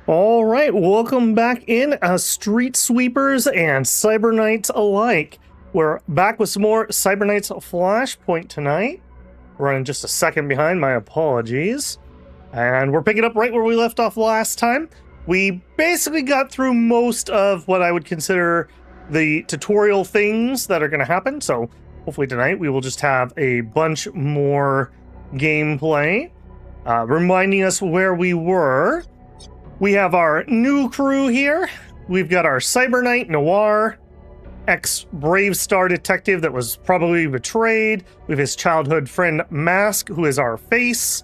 All right, welcome back in, Street Sweepers and Cyberknights alike. We're back with some more Cyberknights Flashpoint tonight. Running just a second behind, my apologies. And we're picking up right where we left off last time. We basically got through most of what I would consider the tutorial things that are going to happen, so hopefully tonight we will just have a bunch more gameplay. Reminding us where we were. We have our new crew here. We've got our Cyberknight Noir, ex-Brave Star detective that was probably betrayed. We have his childhood friend Mask, who is our face.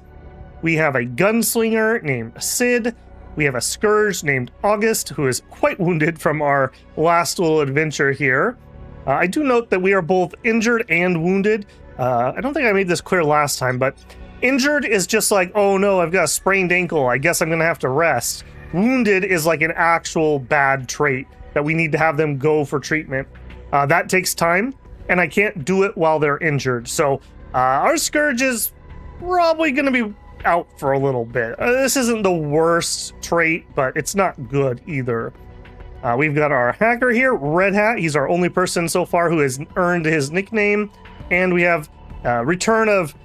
We have a gunslinger named Sid. We have a Scourge named August, who is quite wounded from our last little adventure here. I do note that we are both injured and wounded. I don't think I made this clear last time, but injured is just like, oh no, I've got a sprained ankle, I guess I'm gonna have to rest. Wounded is like an actual bad trait that we need to have them go for treatment. That takes time, and I can't do it while they're injured. So our Scourge is probably gonna be out for a little bit. This isn't the worst trait, but it's not good either. We've got our hacker here, Red Hat. He's our only person so far who has earned his nickname. And we have return of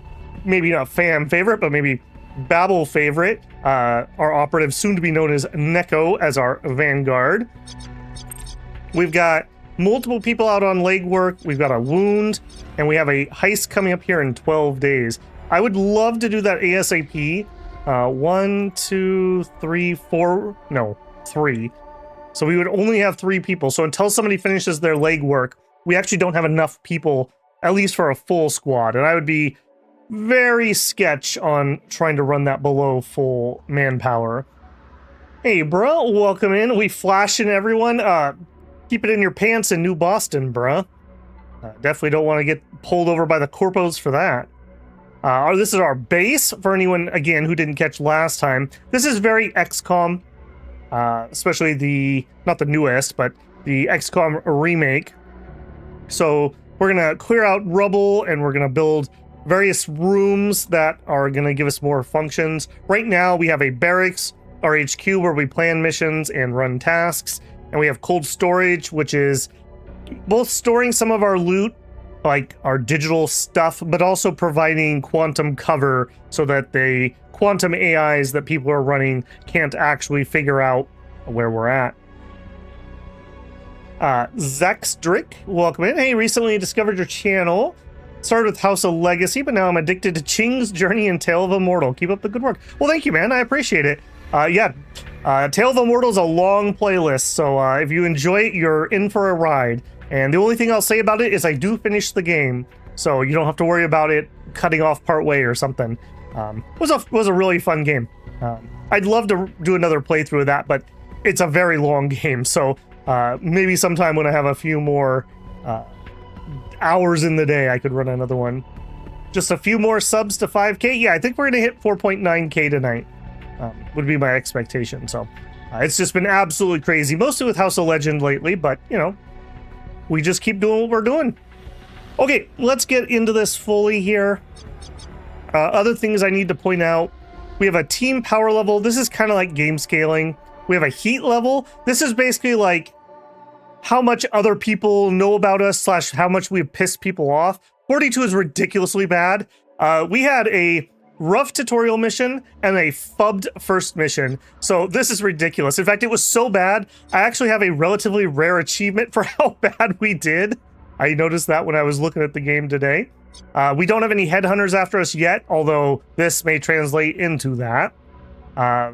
maybe not fan favorite, but maybe Babel favorite, our operative, soon to be known as Neko, as our Vanguard. We've got multiple people out on legwork. We've got a wound, and we have a heist coming up here in 12 days. I would love to do that ASAP. 1, 2, 3, 4, no, 3. So we would only have 3 people. So until somebody finishes their legwork, we actually don't have enough people, at least for a full squad. And I would be very sketch on trying to run that below full manpower. Hey, bro, welcome in. We flashing everyone. Keep it in your pants in New Boston, bruh. Definitely don't want to get pulled over by the corpos for that. This is our base, for anyone, again, who didn't catch last time. This is very XCOM, especially the, not the newest, but the XCOM remake. So we're going to clear out rubble, and we're going to build various rooms that are going to give us more functions. Right now, we have a barracks, our HQ, where we plan missions and run tasks. And we have cold storage, which is both storing some of our loot, like our digital stuff, but also providing quantum cover so that the quantum AIs that people are running can't actually figure out where we're at. Zexdrick, welcome in. Hey, recently discovered your channel. Started with House of Legacy, but now I'm addicted to Ching's Journey and Tale of Immortal. Keep up the good work. Well, thank you, man. I appreciate it. Tale of Immortal is a long playlist, so if you enjoy it, you're in for a ride. And the only thing I'll say about it is I do finish the game, so you don't have to worry about it cutting off part way or something. It was a really fun game. I'd love to do another playthrough of that, but it's a very long game, so maybe sometime when I have a few more hours in the day, I could run another one. Just a few more subs to 5K. Yeah, I think we're gonna hit 4.9K tonight. Would be my expectation. So it's just been absolutely crazy, mostly with House of Legend lately, but you know, we just keep doing what we're doing. Okay, let's get into this fully here. Other things I need to point out. We have a team power level. This is kind of like game scaling. We have a heat level. This is basically like how much other people know about us / how much we've pissed people off. 42 is ridiculously bad. We had a rough tutorial mission and a fubbed first mission. So this is ridiculous. In fact, it was so bad, I actually have a relatively rare achievement for how bad we did. I noticed that when I was looking at the game today. We don't have any headhunters after us yet, although this may translate into that.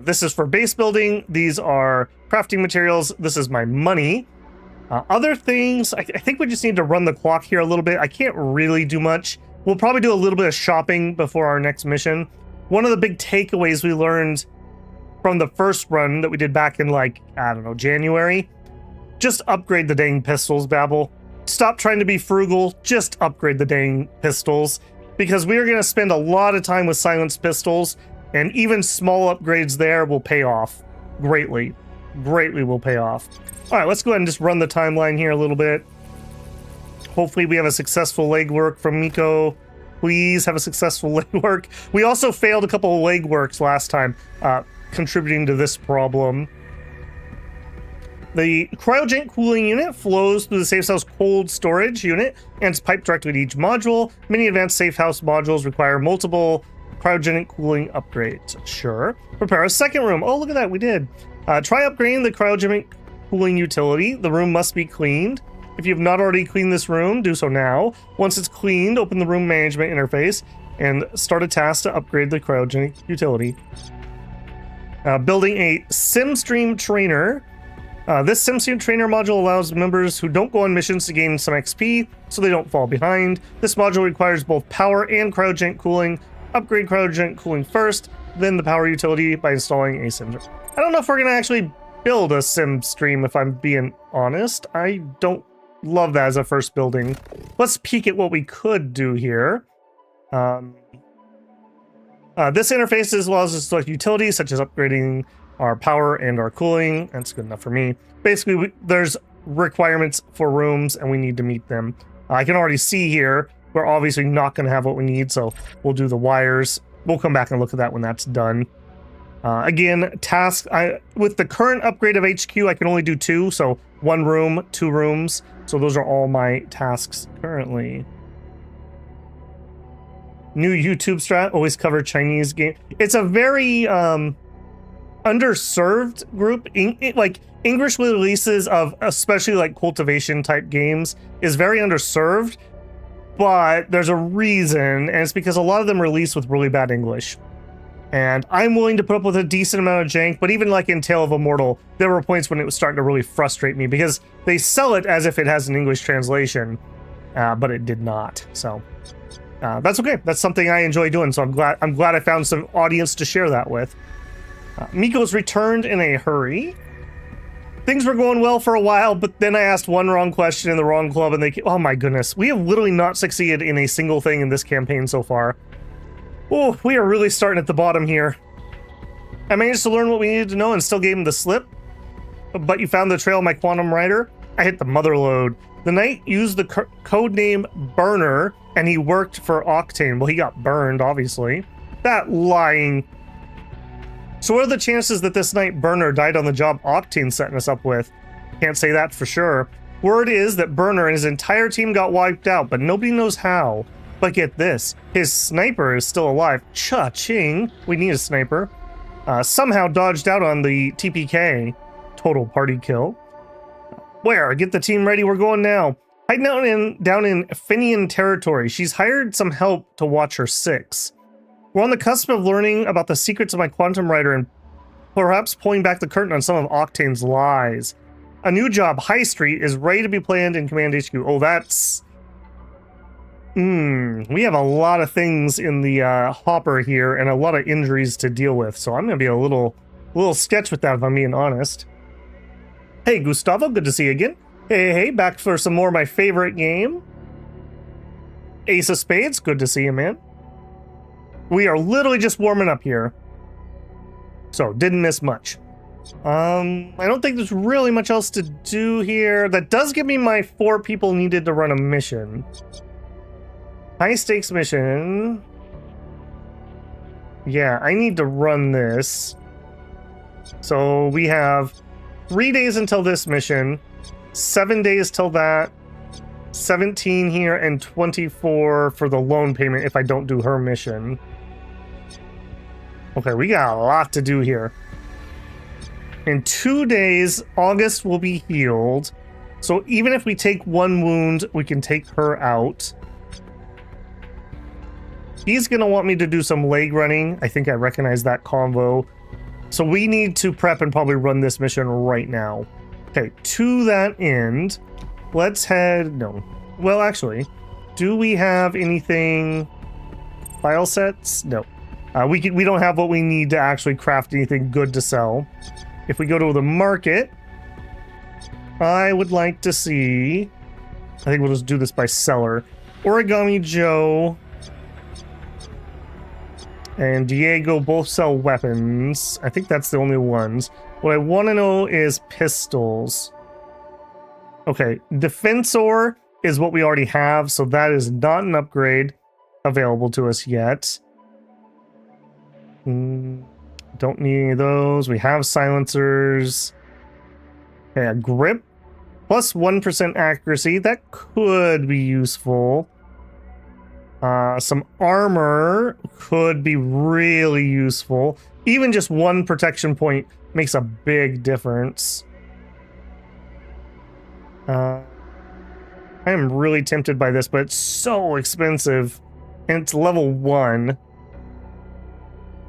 This is for base building. These are crafting materials. This is my money. Other things, I think we just need to run the clock here a little bit. I can't really do much. We'll probably do a little bit of shopping before our next mission. One of the big takeaways we learned from the first run that we did back in, like, I don't know, January, just upgrade the dang pistols, Babel. Stop trying to be frugal, just upgrade the dang pistols, because we are going to spend a lot of time with silenced pistols, and even small upgrades there will pay off greatly. Greatly will pay off. All right, let's go ahead and just run the timeline here a little bit. Hopefully we have a successful legwork from Miko. Please have a successful legwork. We also failed a couple of legworks last time. contributing to this problem. The cryogenic cooling unit flows through the safe house cold storage unit and is piped directly to each module. Many advanced safe house modules require multiple cryogenic cooling upgrades. Sure. Prepare a second room. Oh, look at that. We did. Try upgrading the cryogenic cooling utility. The room must be cleaned. If you have not already cleaned this room, do so now. Once it's cleaned, open the room management interface and start a task to upgrade the cryogenic utility. Building a SimStream trainer. This SimStream trainer module allows members who don't go on missions to gain some XP so they don't fall behind. This module requires both power and cryogenic cooling. Upgrade cryogenic cooling first, then the power utility by installing a SimStream. I don't know if we're going to actually build a SimStream, if I'm being honest. I don't love that as a first building. Let's peek at what we could do here. This interface allows us to select utilities such as upgrading our power and our cooling. That's good enough for me. Basically, there's requirements for rooms and we need to meet them. I can already see here we're obviously not going to have what we need, so we'll do the wires. We'll come back and look at that when that's done. Again, tasks. With the current upgrade of HQ, I can only do 2, so 1 room, 2 rooms. So those are all my tasks currently. New YouTube strat, always cover Chinese game. It's a very underserved group. Like English releases of especially like cultivation type games is very underserved, but there's a reason, and it's because a lot of them release with really bad English. And I'm willing to put up with a decent amount of jank, but even like in Tale of Immortal, there were points when it was starting to really frustrate me because they sell it as if it has an English translation, but it did not. So that's okay. That's something I enjoy doing. So I'm glad I found some audience to share that with. Miko's returned in a hurry. Things were going well for a while, but then I asked one wrong question in the wrong club, and oh my goodness, we have literally not succeeded in a single thing in this campaign so far. Oh, we are really starting at the bottom here. I managed to learn what we needed to know and still gave him the slip. But you found the trail of my quantum rider? I hit the mother lode. The knight used the code name Burner, and he worked for Octane. Well, he got burned, obviously. That lying. So what are the chances that this knight Burner died on the job Octane's setting us up with? Can't say that for sure. Word is that Burner and his entire team got wiped out, but nobody knows how. But get this, his sniper is still alive. Cha-ching, we need a sniper. Somehow dodged out on the TPK. Total party kill. Where? Get the team ready, we're going now. Hiding down in Finian territory. She's hired some help to watch her 6. We're on the cusp of learning about the secrets of my quantum rider and perhaps pulling back the curtain on some of Octane's lies. A new job, High Street, is ready to be planned in Command HQ. Oh, that's... we have a lot of things in the hopper here and a lot of injuries to deal with, so I'm going to be a little sketch with that if I'm being honest. Hey, Gustavo, good to see you again. Hey, back for some more of my favorite game. Ace of Spades, good to see you, man. We are literally just warming up here. So, didn't miss much. I don't think there's really much else to do here. That does give me my 4 people needed to run a mission. High stakes mission. Yeah, I need to run this. So we have 3 days until this mission, 7 days till that, 17 here, and 24 for the loan payment if I don't do her mission. Okay, we got a lot to do here. In 2 days, August will be healed. So even if we take 1 wound, we can take her out. He's going to want me to do some leg running. I think I recognize that convo. So we need to prep and probably run this mission right now. Okay, to that end, let's head... No. Well, actually, do we have anything... File sets? No. We don't have what we need to actually craft anything good to sell. If we go to the market, I would like to see... I think we'll just do this by seller. Origami Joe... and Diego both sell weapons. I think that's the only ones. What I want to know is pistols. Okay, Defensor is what we already have, so that is not an upgrade available to us yet. Don't need any of those. We have silencers. Okay, a grip. Plus 1% accuracy. That could be useful. Some armor could be really useful. Even just one protection point makes a big difference. I am really tempted by this, but it's so expensive. And it's level 1.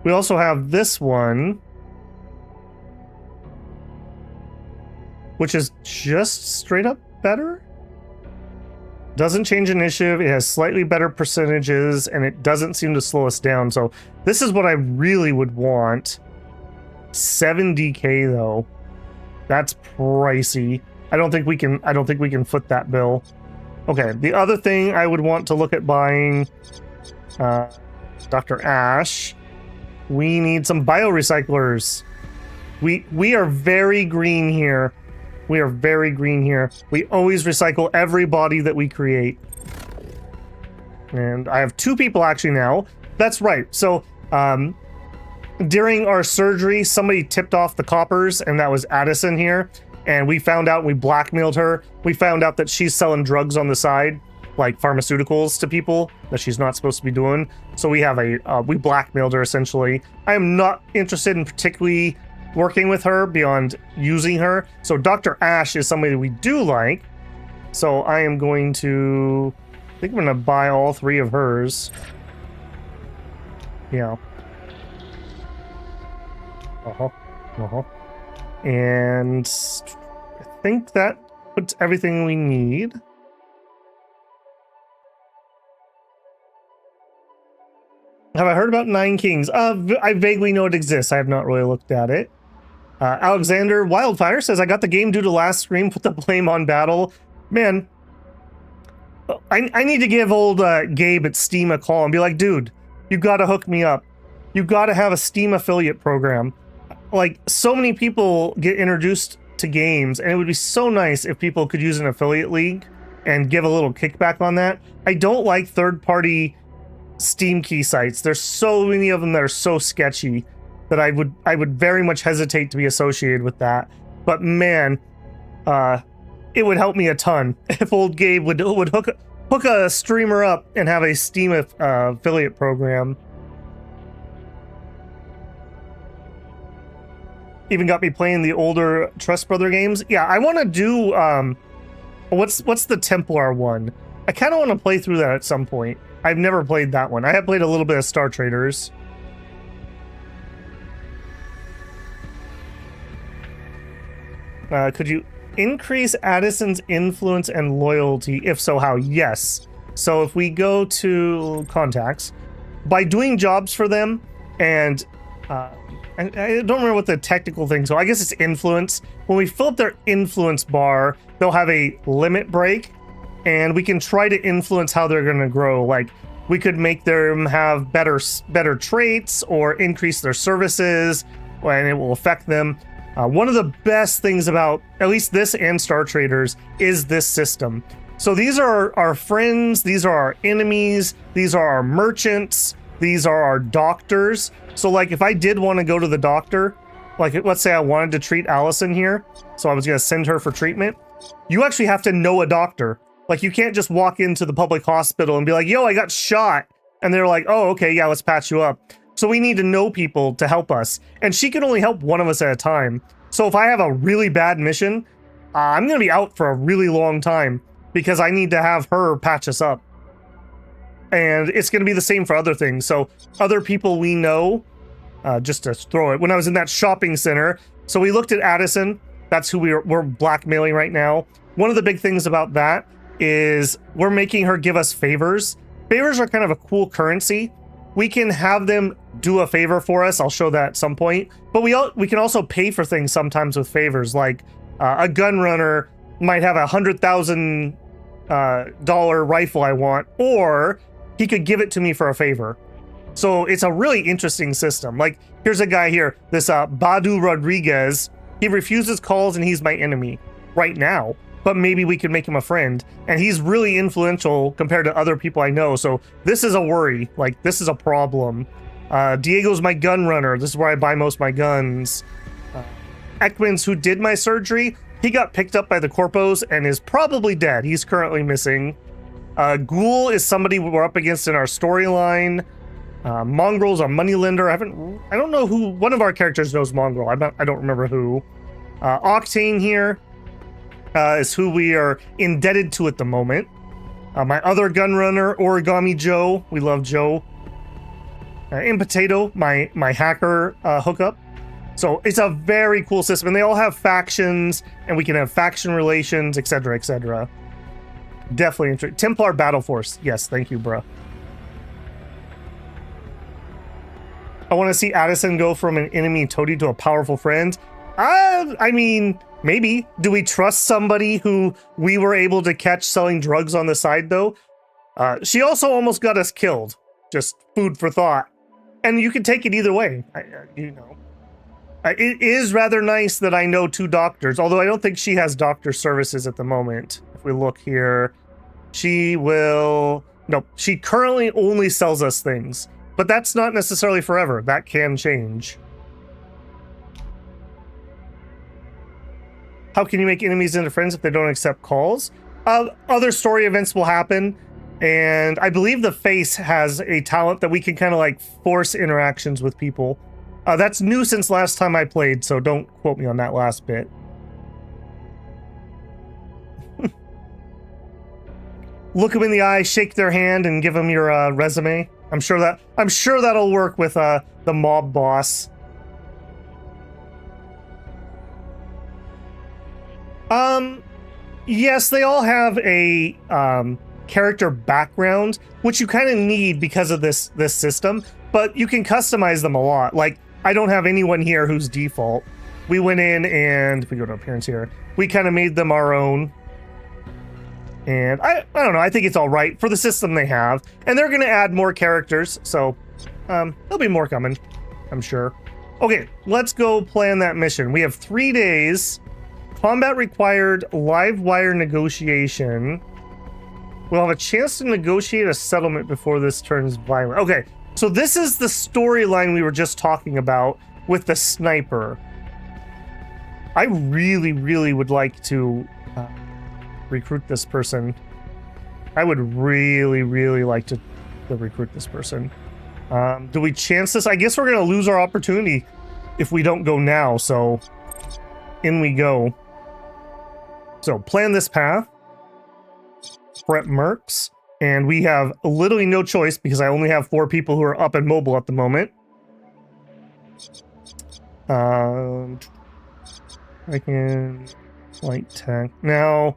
We also have this one, which is just straight up better. Doesn't change initiative, it has slightly better percentages, and it doesn't seem to slow us down. So this is what I really would want. 70k though. That's pricey. I don't think we can foot that bill. Okay, the other thing I would want to look at buying, Dr. Ash. We need some biorecyclers. We are very green here. We are very green here. We always recycle every body that we create. And I have 2 people actually now. That's right. So, during our surgery, somebody tipped off the coppers, and that was Addison here. And we found out, we blackmailed her. We found out that she's selling drugs on the side, like pharmaceuticals to people that she's not supposed to be doing. So we have we blackmailed her essentially. I am not interested in particularly working with her beyond using her. So Dr. Ash is somebody we do like. So I am going to, I think I'm going to buy all 3 of hers. Yeah. And I think that puts everything we need. Have I heard about Nine Kings? I vaguely know it exists. I have not really looked at it. Alexander Wildfire says, I got the game due to last stream, put the blame on Battle. Man, I need to give old Gabe at Steam a call and be like, dude, you gotta hook me up. You gotta have a Steam affiliate program. Like, so many people get introduced to games, and it would be so nice if people could use an affiliate league and give a little kickback on that. I don't like third-party Steam key sites. There's so many of them that are so sketchy that I would very much hesitate to be associated with that. But man, it would help me a ton if old Gabe would hook a streamer up and have a Steam affiliate program. Even got me playing the older Trust Brother games. Yeah, I want to do what's the Templar one? I kind of want to play through that at some point. I've never played that one. I have played a little bit of Star Traders. Could you increase Addison's influence and loyalty? If so, how? Yes. So if we go to contacts, by doing jobs for them, and I don't remember what the technical thing, so I guess it's influence. When we fill up their influence bar, they'll have a limit break, and we can try to influence how they're going to grow. Like, we could make them have better traits or increase their services, and it will affect them. One of the best things about at least this and Star Traders is this system. So these are our friends, these are our enemies, these are our merchants, these are our doctors. So like if I did want to go to the doctor, like let's say I wanted to treat Allison here, so I was going to send her for treatment, you actually have to know a doctor. Like you can't just walk into the public hospital and be like, yo, I got shot. And they're like, oh, okay, yeah, let's patch you up. So we need to know people to help us. And she can only help one of us at a time. So if I have a really bad mission, I'm going to be out for a really long time because I need to have her patch us up. And it's going to be the same for other things. So other people we know, just to throw it, when I was in that shopping center, so we looked at Addison. That's who we're blackmailing right now. One of the big things about that is we're making her give us favors. Favors are kind of a cool currency. We can have them do a favor for us. I'll show that at some point. But we can also pay for things sometimes with favors. Like a gun runner might have $100,000 rifle I want, or he could give it to me for a favor. So it's a really interesting system. Like here's a guy here, this Badu Rodriguez. He refuses calls and he's my enemy right now. But maybe we could make him a friend. And he's really influential compared to other people I know. So this is a worry. Like, this is a problem. Diego's my gun runner. This is where I buy most of my guns. Ekman's who did my surgery. He got picked up by the corpos and is probably dead. He's currently missing. Ghoul is somebody we're up against in our storyline. Mongrel's our moneylender. I don't know who. One of our characters knows Mongrel. I don't remember who. Octane here is who we are indebted to at the moment. My other gun runner, Origami Joe. We love Joe. Impotato, my hacker hookup. So it's a very cool system, and they all have factions, and we can have faction relations, etc., etc. Definitely interesting. Templar Battle Force. Yes, thank you, bruh. I want to see Addison go from an enemy toady to a powerful friend. I mean, maybe. Do we trust somebody who we were able to catch selling drugs on the side, though? She also almost got us killed. Just food for thought. And you can take it either way, you know. It is rather nice that I know 2 doctors, although I don't think she has doctor services at the moment. If we look here, she will... No, she currently only sells us things. But that's not necessarily forever. That can change. How can you make enemies into friends if they don't accept calls? Other story events will happen. And I believe the face has a talent that we can kind of like force interactions with people. That's new since last time I played, so don't quote me on that last bit. Look them in the eye, shake their hand, and give them your resume. I'm sure that'll work with the mob boss. Yes, they all have a character background, which you kind of need because of this system, but you can customize them a lot. Like, I don't have anyone here who's default. We went in and, if we go to appearance here, we kind of made them our own. And I don't know, I think it's all right for the system they have. And they're going to add more characters, so there'll be more coming, I'm sure. Okay, let's go plan that mission. We have 3 days. Combat required, live wire negotiation. We'll have a chance to negotiate a settlement before this turns violent. Okay, so this is the storyline we were just talking about with the sniper. I really, really would like to recruit this person. I would really, really like to recruit this person. Do we chance this? I guess we're going to lose our opportunity if we don't go now, so in we go. So plan this path. Prep mercs, and we have literally no choice because I only have 4 people who are up and mobile at the moment. I can light tech. Now,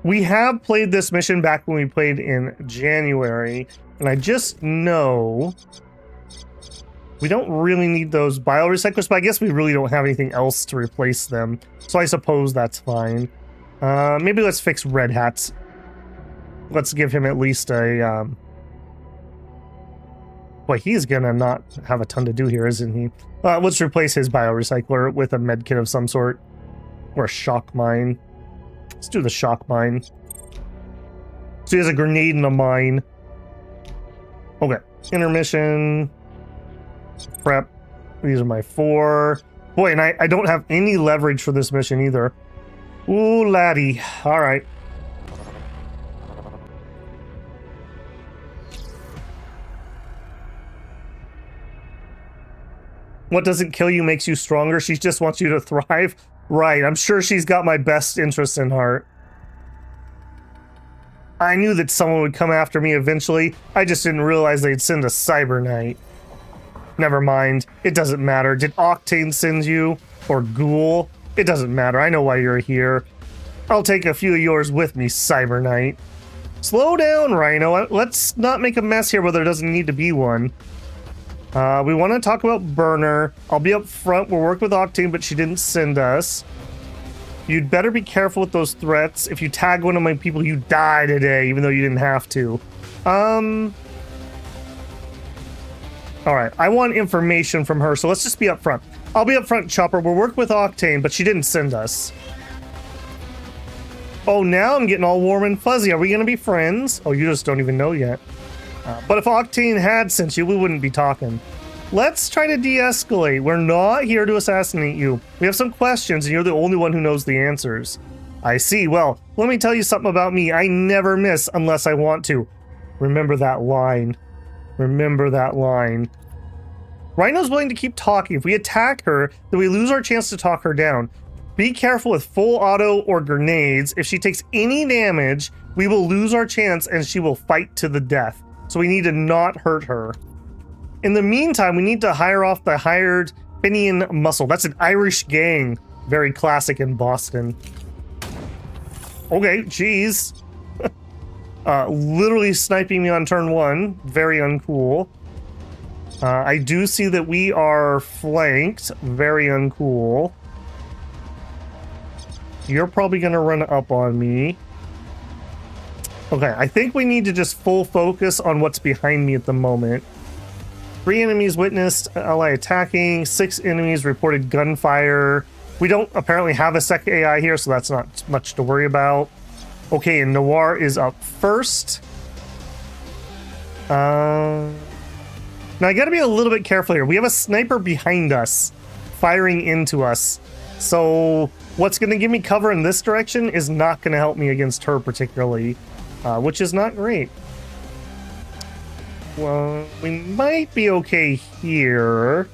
we have played this mission back when we played in January, and I just know we don't really need those biorecyclers, but I guess we really don't have anything else to replace them, so I suppose that's fine. Maybe let's fix Red Hats. Let's give him at least a, Boy, he's gonna not have a ton to do here, isn't he? Let's replace his biorecycler with a medkit of some sort. Or a shock mine. Let's do the shock mine. So he has a grenade and a mine. Okay. Intermission. Prep. These are my 4. Boy, and I don't have any leverage for this mission either. Ooh, laddie. Alright. What doesn't kill you makes you stronger. She just wants you to thrive. Right, I'm sure she's got my best interests in heart. I knew that someone would come after me eventually. I just didn't realize they'd send a Cyberknight. Never mind. It doesn't matter. Did Octane send you? Or Ghoul? It doesn't matter. I know why you're here. I'll take a few of yours with me, Cyberknight. Slow down, Rhino. Let's not make a mess here where there doesn't need to be one. We want to talk about Burner. I'll be up front. We'll work with Octane, but she didn't send us. You'd better be careful with those threats. If you tag one of my people, you die today, even though you didn't have to. Alright, I want information from her, so let's just be up front. I'll be up front, Chopper. We'll work with Octane, but she didn't send us. Oh, now I'm getting all warm and fuzzy. Are we going to be friends? Oh, you just don't even know yet. But if Octane had sent you, we wouldn't be talking. Let's try to de-escalate. We're not here to assassinate you. We have some questions, and you're the only one who knows the answers. I see. Well, let me tell you something about me. I never miss unless I want to. Remember that line. Remember that line. Rhino's willing to keep talking. If we attack her, then we lose our chance to talk her down. Be careful with full auto or grenades. If she takes any damage, we will lose our chance and she will fight to the death. So we need to not hurt her. In the meantime, we need to hire off the hired Finian Muscle. That's an Irish gang. Very classic in Boston. Okay, geez. Literally sniping me on turn 1. Very uncool. I do see that we are flanked. Very uncool. You're probably going to run up on me. Okay, I think we need to just full focus on what's behind me at the moment. 3 enemies witnessed ally attacking. 6 enemies reported gunfire. We don't apparently have a sec AI here, so that's not much to worry about. Okay, and Noir is up first. Now I gotta be a little bit careful here. We have a sniper behind us, firing into us. So what's gonna give me cover in this direction is not gonna help me against her particularly, which is not great. Well, we might be okay here.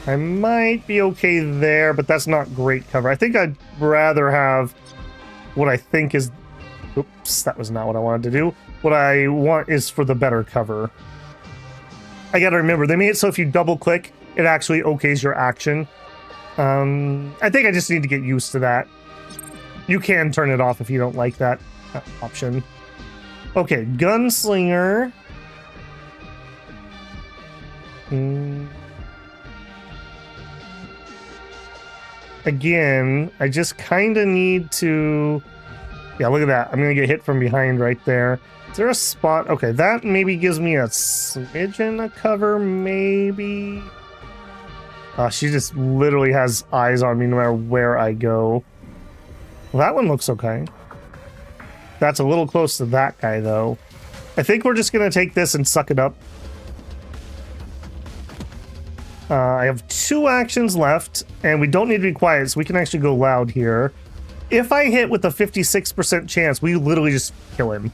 I might be okay there, but that's not great cover. I think I'd rather have what I think is... Oops, that was not what I wanted to do. What I want is for the better cover. I gotta remember, they made it so if you double click, it actually okays your action. I think I just need to get used to that. You can turn it off if you don't like that option. Okay, Gunslinger. Again, I just kind of need to... Yeah, look at that. I'm going to get hit from behind right there. Is there a spot? Okay, that maybe gives me a smidgen of cover, maybe. She just literally has eyes on me no matter where I go. Well, that one looks okay. That's a little close to that guy, though. I think we're just going to take this and suck it up. I have 2 actions left, and we don't need to be quiet, so we can actually go loud here. If I hit with a 56% chance, we literally just kill him.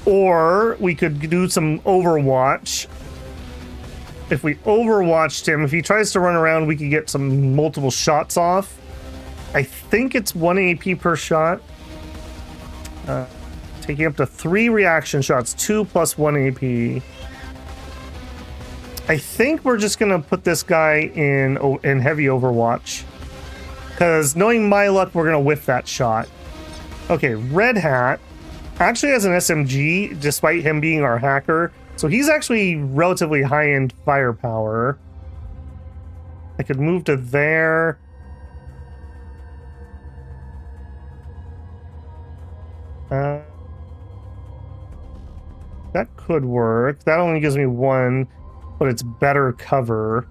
Or we could do some Overwatch. If we Overwatched him, if he tries to run around, we could get some multiple shots off. I think it's 1 AP per shot. Taking up to 3 reaction shots, 2 plus 1 AP. I think we're just gonna put this guy in heavy Overwatch. Because knowing my luck, we're gonna whiff that shot. Okay, Red Hat actually has an SMG, despite him being our hacker. So he's actually relatively high-end firepower. I could move to there. That could work. That only gives me 1, but it's better cover.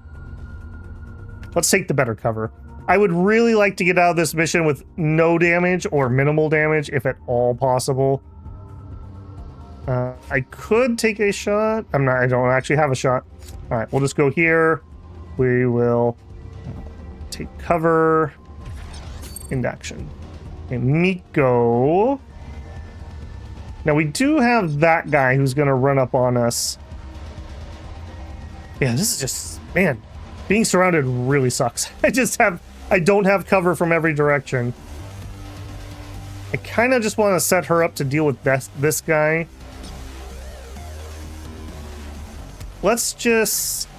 Let's take the better cover. I would really like to get out of this mission with no damage or minimal damage, if at all possible. I could take a shot. I don't actually have a shot. All right, we'll just go here. We will take cover. End action. And Miko. Now we do have that guy who's going to run up on us. Yeah, this is just, man, being surrounded really sucks. I don't have cover from every direction. I kind of just want to set her up to deal with this guy. Let's just...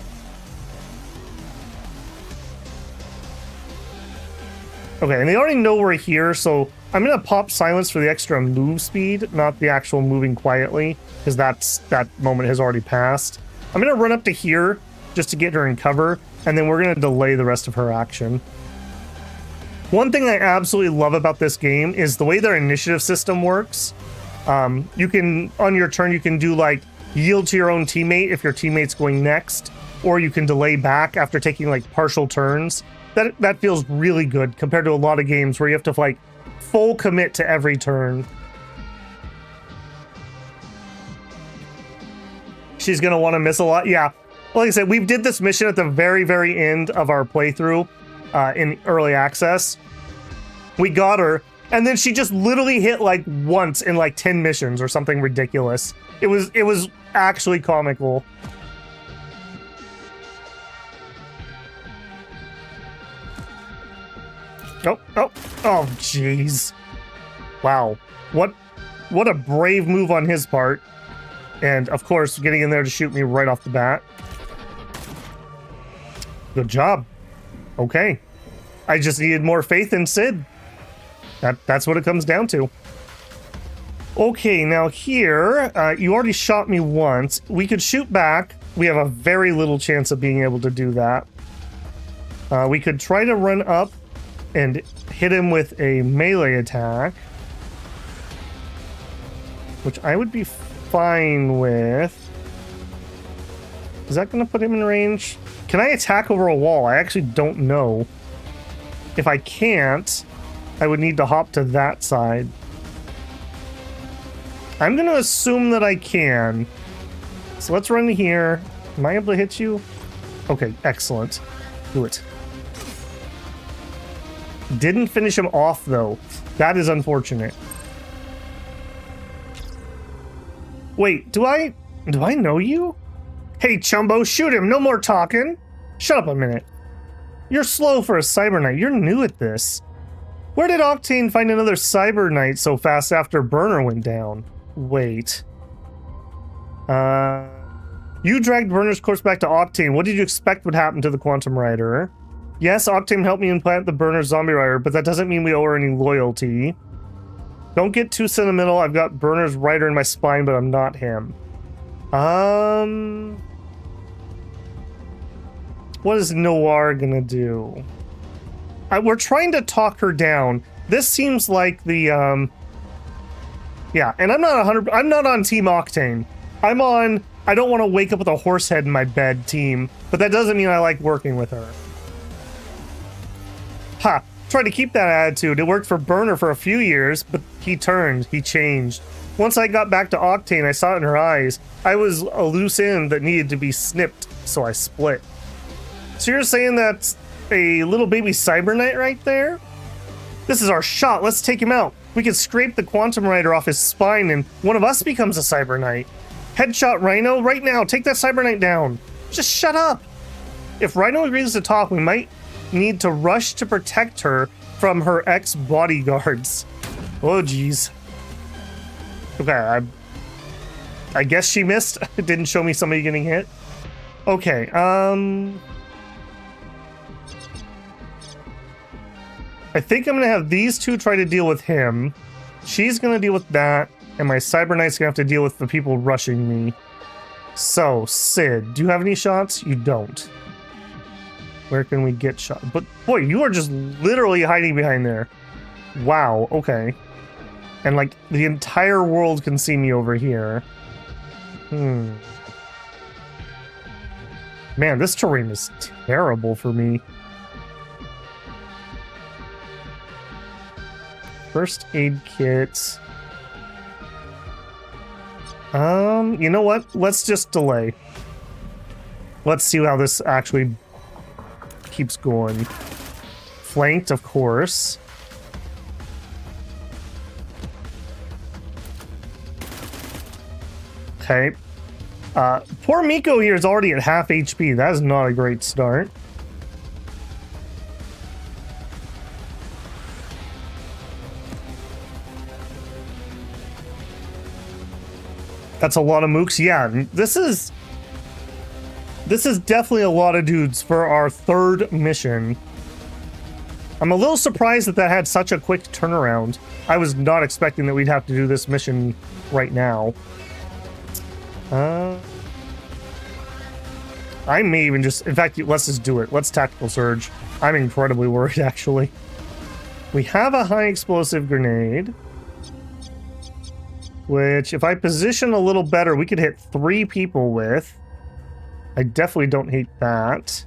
Okay, and they already know we're here, so I'm going to pop silence for the extra move speed, not the actual moving quietly, because that moment has already passed. I'm going to run up to here just to get her in cover, and then we're going to delay the rest of her action. One thing I absolutely love about this game is the way their initiative system works. You can, on your turn, you can do like yield to your own teammate if your teammate's going next, or you can delay back after taking like partial turns. That feels really good compared to a lot of games where you have to like full commit to every turn. She's going to want to miss a lot. Yeah. Like I said, we did this mission at the very, very end of our playthrough in early access. We got her, and then she just literally hit like once in like 10 missions or something ridiculous. It was actually comical. Oh, jeez. Wow. What a brave move on his part. And, of course, getting in there to shoot me right off the bat. Good job. Okay. I just needed more faith in Sid. That's what it comes down to. Okay, now here, you already shot me once. We could shoot back. We have a very little chance of being able to do that. We could try to run up and hit him with a melee attack, which I would be fine with. Is that going to put him in range? Can I attack over a wall? I actually don't know. If I can't, I would need to hop to that side. I'm going to assume that I can. So let's run here. Am I able to hit you? Okay, excellent. Do it. Didn't finish him off, though. That is unfortunate. Wait, do I know you? Hey, Chumbo, shoot him. No more talking. Shut up a minute. You're slow for a Cyberknight. You're new at this. Where did Octane find another Cyberknight so fast after Burner went down? Wait. You dragged Burner's corpse back to Octane. What did you expect would happen to the Quantum Rider? Yes, Octane helped me implant the Burner Zombie Rider, but that doesn't mean we owe her any loyalty. Don't get too sentimental. I've got Burner's Rider in my spine, but I'm not him. What is Noir gonna do? We're trying to talk her down. This seems like the, yeah, and I'm not on Team Octane. I'm on, I don't want to wake up with a horse head in my bed team, but that doesn't mean I like working with her. Ha! Tried to keep that attitude. It worked for Burner for a few years, but he turned. He changed. Once I got back to Octane, I saw it in her eyes. I was a loose end that needed to be snipped, so I split. So you're saying that's a little baby Cyberknight right there? This is our shot. Let's take him out. We can scrape the Quantum Rider off his spine and one of us becomes a Cyberknight. Headshot Rhino right now. Take that Cyberknight down. Just shut up. If Rhino agrees to talk, we might need to rush to protect her from her ex-bodyguards. Oh, geez. Okay, I guess she missed. It didn't show me somebody getting hit. Okay, I think I'm gonna have these two try to deal with him. She's gonna deal with that, and my Cyberknight's gonna have to deal with the people rushing me. So, Sid, do you have any shots? You don't. Where can we get shot? But boy, you are just literally hiding behind there. Wow, okay. And like, the entire world can see me over here. Man, this terrain is terrible for me. First aid kit. You know what? Let's just delay. Let's see how this actually keeps going. Flanked, of course. Okay. Poor Miko here is already at half HP. That is not a great start. That's a lot of mooks. Yeah, this is definitely a lot of dudes for our third mission. I'm a little surprised that that had such a quick turnaround. I was not expecting that we'd have to do this mission right now. I may even just... In fact, let's just do it. Let's tactical surge. I'm incredibly worried, actually. We have a high explosive grenade, which, if I position a little better, we could hit 3 people with. I definitely don't hate that.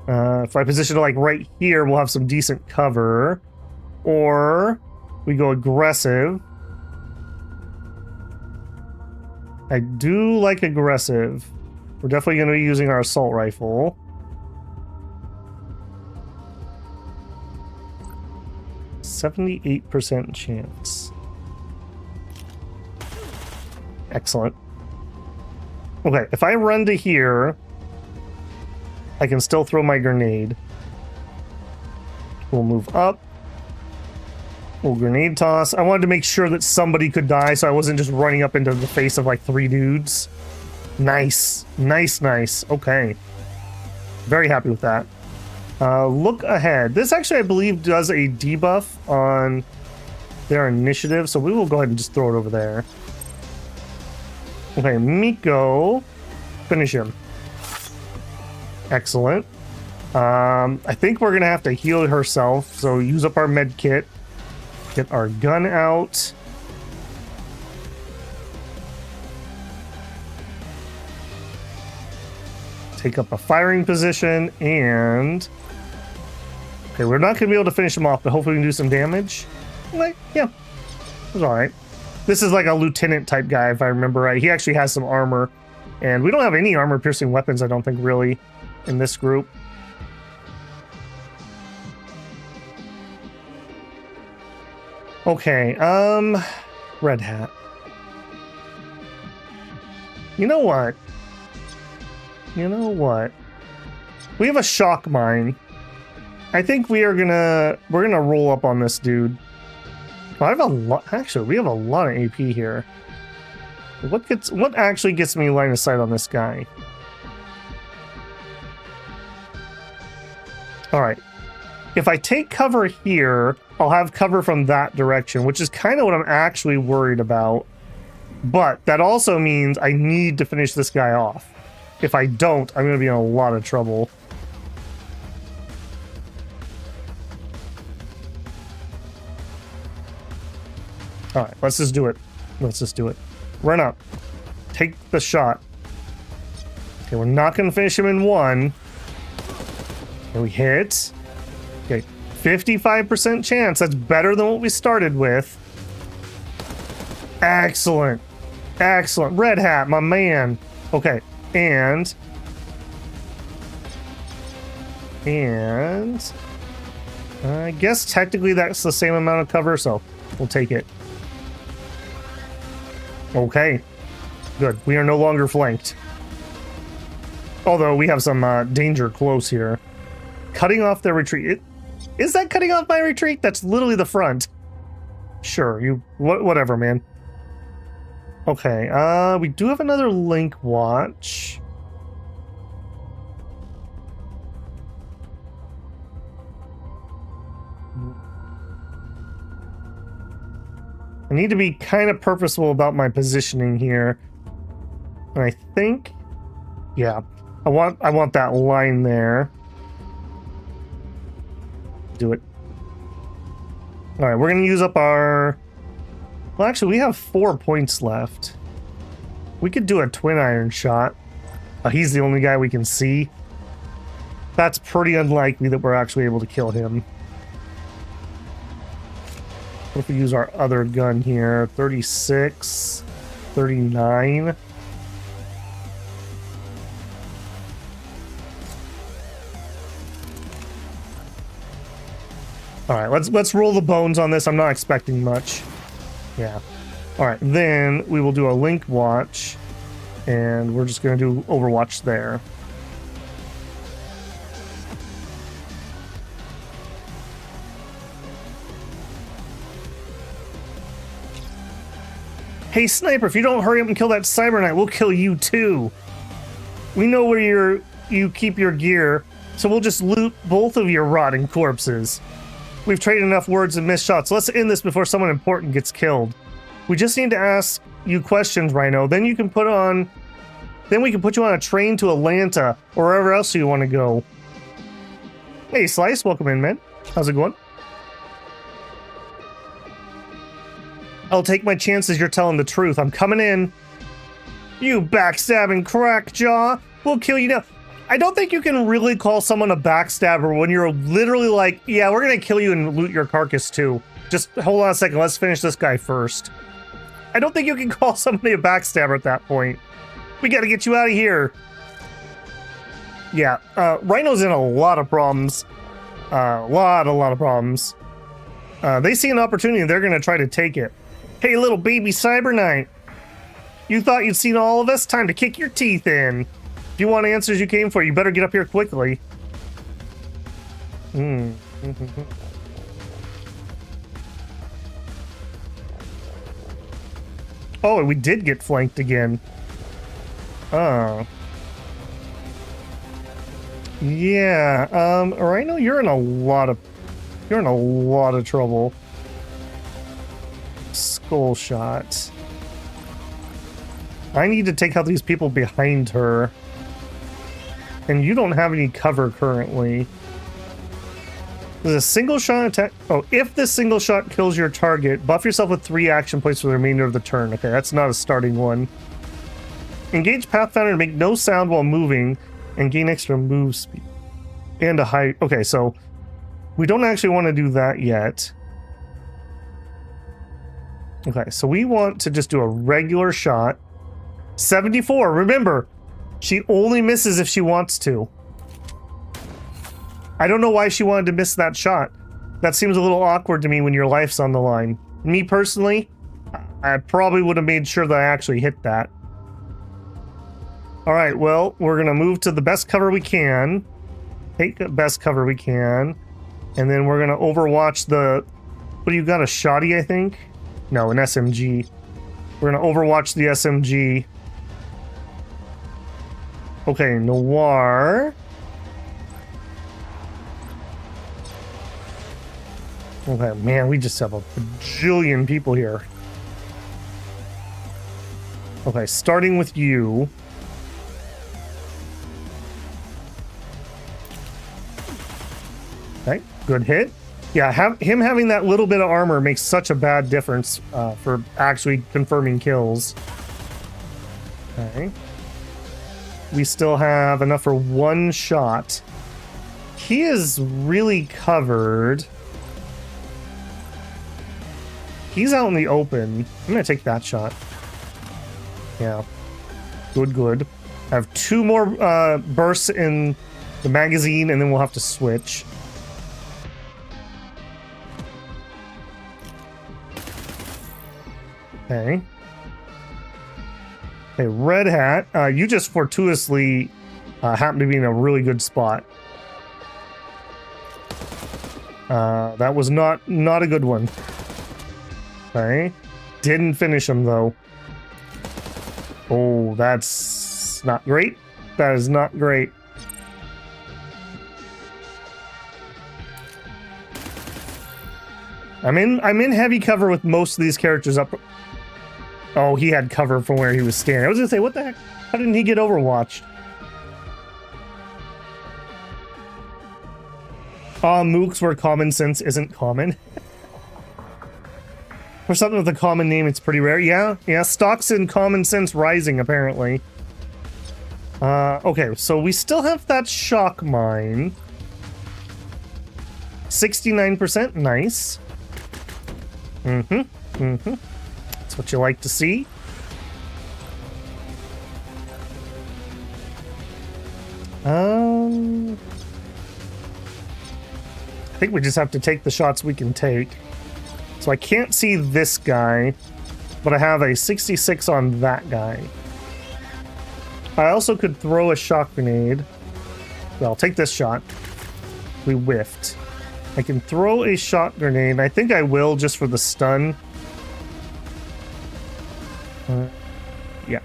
If I position it like right here, we'll have some decent cover. Or we go aggressive. I do like aggressive. We're definitely going to be using our assault rifle. %78% chance. Excellent. Okay, if I run to here, I can still throw my grenade. We'll move up. We'll grenade toss. I wanted to make sure that somebody could die, so I wasn't just running up into the face of like 3 dudes. Nice. Nice, nice. Okay. Very happy with that. Look ahead. This actually, I believe, does a debuff on their initiative, so we will go ahead and just throw it over there. Okay, Miko. Finish him. Excellent. I think we're going to have to heal herself, so use up our med kit. Get our gun out. Take up a firing position, and... Okay, we're not going to be able to finish him off, but hopefully we can do some damage. Like, yeah, it's alright. This is like a lieutenant type guy, if I remember right. He actually has some armor, and we don't have any armor-piercing weapons, I don't think, really, in this group. Okay, Red Hat. You know what? You know what? We have a shock mine. I think we're gonna roll up on this dude. I have a lot. Actually, we have a lot of AP here. What actually gets me line of sight on this guy? All right. If I take cover here, I'll have cover from that direction, which is kind of what I'm actually worried about. But that also means I need to finish this guy off. If I don't, I'm going to be in a lot of trouble. All right, let's just do it. Let's just do it. Run up. Take the shot. Okay, we're not going to finish him in one. Okay, we hit. Okay, 55% chance. That's better than what we started with. Excellent. Excellent. Red Hat, my man. Okay, and I guess technically that's the same amount of cover, so we'll take it. Okay, good. We are no longer flanked. Although we have some danger close here. Cutting off their retreat. Is that cutting off my retreat? That's literally the front. Sure, whatever, man. Okay, we do have another link watch. I need to be kind of purposeful about my positioning here. And I think, yeah, I want that line there. Do it. All right, we're gonna use up our... Well, actually, we have 4 points left. We could do a twin iron shot. He's the only guy we can see. That's pretty unlikely that we're actually able to kill him. What if we use our other gun here? 36, 39. All right, let's roll the bones on this. I'm not expecting much. Yeah. All right, then we will do a link watch, and we're just going to do Overwatch there. Hey, Sniper, if you don't hurry up and kill that Cyberknight, we'll kill you too. We know where you keep your gear, so we'll just loot both of your rotting corpses. We've traded enough words and missed shots. Let's end this before someone important gets killed. We just need to ask you questions, Rhino. Then we can put you on a train to Atlanta or wherever else you want to go. Hey, Slice, welcome in, man. How's it going? I'll take my chances you're telling the truth. I'm coming in. You backstabbing crack jaw. We'll kill you now. I don't think you can really call someone a backstabber when you're literally like, yeah, we're gonna kill you and loot your carcass too. Just hold on a second, let's finish this guy first. I don't think you can call somebody a backstabber at that point. We gotta get you out of here. Yeah, Rhino's in a lot of problems. A lot of problems. They see an opportunity and they're gonna try to take it. Hey, little baby Cyberknight. You thought you'd seen all of us? Time to kick your teeth in. If you want answers you came for, you better get up here quickly. Oh, we did get flanked again. Oh. Yeah, Rhino, you're in a lot of trouble. Skull shot. I need to take out these people behind her. And you don't have any cover currently. There's a single shot attack. Oh, if this single shot kills your target, buff yourself with 3 action points for the remainder of the turn. Okay, that's not a starting one. Engage Pathfinder to make no sound while moving and gain extra move speed. And a high... Okay, so we don't actually want to do that yet. Okay, so we want to just do a regular shot. 74, remember, she only misses if she wants to. I don't know why she wanted to miss that shot. That seems a little awkward to me when your life's on the line. Me personally, I probably would have made sure that I actually hit that. Alright, well, we're gonna move to the best cover we can. Take the best cover we can. And then we're gonna overwatch the... What do you got, a shoddy, I think? No, an SMG. We're gonna overwatch the SMG. Okay, Noir. Okay, man, we just have a bajillion people here. Okay, starting with you. Okay, good hit. Yeah, him having that little bit of armor makes such a bad difference for actually confirming kills. Okay. We still have enough for 1 shot. He is really covered. He's out in the open. I'm gonna take that shot. Yeah. Good. I have 2 more bursts in the magazine, and then we'll have to switch. Okay. Hey, Red Hat, you just fortuitously happen to be in a really good spot. That was not a good one. Okay. Didn't finish him, though. Oh, that's not great. That is not great. I'm in heavy cover with most of these characters up. Oh, he had cover from where he was standing. I was gonna say, what the heck? How didn't he get overwatched? Mooks where common sense isn't common. For something with a common name, it's pretty rare. Yeah, stocks in common sense rising, apparently. Okay, so we still have that shock mine. 69%, nice. That's what you like to see. I think we just have to take the shots we can take. So I can't see this guy, but I have a 66 on that guy. I also could throw a shock grenade. Well, I'll take this shot. We whiffed. I can throw a shock grenade. I think I will just for the stun. Yeah.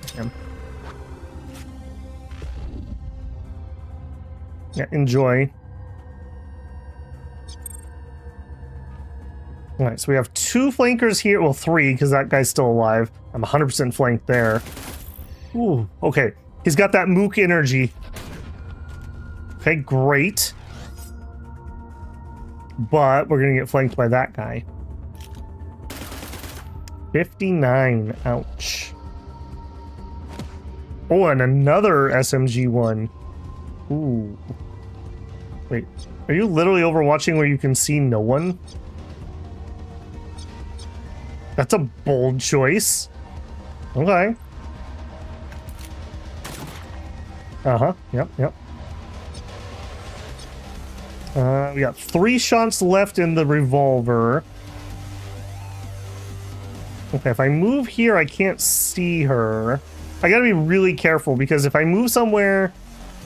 Yeah, enjoy. Alright, so we have 2 flankers here. Well, 3, because that guy's still alive. I'm 100% flanked there. Ooh, okay. He's got that mook energy. Okay, great. But we're gonna get flanked by that guy. 59. Ouch. Oh, and another SMG one. Ooh. Wait, are you literally overwatching where you can see no one? That's a bold choice. Okay. Uh-huh. Yep, yep. We got 3 shots left in the revolver. Okay, if I move here, I can't see her. I gotta be really careful, because if I move somewhere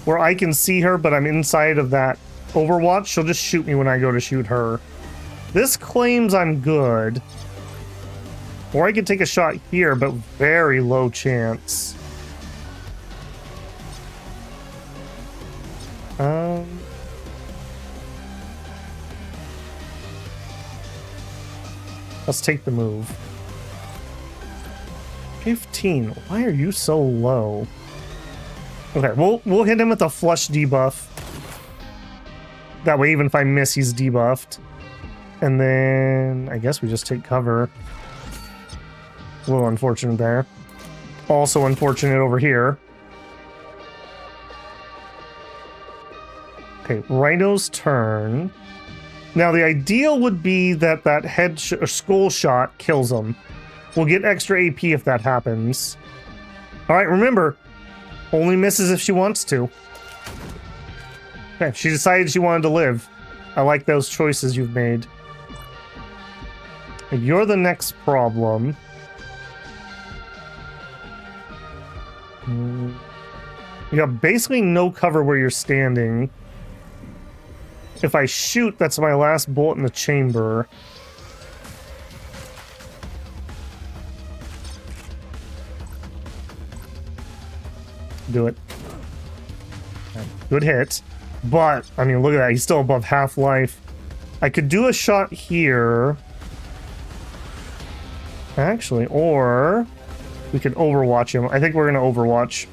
where I can see her, but I'm inside of that overwatch, she'll just shoot me when I go to shoot her. This claims I'm good. Or I could take a shot here, but very low chance. Let's take the move. 15. Why are you so low? Okay, we'll hit him with a flush debuff. That way, even if I miss, he's debuffed. And then I guess we just take cover. A little unfortunate there. Also unfortunate over here. Okay, Rhino's turn. Now, the ideal would be that head or skull shot kills him. We'll get extra AP if that happens. All right, remember, only misses if she wants to. Okay, she decided she wanted to live. I like those choices you've made. You're the next problem. You got basically no cover where you're standing. If I shoot, that's my last bullet in the chamber. Do it. Good hit. But, I mean, look at that. He's still above half-life. I could do a shot here. Actually, or we could overwatch him. I think we're going to overwatch.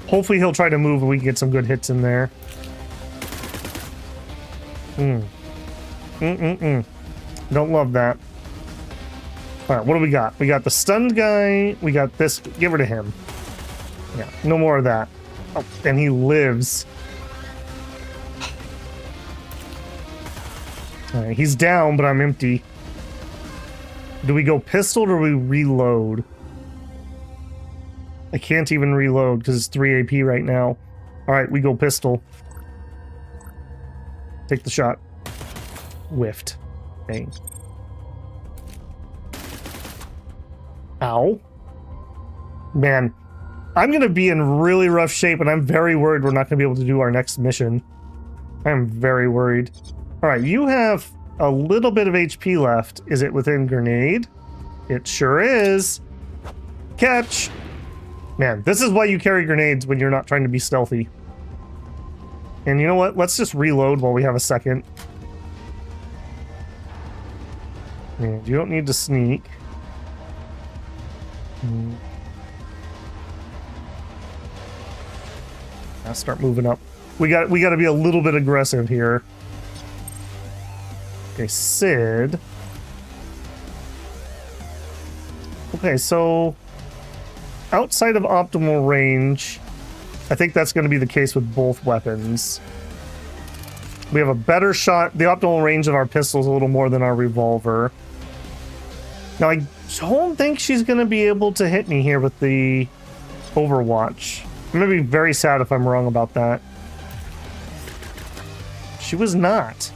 Hopefully he'll try to move and we can get some good hits in there. Don't love that. Alright, what do we got? We got the stunned guy. We got this. Get rid of him. Yeah, no more of that. Oh, and he lives. Alright, he's down, but I'm empty. Do we go pistol or do we reload? I can't even reload because it's 3 AP right now. Alright, we go pistol. Take the shot. Whiffed. Dang. Ow. Man, I'm going to be in really rough shape, and I'm very worried we're not going to be able to do our next mission. I'm very worried. Alright, you have a little bit of HP left. Is it within grenade? It sure is. Catch! Man, this is why you carry grenades when you're not trying to be stealthy. And you know what? Let's just reload while we have a second. And you don't need to sneak. Now start moving up. We got to be a little bit aggressive here. Okay, Sid. Okay, so outside of optimal range, I think that's going to be the case with both weapons. We have a better shot. The optimal range of our pistol is a little more than our revolver. Now, I don't think she's going to be able to hit me here with the Overwatch. I'm going to be very sad if I'm wrong about that. She was not.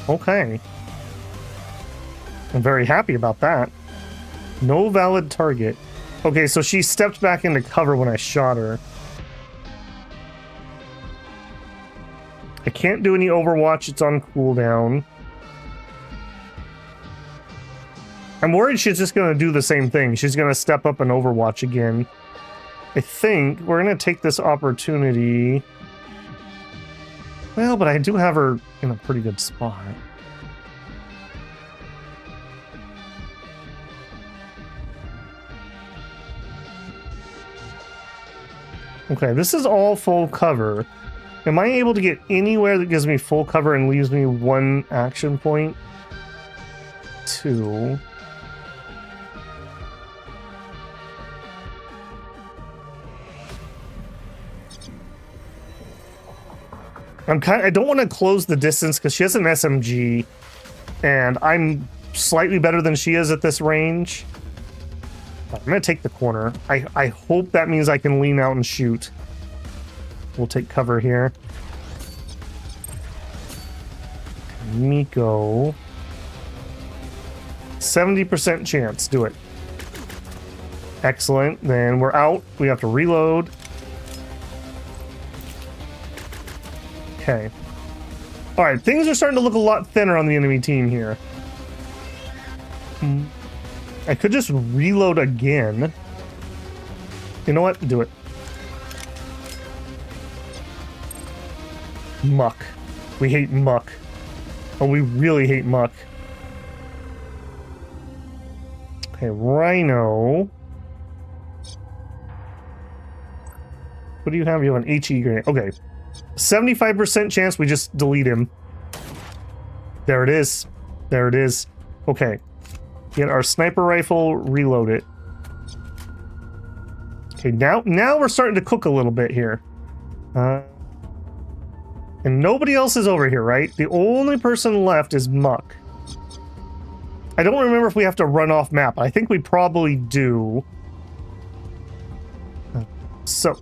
Okay. I'm very happy about that. No valid target. Okay, so she stepped back into cover when I shot her. I can't do any Overwatch. It's on cooldown. I'm worried she's just going to do the same thing. She's going to step up and Overwatch again. I think we're going to take this opportunity. Well, but I do have her in a pretty good spot. Okay, this is all full cover. Am I able to get anywhere that gives me full cover and leaves me 1 action point? 2. I don't want to close the distance because she has an SMG, and I'm slightly better than she is at this range. I'm gonna take the corner. I hope that means I can lean out and shoot. We'll take cover here. Miko. 70% chance. Do it. Excellent. Then we're out. We have to reload. Okay. Alright, things are starting to look a lot thinner on the enemy team here. I could just reload again. You know what? Do it. Muck. We hate muck. Oh, we really hate muck. Okay, Rhino. What do you have? You have an HE grenade. Okay. 75% chance we just delete him. There it is. There it is. Okay. Get our sniper rifle, reload it. Okay, now we're starting to cook a little bit here. And nobody else is over here, right? The only person left is Muck. I don't remember if we have to run off map. I think we probably do. So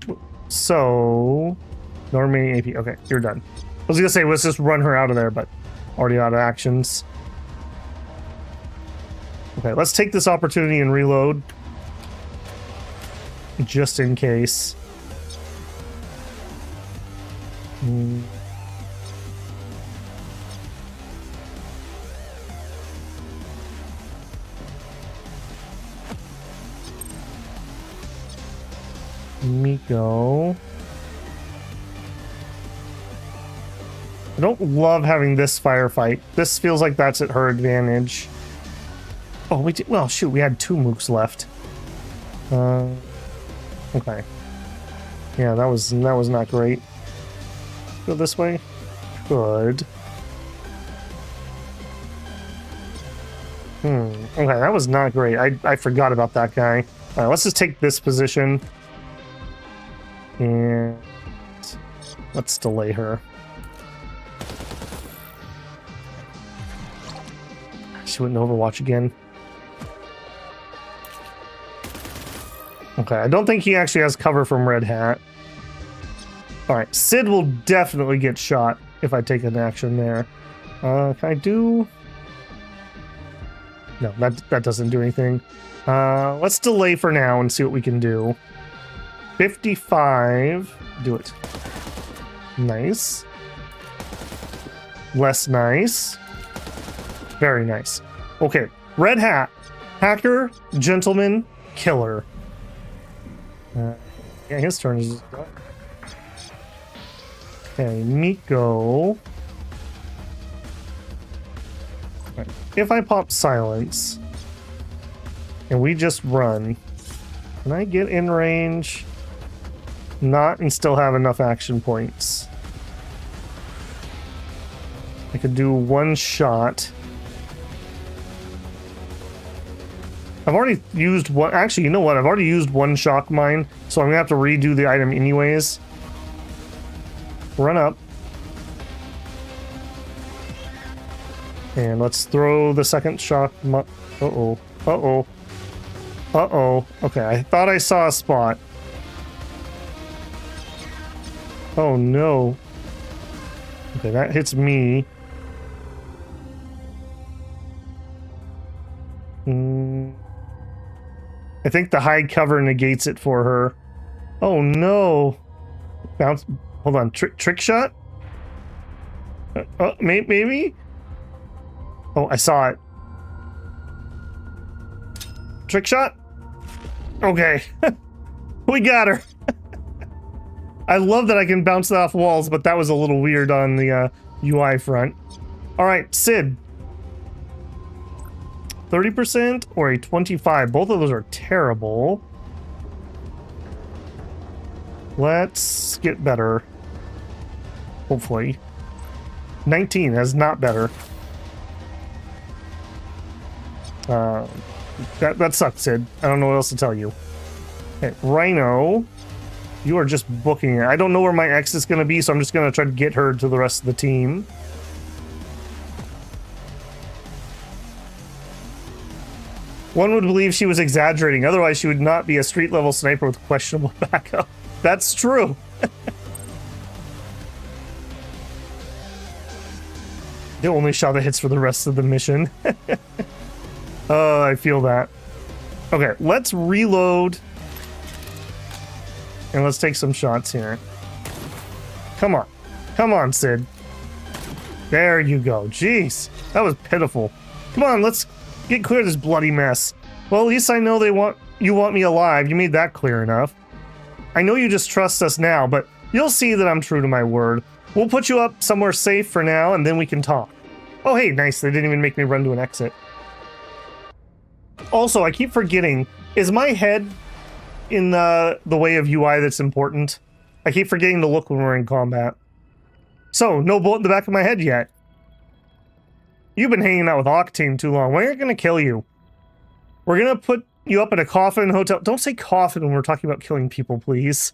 no remaining AP. Okay, you're done. I was gonna say let's just run her out of there, but already out of actions. Okay, let's take this opportunity and reload. Just in case. Miko. I don't love having this firefight. This feels like that's at her advantage. Oh, we did. Well, shoot, we had 2 mooks left. Okay. Yeah, that was not great. Go this way. Good. Okay, that was not great. I forgot about that guy. All right, let's just take this position. And let's delay her. She went in Overwatch again. Okay, I don't think he actually has cover from Red Hat. Alright, Sid will definitely get shot if I take an action there. Can I do... No, that doesn't do anything. Let's delay for now and see what we can do. 55. Do it. Nice. Less nice. Very nice. Okay, Red Hat. Hacker, gentleman, killer. Yeah, his turn is... Okay, Miko. Right. If I pop silence, and we just run, can I get in range? Not and still have enough action points. I could do 1 shot. I've already used one. Actually, you know what? I've already used 1 shock mine, so I'm gonna have to redo the item anyways. Run up. And let's throw the second shock. Uh-oh. Uh-oh. Uh-oh. Okay, I thought I saw a spot. Oh no. Okay, that hits me. I think the high cover negates it for her. Oh no. Bounce. Hold on. Trick shot? Maybe? Oh, I saw it. Trick shot? Okay. We got her. I love that I can bounce that off walls, but that was a little weird on the UI front. Alright, Sid. 30% or a 25. Both of those are terrible. Let's get better. Hopefully. 19 is not better. That sucks, Sid. I don't know what else to tell you. Okay, Rhino. You are just booking it. I don't know where my X is going to be, so I'm just going to try to get her to the rest of the team. One would believe she was exaggerating. Otherwise, she would not be a street-level sniper with questionable backup. That's true. The only shot that hits for the rest of the mission. Oh, I feel that. Okay, let's reload. And let's take some shots here. Come on. Come on, Sid. There you go. Jeez, that was pitiful. Come on, let's get clear of this bloody mess. Well, at least I know you want me alive. You made that clear enough. I know you just trust us now, but you'll see that I'm true to my word. We'll put you up somewhere safe for now, and then we can talk. Oh, hey, nice. They didn't even make me run to an exit. Also, I keep forgetting, is my head in the way of UI that's important? I keep forgetting to look when we're in combat. So, no bullet in the back of my head yet. You've been hanging out with Octane too long. We're gonna kill you. We're gonna put you up in a coffin hotel. Don't say coffin when we're talking about killing people, please.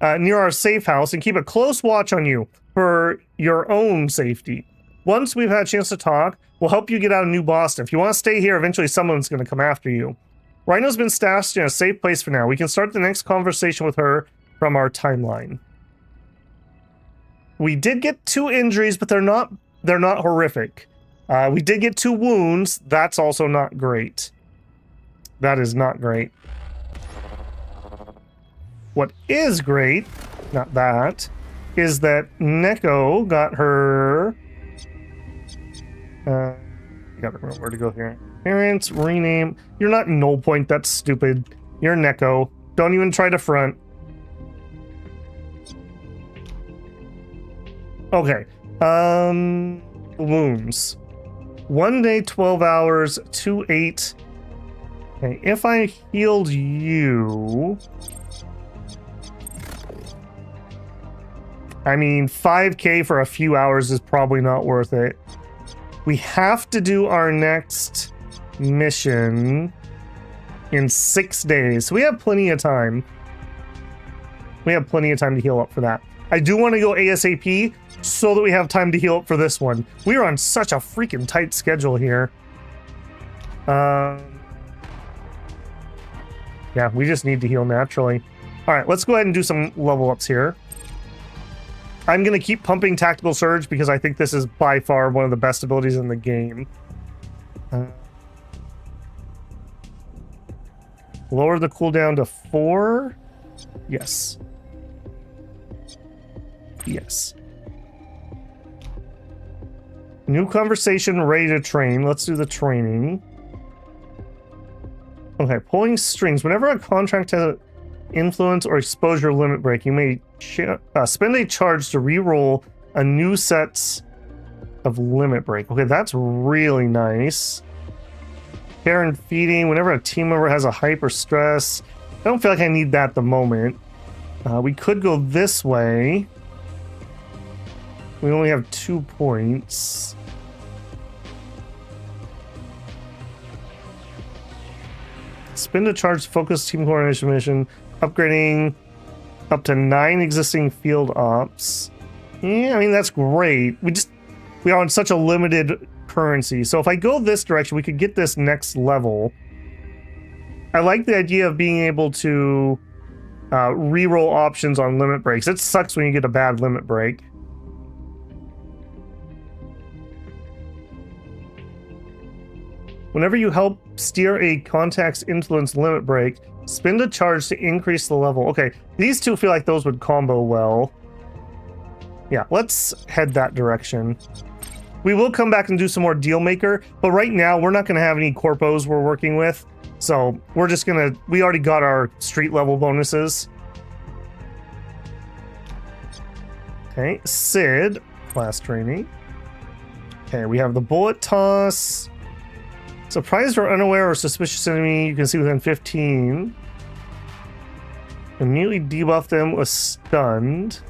Near our safe house, and keep a close watch on you for your own safety. Once we've had a chance to talk, we'll help you get out of New Boston. If you want to stay here, eventually someone's going to come after you. Rhino's been stashed in a safe place for now. We can start the next conversation with her from our timeline. We did get 2 injuries, but they're not horrific. We did get 2 wounds. That's also not great. That is not great. What is great, not that, is that Neko got her... gotta remember where to go here. Parents, rename. You're not Null Point, that's stupid. You're Neko. Don't even try to front. Okay. Wounds. 1 day, 12 hours, 2-8. Okay, if I healed you... I mean, 5k for a few hours is probably not worth it. We have to do our next mission in 6 days. So we have plenty of time. We have plenty of time to heal up for that. I do want to go ASAP so that we have time to heal up for this one. We are on such a freaking tight schedule here. Yeah, we just need to heal naturally. All right, let's go ahead and do some level ups here. I'm going to keep pumping Tactical Surge because I think this is by far one of the best abilities in the game. Lower the cooldown to 4. Yes. Yes. New conversation, ready to train. Let's do the training. Okay, pulling strings. Whenever a contract has an influence or exposure limit break, you may spend a charge to re-roll a new set of limit break. Okay, that's really nice. Care and feeding. Whenever a team member has a hyper stress. I don't feel like I need that at the moment. We could go this way. We only have 2 points. Spend a charge to focus team coordination mission. Upgrading up to 9 existing field ops. Yeah, I mean, that's great. We are on such a limited currency. So if I go this direction, we could get this next level. I like the idea of being able to reroll options on limit breaks. It sucks when you get a bad limit break. Whenever you help steer a contact's influence limit break, spend a charge to increase the level. Okay, these two feel like those would combo well. Yeah, let's head that direction. We will come back and do some more deal maker, but right now we're not going to have any corpos we're working with. So we're just going to... We already got our street level bonuses. Okay, Sid, class training. Okay, we have the bullet toss. Surprised or unaware or suspicious enemy you can see within 15. Immediately debuff them with stunned.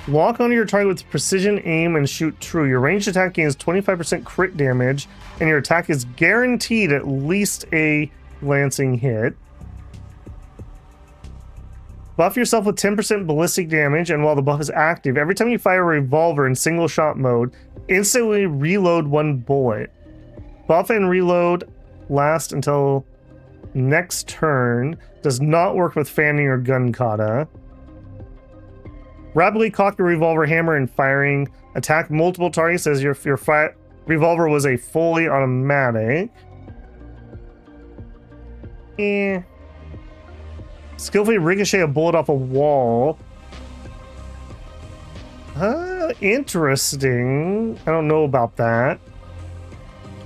Lock onto your target with precision aim and shoot true. Your ranged attack gains 25% crit damage, and your attack is guaranteed at least a lancing hit. Buff yourself with 10% ballistic damage, and while the buff is active, every time you fire a revolver in single shot mode, instantly reload 1 bullet. Buff and reload last until next turn. Does not work with fanning or gun kata. Rapidly cock your revolver hammer and firing. Attack multiple targets as your revolver was a fully automatic. Skillfully ricochet a bullet off a wall. Interesting. I don't know about that.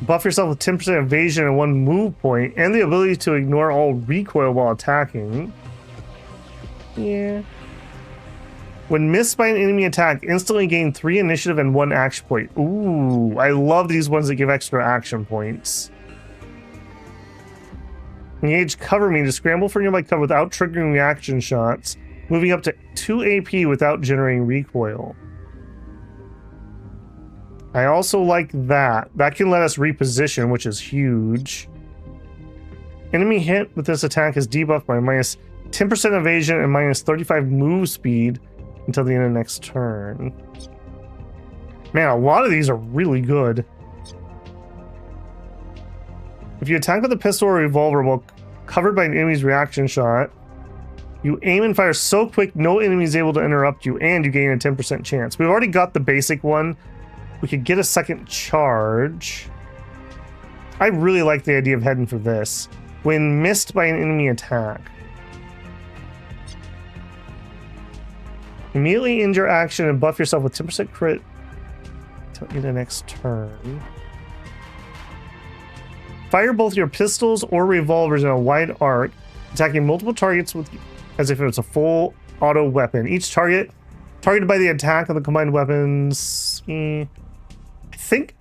Buff yourself with 10% evasion and 1 move point, and the ability to ignore all recoil while attacking. Yeah. When missed by an enemy attack, instantly gain 3 initiative and 1 action point. Ooh, I love these ones that give extra action points. Engage cover me to scramble for nearby cover without triggering reaction shots, moving up to 2 AP without generating recoil. I also like that. That can let us reposition, which is huge. Enemy hit with this attack is debuffed by minus 10% evasion and minus 35 move speed until the end of next turn. Man, a lot of these are really good. If you attack with a pistol or revolver while covered by an enemy's reaction shot, you aim and fire so quick no enemy is able to interrupt you, and you gain a 10% chance. We've already got the basic one. We could get a second charge. I really like the idea of heading for this. When missed by an enemy attack, immediately end your action and buff yourself with 10% crit until the next turn. Fire both your pistols or revolvers in a wide arc, attacking multiple targets with as if it was a full auto weapon. Each targeted by the attack of the combined weapons. I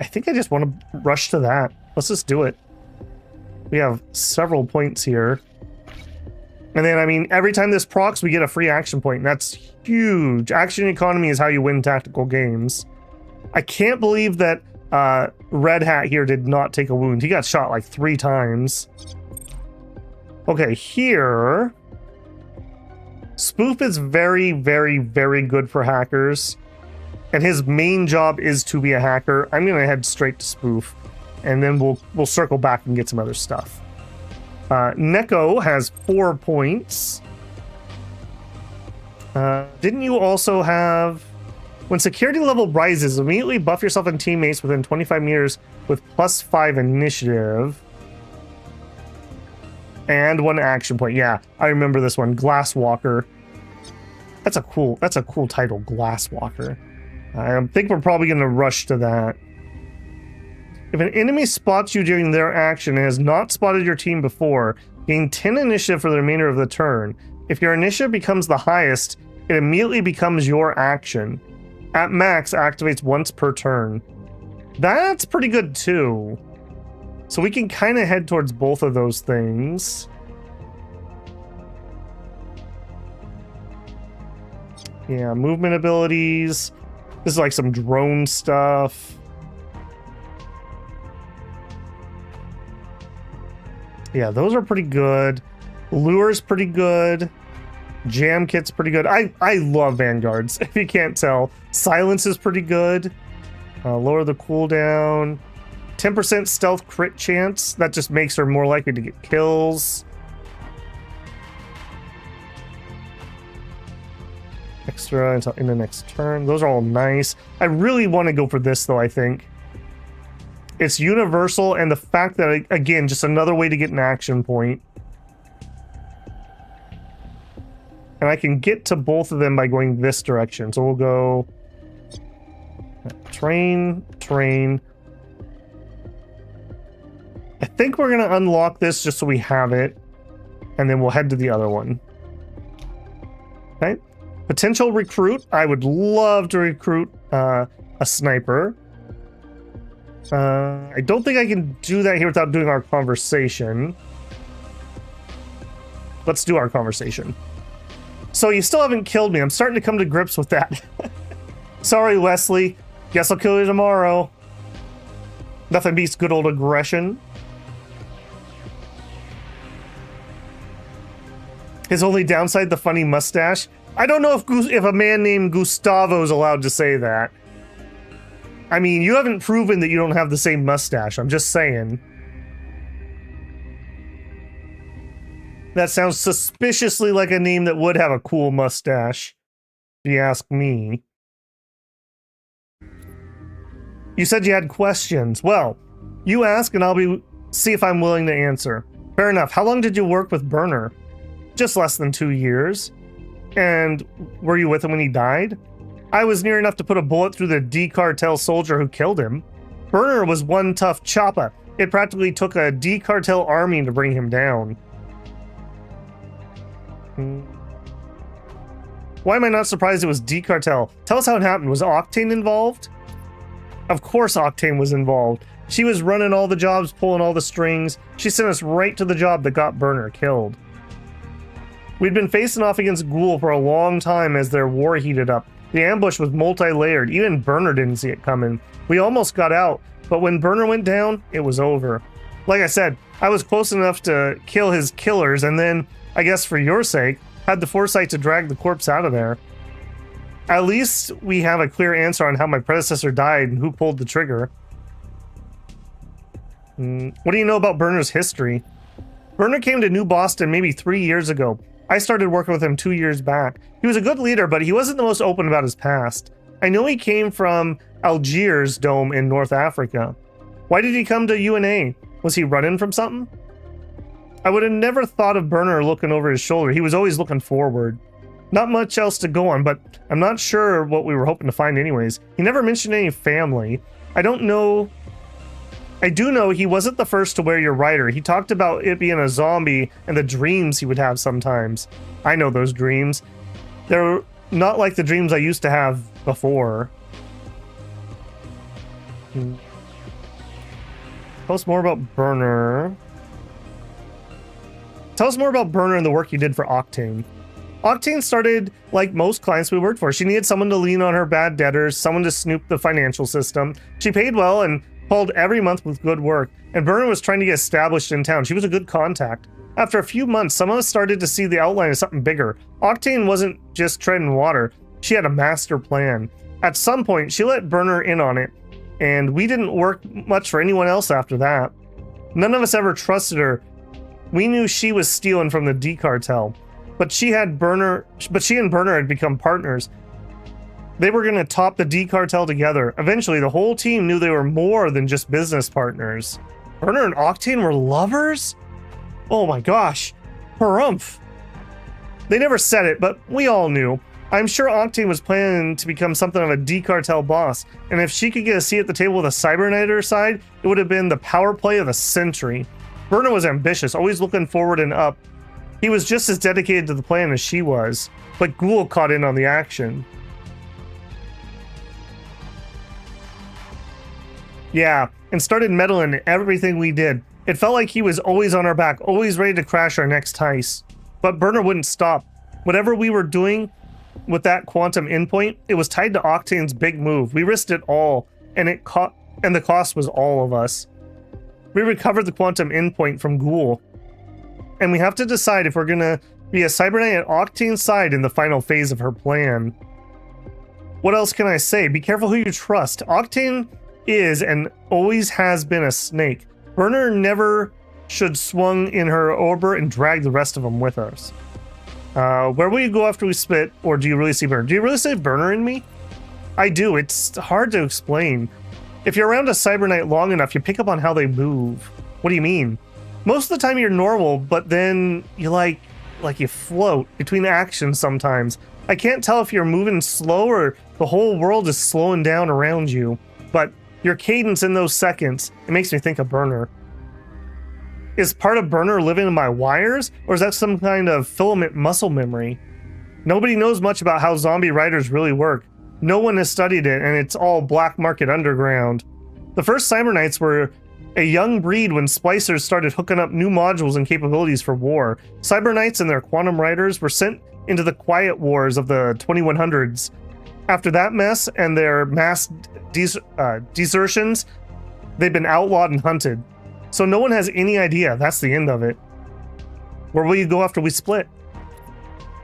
think I just want to rush to that. Let's just do it. We have several points here. And then, I mean, every time this procs, we get a free action point, and that's huge. Action economy is how you win tactical games. I can't believe that Red Hat here did not take a wound. He got shot like 3 times. Okay, here... Spoof is very, very, very good for hackers. And his main job is to be a hacker. I'm going to head straight to Spoof. And then we'll circle back and get some other stuff. Neko has 4 points. Didn't you also have... When security level rises, immediately buff yourself and teammates within 25 meters with +5 initiative. And 1 action point. Yeah, I remember this one. Glasswalker. That's a cool title, Glasswalker. I think we're probably going to rush to that. If an enemy spots you during their action and has not spotted your team before, gain 10 initiative for the remainder of the turn. If your initiative becomes the highest, it immediately becomes your action. At max, activates once per turn. That's pretty good too. So we can kind of head towards both of those things. Yeah, movement abilities. This is like some drone stuff. Yeah, those are pretty good. Lure's pretty good. Jam kit's pretty good. I love Vanguards, if you can't tell. Silence is pretty good. Lower the cooldown. 10% stealth crit chance. That just makes her more likely to get kills. Extra until in the next turn. Those are all nice. I really want to go for this, though, I think. It's universal, and the fact that, again, just another way to get an action point. And I can get to both of them by going this direction. So we'll go... Train. I think we're going to unlock this just so we have it. And then we'll head to the other one. Okay. Potential recruit. I would love to recruit a sniper. I don't think I can do that here without doing our conversation. Let's do our conversation. So you still haven't killed me. I'm starting to come to grips with that. Sorry, Wesley. Guess I'll kill you tomorrow. Nothing beats good old aggression. His only downside, the funny mustache. I don't know if a man named Gustavo is allowed to say that. I mean, you haven't proven that you don't have the same mustache. I'm just saying. That sounds suspiciously like a name that would have a cool mustache, if you ask me. You said you had questions. Well, you ask and I'll see if I'm willing to answer. Fair enough. How long did you work with Burner? Just less than 2 years. And were you with him when he died? I was near enough to put a bullet through the D-Cartel soldier who killed him. Burner was one tough choppa. It practically took a D-Cartel army to bring him down. Why am I not surprised it was D-Cartel? Tell us how it happened. Was Octane involved? Of course Octane was involved. She was running all the jobs, pulling all the strings. She sent us right to the job that got Burner killed. We'd been facing off against Ghoul for a long time as their war heated up. The ambush was multi-layered. Even Burner didn't see it coming. We almost got out, but when Burner went down, it was over. Like I said, I was close enough to kill his killers, and then, I guess for your sake, had the foresight to drag the corpse out of there. At least we have a clear answer on how my predecessor died and who pulled the trigger. What do you know about Burner's history? Burner came to New Boston maybe 3 years ago. I started working with him 2 years back. He was a good leader, but he wasn't the most open about his past. I know he came from Algiers Dome in North Africa. Why did he come to UNA? Was he running from something? I would have never thought of Burner looking over his shoulder. He was always looking forward. Not much else to go on, but I'm not sure what we were hoping to find anyways. He never mentioned any family. I do know he wasn't the first to wear your rider. He talked about it being a zombie and the dreams he would have sometimes. I know those dreams. They're not like the dreams I used to have before. Tell us more about Burner. Tell us more about Burner and the work you did for Octane. Octane started like most clients we worked for. She needed someone to lean on her bad debtors, someone to snoop the financial system. She paid well and called every month with good work, and Burner was trying to get established in town. She was a good contact. After a few months, some of us started to see the outline of something bigger. Octane wasn't just treading water. She had a master plan. At some point, she let Burner in on it, and we didn't work much for anyone else after that. None of us ever trusted her. We knew she was stealing from the D-Cartel, but she and Burner had become partners. They were going to top the D-Cartel together. Eventually, the whole team knew they were more than just business partners. Burner and Octane were lovers? Oh my gosh. Harumph. They never said it, but we all knew. I'm sure Octane was planning to become something of a D-Cartel boss, and if she could get a seat at the table with a Cyberknight at her side, it would have been the power play of the century. Burner was ambitious, always looking forward and up. He was just as dedicated to the plan as she was, but Ghoul caught in on the action. Yeah, and started meddling in everything we did. It felt like he was always on our back, always ready to crash our next heist. But Burner wouldn't stop. Whatever we were doing with that quantum endpoint, it was tied to Octane's big move. We risked it all, and the cost was all of us. We recovered the quantum endpoint from Ghoul, and we have to decide if we're gonna be a Cyberknight at Octane's side in the final phase of her plan. What else can I say? Be careful who you trust. Octane is and always has been a snake. Burner never should swung in her orbit and drag the rest of them with us. Where will you go after we split, or do you really see Burner? Do you really see Burner in me? I do. It's hard to explain. If you're around a Cyberknight long enough, you pick up on how they move. What do you mean? Most of the time you're normal, but then you like you float between actions sometimes. I can't tell if you're moving slow or the whole world is slowing down around you, but your cadence in those seconds, it makes me think of Burner. Is part of Burner living in my wires, or is that some kind of filament muscle memory? Nobody knows much about how zombie riders really work. No one has studied it, and it's all black market underground. The first Cyberknights were a young breed when splicers started hooking up new modules and capabilities for war. Cyberknights and their quantum riders were sent into the quiet wars of the 2100s. After that mess and their mass desertions, they've been outlawed and hunted. So no one has any idea. That's the end of it. Where will you go after we split?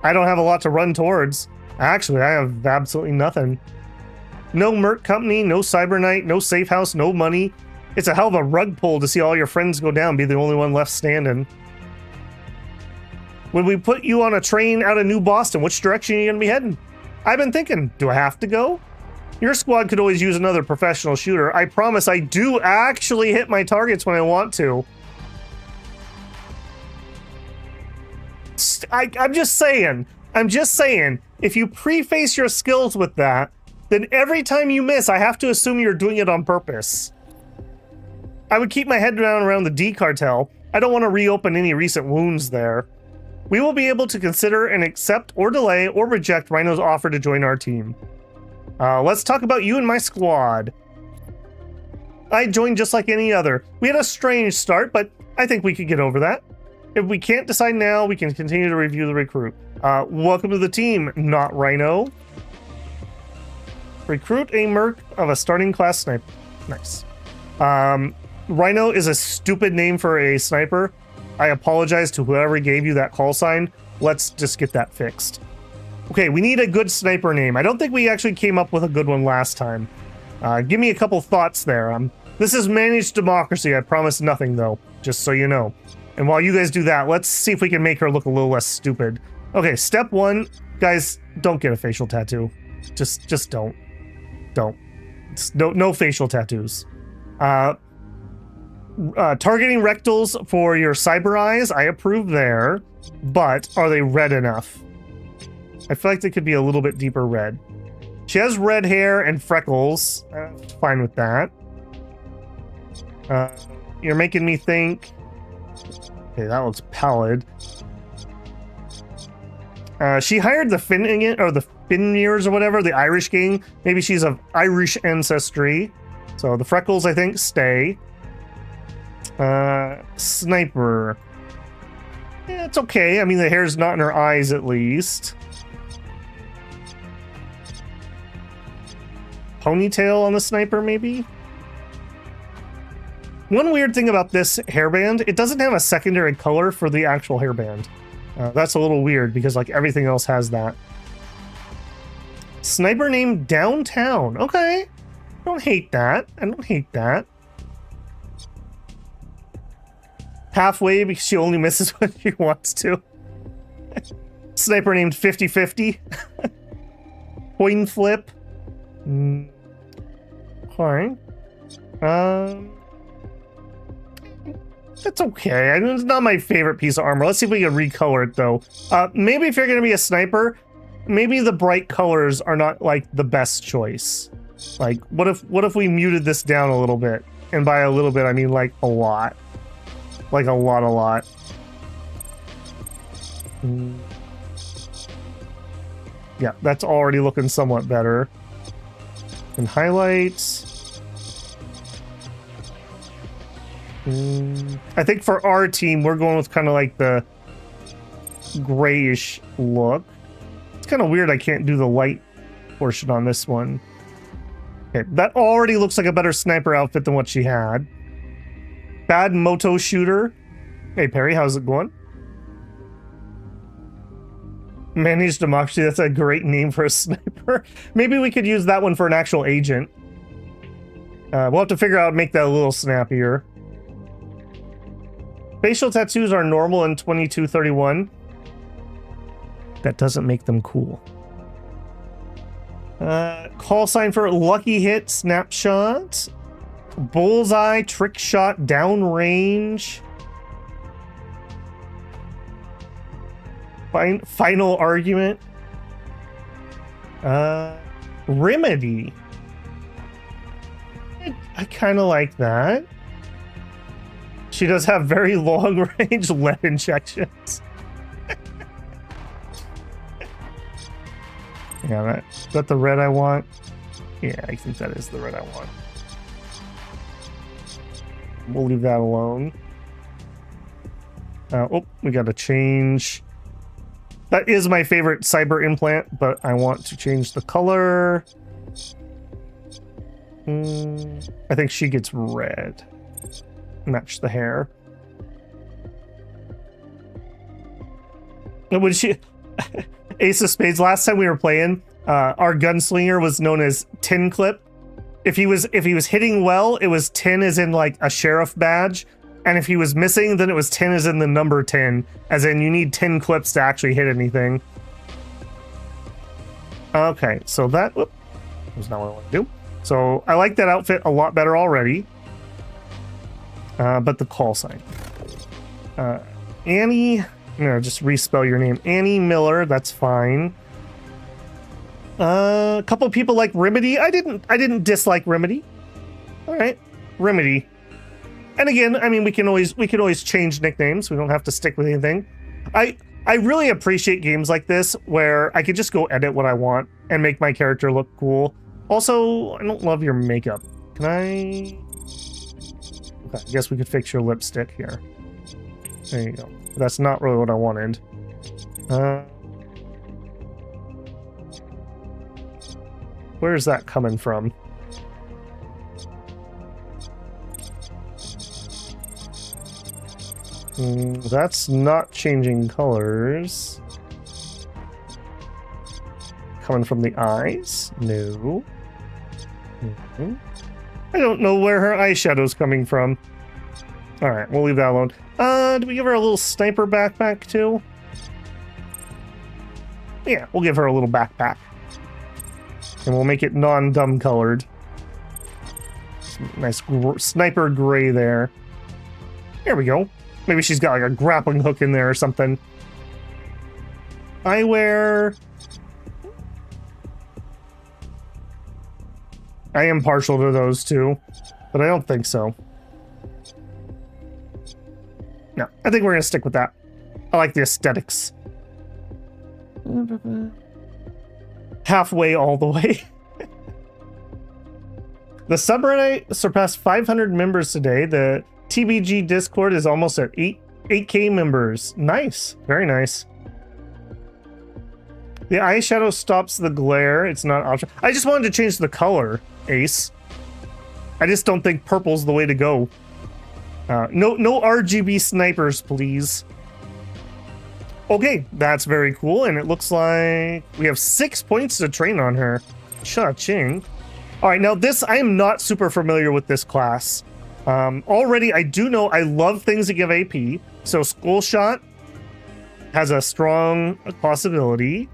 I don't have a lot to run towards. Actually, I have absolutely nothing. No Merc Company, no Cyberknight, no safe house, no money. It's a hell of a rug pull to see all your friends go down, be the only one left standing. When we put you on a train out of New Boston, which direction are you going to be heading? I've been thinking, do I have to go? Your squad could always use another professional shooter. I promise I do actually hit my targets when I want to. I'm just saying, if you preface your skills with that, then every time you miss, I have to assume you're doing it on purpose. I would keep my head down around the D cartel. I don't want to reopen any recent wounds there. We will be able to consider and accept or delay or reject Rhino's offer to join our team. Let's talk about you and my squad. I joined just like any other. We had a strange start, but I think we could get over that. If we can't decide now, we can continue to review the recruit. Welcome to the team, not Rhino. Recruit a merc of a starting class sniper. Nice. Rhino is a stupid name for a sniper. I apologize to whoever gave you that call sign. Let's just get that fixed. Okay, we need a good sniper name. I don't think we actually came up with a good one last time. Give me a couple thoughts there. This is managed democracy. I promise nothing, though, just so you know. And while you guys do that, let's see if we can make her look a little less stupid. Okay, step one. Guys, don't get a facial tattoo. Just don't. Don't. No facial tattoos. Targeting rectals for your cyber eyes, I approve there. But are they red enough? I feel like they could be a little bit deeper red. She has red hair and freckles. Fine with that. You're making me think... Okay, that looks pallid. She hired the Finniers or whatever, the Irish gang. Maybe she's of Irish ancestry. So the freckles, I think, stay. Sniper. Yeah, it's okay. I mean, the hair's not in her eyes, at least. Ponytail on the sniper, maybe? One weird thing about this hairband, it doesn't have a secondary color for the actual hairband. That's a little weird because like everything else has that. Sniper named Downtown. Okay. I don't hate that. I don't hate that. Halfway because she only misses when she wants to. Sniper named 50-50. Coin flip. Fine. That's okay. I mean, it's not my favorite piece of armor. Let's see if we can recolor it, though. Maybe if you're going to be a sniper, maybe the bright colors are not, like, the best choice. Like, what if we muted this down a little bit? And by a little bit, I mean, like, a lot. Like, a lot. Yeah, that's already looking somewhat better. And highlights... I think for our team, we're going with kind of like the grayish look. It's kind of weird I can't do the light portion on this one. Okay, that already looks like a better sniper outfit than what she had. Bad moto shooter. Hey, Perry, how's it going? Managed democracy, that's a great name for a sniper. Maybe we could use that one for an actual agent. We'll have to figure out, make that a little snappier. Facial tattoos are normal in 2231. That doesn't make them cool. Call sign for lucky hit, snapshot. Bullseye, trick shot, downrange. Final argument. Remedy. I kind of like that. She does have very long-range lead injections. Yeah, is that the red I want? Yeah, I think that is the red I want. We'll leave that alone. Oh, we got to change. That is my favorite cyber implant, but I want to change the color. I think she gets red. Match the hair. Would she Ace of Spades. Last time we were playing, our gunslinger was known as Tin Clip. If he was hitting well, it was 10 as in like a sheriff badge. And if he was missing, then it was 10 as in the number 10. As in you need 10 clips to actually hit anything. Okay, so that was not what I want to do. So I like that outfit a lot better already. But the call sign. Annie, I'm gonna just respell your name. Annie Miller, that's fine. A couple people like Remedy. I didn't dislike Remedy. All right, Remedy. And again, I mean, we can always change nicknames. We don't have to stick with anything. I really appreciate games like this where I could just go edit what I want and make my character look cool. Also, I don't love your makeup. Can I? Okay, I guess we could fix your lipstick here. There you go. But that's not really what I wanted. Where's that coming from? That's not changing colors. Coming from the eyes? No. I don't know where her eyeshadow's coming from. Alright, we'll leave that alone. Do we give her a little sniper backpack too? Yeah, we'll give her a little backpack. And we'll make it non-dumb colored. Nice sniper gray there. There we go. Maybe she's got like a grappling hook in there or something. Eyewear. I am partial to those too, but I don't think so. No, I think we're gonna stick with that. I like the aesthetics. Halfway all the way. The subreddit surpassed 500 members today. The TBG Discord is almost at 8K members. Nice. Very nice. The eyeshadow stops the glare. It's not optional. I just wanted to change the color, Ace. I just don't think purple's the way to go. No RGB snipers, please. Okay, that's very cool. And it looks like we have 6 points to train on her. Cha-ching. All right, now this, I am not super familiar with this class. Already, I do know I love things that give AP. So Skull Shot has a strong possibility.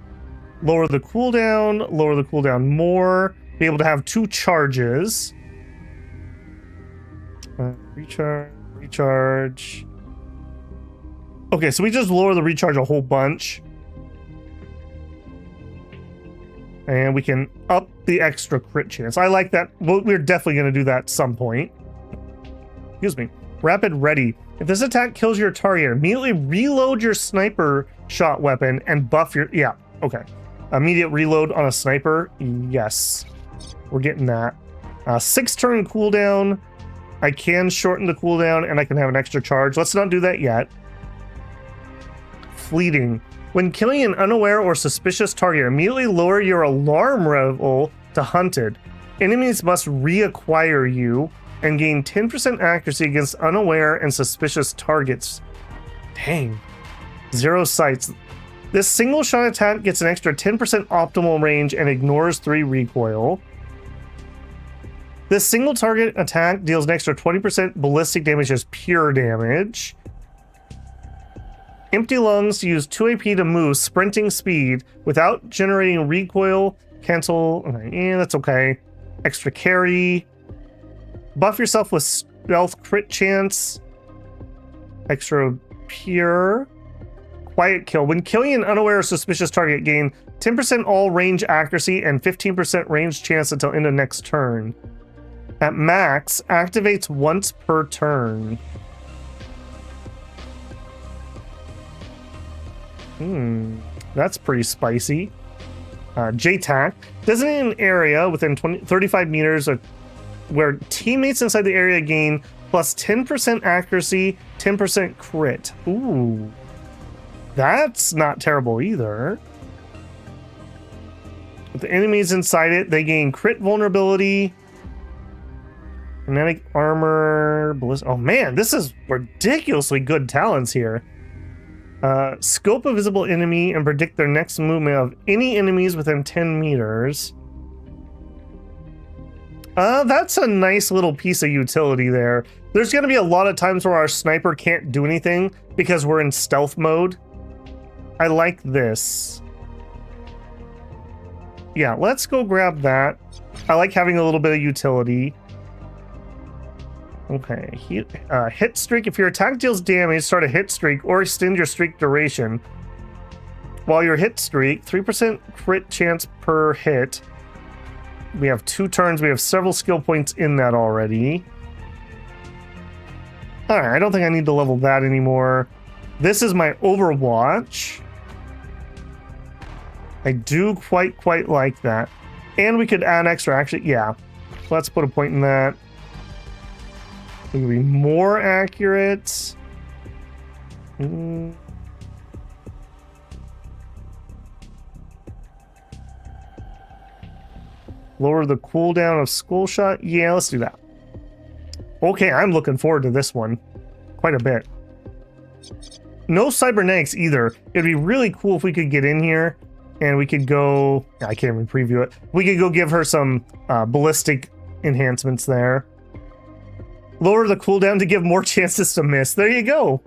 Lower the cooldown more. Be able to have 2 charges. Recharge. Okay, so we just lower the recharge a whole bunch. And we can up the extra crit chance. I like that. We're definitely going to do that at some point. Excuse me. Rapid ready. If this attack kills your target, immediately reload your sniper shot weapon and buff your... Yeah, okay. Immediate reload on a sniper. Yes. We're getting that. 6 turn cooldown. I can shorten the cooldown and I can have an extra charge. Let's not do that yet. Fleeting. When killing an unaware or suspicious target, immediately lower your alarm level to hunted. Enemies must reacquire you and gain 10% accuracy against unaware and suspicious targets. Dang. 0 sights. This single shot attack gets an extra 10% optimal range and ignores 3 recoil. This single target attack deals an extra 20% ballistic damage as pure damage. Empty lungs use 2 AP to move sprinting speed without generating recoil. Cancel. Okay, yeah, that's okay. Extra carry. Buff yourself with stealth crit chance. Extra pure. Quiet kill. When killing an unaware or suspicious target, gain 10% all range accuracy and 15% range chance until end of next turn. At max, activates once per turn. That's pretty spicy. JTAC. Designate an area within 35 meters where teammates inside the area gain plus 10% accuracy, 10% crit. Ooh. That's not terrible either. With the enemies inside it, they gain crit vulnerability, kinetic armor, ballistic. Oh man, this is ridiculously good talents here. Scope a visible enemy and predict their next movement of any enemies within 10 meters. That's a nice little piece of utility there. There's going to be a lot of times where our sniper can't do anything because we're in stealth mode. I like this. Yeah, let's go grab that. I like having a little bit of utility. Okay, hit streak. If your attack deals damage, start a hit streak or extend your streak duration. While your hit streak, 3% crit chance per hit. We have 2 turns. We have several skill points in that already. Alright, I don't think I need to level that anymore. This is my Overwatch. I do quite like that. And we could add extra, actually, yeah. Let's put a point in that. We can be more accurate. Lower the cooldown of Skull Shot. Yeah, let's do that. Okay, I'm looking forward to this one. Quite a bit. No Cyberknights either. It'd be really cool if we could get in here and we could go... I can't even preview it. We could go give her some ballistic enhancements there. Lower the cooldown to give more chances to miss. There you go.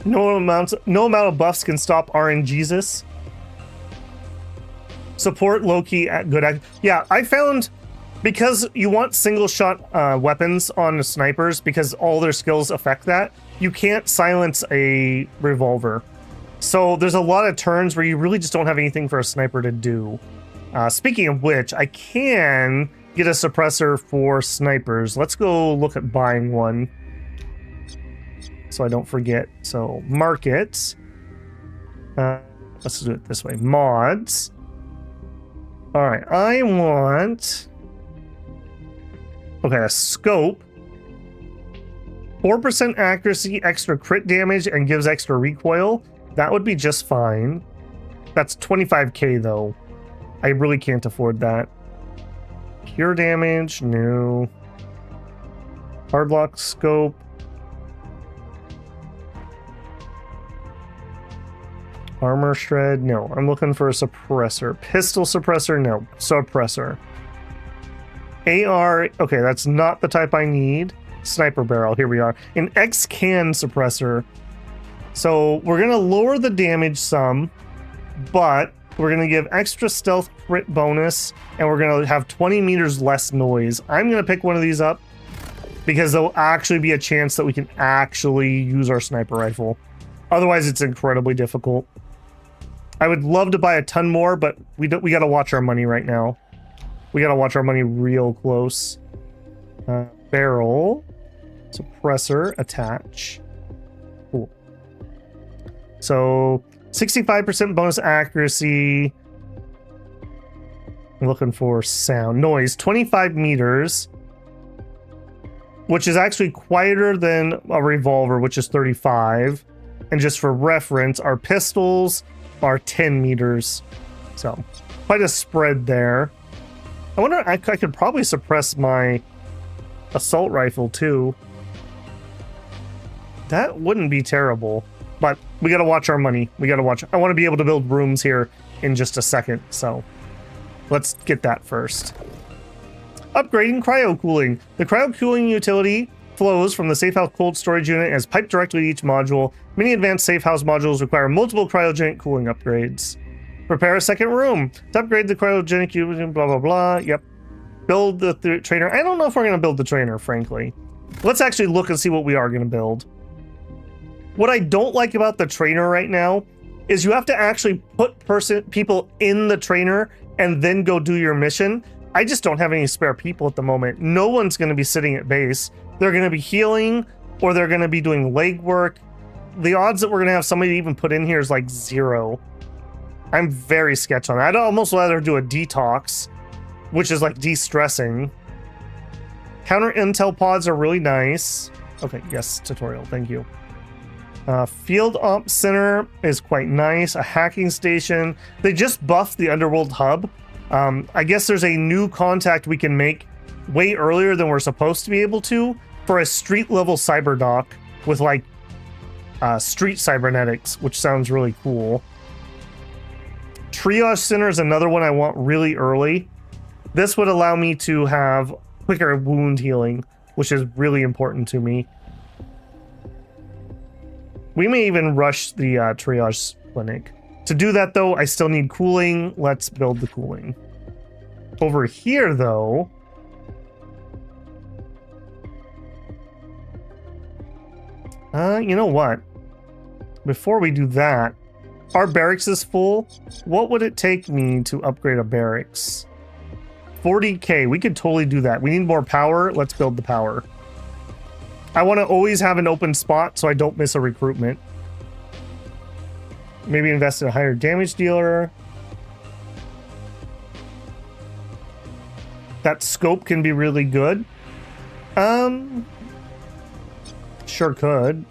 No amount of buffs can stop RNGesus. Support low-key at good. Yeah, I found because you want single shot weapons on the snipers because all their skills affect that. You can't silence a revolver. So there's a lot of turns where you really just don't have anything for a sniper to do. Speaking of which, I can get a suppressor for snipers. Let's go look at buying one. So I don't forget. So markets. Let's do it this way. Mods. All right, I want... Okay, a scope. 4% accuracy, extra crit damage, and gives extra recoil. That would be just fine. That's 25k though. I really can't afford that. Pure damage, no. Hardlock scope. Armor shred, no. I'm looking for a suppressor. Pistol suppressor, no. Suppressor. AR, okay, that's not the type I need. Sniper barrel, here we are. An X-can suppressor. So we're gonna lower the damage some, but we're gonna give extra stealth crit bonus, and we're gonna have 20 meters less noise. I'm gonna pick one of these up because there'll actually be a chance that we can actually use our sniper rifle. Otherwise, it's incredibly difficult. I would love to buy a ton more, but we gotta watch our money right now. We gotta watch our money real close. Barrel, suppressor, attach. Cool. So 65% bonus accuracy. I'm looking for sound noise. 25 meters, which is actually quieter than a revolver, which is 35. And just for reference, our pistols are 10 meters. So quite a spread there. I wonder, I could probably suppress my assault rifle too. That wouldn't be terrible, but we gotta watch our money. We gotta watch. I want to be able to build rooms here in just a second, so let's get that first. Upgrading cryo cooling. The cryo cooling utility flows from the safe house cold storage unit as piped directly to each module. Many advanced safe house modules require multiple cryogenic cooling upgrades. Prepare a second room to upgrade the cryogenic unit, blah, blah, blah. Yep. Build the trainer. I don't know if we're going to build the trainer, frankly. Let's actually look and see what we are going to build. What I don't like about the trainer right now is you have to actually put people in the trainer and then go do your mission. I just don't have any spare people at the moment. No one's going to be sitting at base. They're going to be healing or they're going to be doing legwork. The odds that we're going to have somebody even put in here is like 0. I'm very sketch on that. I'd almost rather do a detox, which is like de-stressing. Counter intel pods are really nice. Okay, yes, tutorial, thank you. Field Op Center is quite nice. A hacking station. They just buffed the Underworld Hub. I guess there's a new contact we can make way earlier than we're supposed to be able to. for a street level cyber doc with like street cybernetics, which sounds really cool. Triage Center is another one I want really early. This would allow me to have quicker wound healing, which is really important to me. We may even rush the triage clinic. To do that though, I still need cooling. Let's build the cooling. Over here though, you know what? Before we do that, our barracks is full. What would it take me to upgrade a barracks? 40k, we could totally do that. We need more power. Let's build the power. I want to always have an open spot so I don't miss a recruitment. Maybe invest in a higher damage dealer. That scope can be really good. Sure could.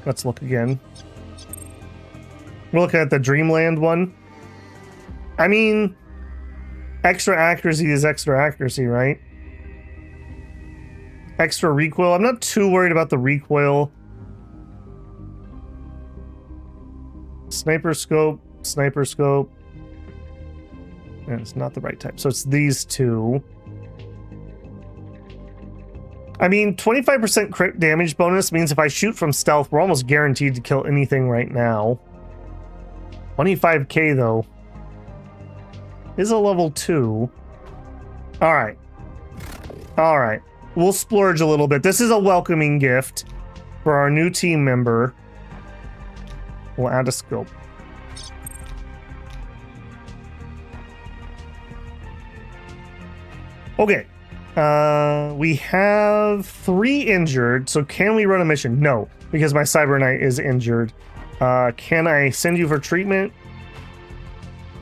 Let's look again. We're looking at the Dreamland one. I mean, extra accuracy is extra accuracy, right? Extra recoil. I'm not too worried about the recoil. Sniper scope, sniper scope. And it's not the right type. So it's these two. I mean, 25% crit damage bonus means if I shoot from stealth, we're almost guaranteed to kill anything right now. 25k though. Is a level 2. Alright. Alright. We'll splurge a little bit. This is a welcoming gift for our new team member. We'll add a scope. Okay. We have 3 injured, so can we run a mission? No, because my Cyberknight is injured. Can I send you for treatment?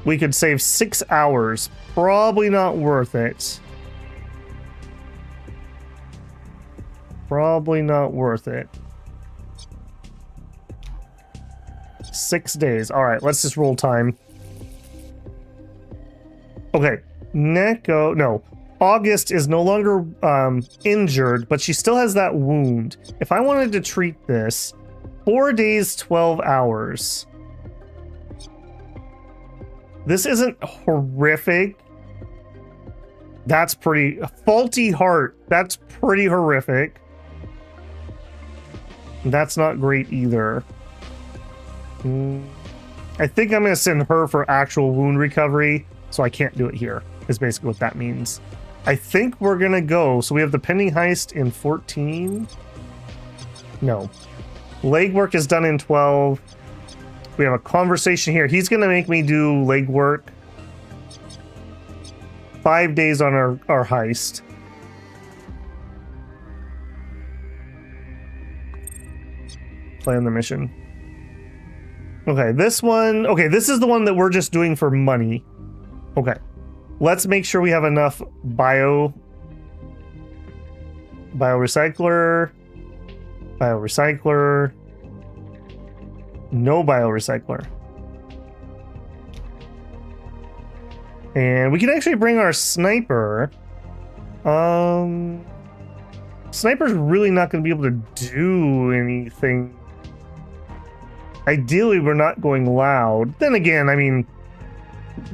We could save 6 hours. Probably not worth it. Probably not worth it. 6 days. All right, let's just roll time. Okay, Neko, no. August is no longer injured, but she still has that wound. If I wanted to treat this, 4 days, 12 hours. This isn't horrific. That's pretty... Faulty heart. That's pretty horrific. That's not great either. I think I'm going to send her for actual wound recovery, so I can't do it here, is basically what that means. I think we're going to go... So we have the pending heist in 14. No. Legwork is done in 12. We have a conversation here. He's going to make me do legwork. 5 days on our heist. Plan the mission. Okay, this one... Okay, this is the one that we're just doing for money. Okay. Let's make sure we have enough biorecycler. Biorecycler. No biorecycler. And we can actually bring our sniper. Sniper's really not going to be able to do anything. Ideally, we're not going loud. Then again, I mean,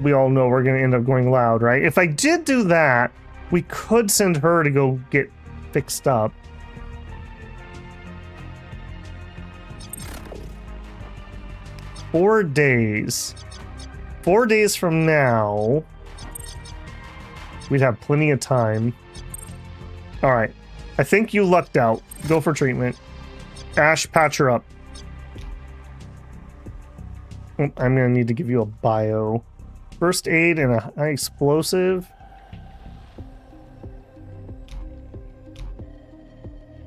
we all know we're going to end up going loud, right? If I did do that, we could send her to go get fixed up. Four days. 4 days from now, we'd have plenty of time. All right. I think you lucked out. Go for treatment. Ash, patch her up. I'm going to need to give you a bio. First aid and a high explosive.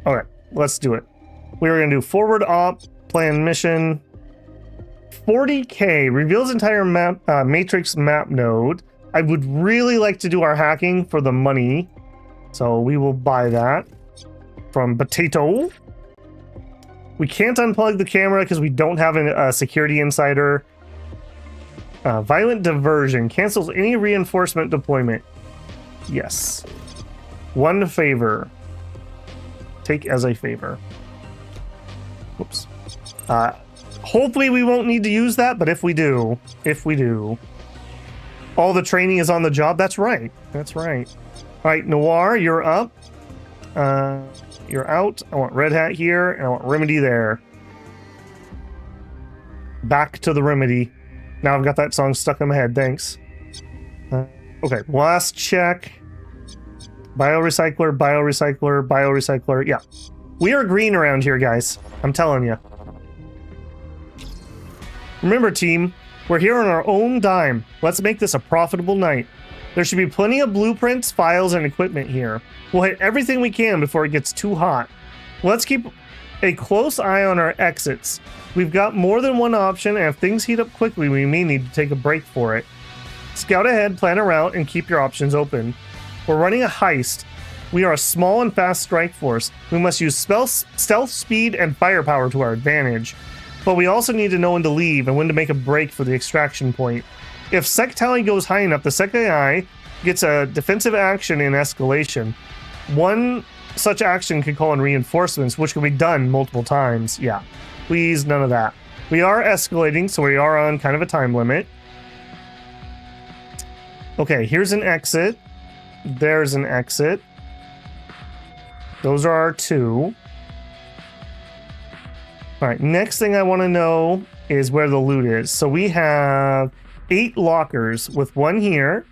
Okay, let's do it. We're going to do forward op, plan mission. 40k reveals entire map, matrix map node. I would really like to do our hacking for the money, so we will buy that from Potato. We can't unplug the camera because we don't have a security insider. Violent diversion cancels any reinforcement deployment. Yes. One favor. take as a favor. Whoops. Hopefully we won't need to use that, but if we do, all the training is on the job. That's right. That's right. All right, Noir, you're up. You're out. I want Red Hat here, and I want Remedy there. Back to the Remedy. Now I've got that song stuck in my head. Thanks. Okay, last check. Biorecycler, biorecycler, biorecycler. Yeah. We are green around here, guys. I'm telling you. Remember, team, we're here on our own dime. Let's make this a profitable night. There should be plenty of blueprints, files, and equipment here. We'll hit everything we can before it gets too hot. Let's keep a close eye on our exits. We've got more than one option, and if things heat up quickly, we may need to take a break for it. Scout ahead, plan a route, and keep your options open. We're running a heist. We are a small and fast strike force. We must use stealth, speed, and firepower to our advantage. But we also need to know when to leave and when to make a break for the extraction point. If sec tally goes high enough, the sec AI gets a defensive action in escalation. One such action can call in reinforcements, which can be done multiple times. Yeah, please, none of that. We are escalating, so we are on kind of a time limit. Okay, here's an exit. There's an exit. Those are our two. All right, next thing I want to know is where the loot is. So we have 8 lockers with 1 here,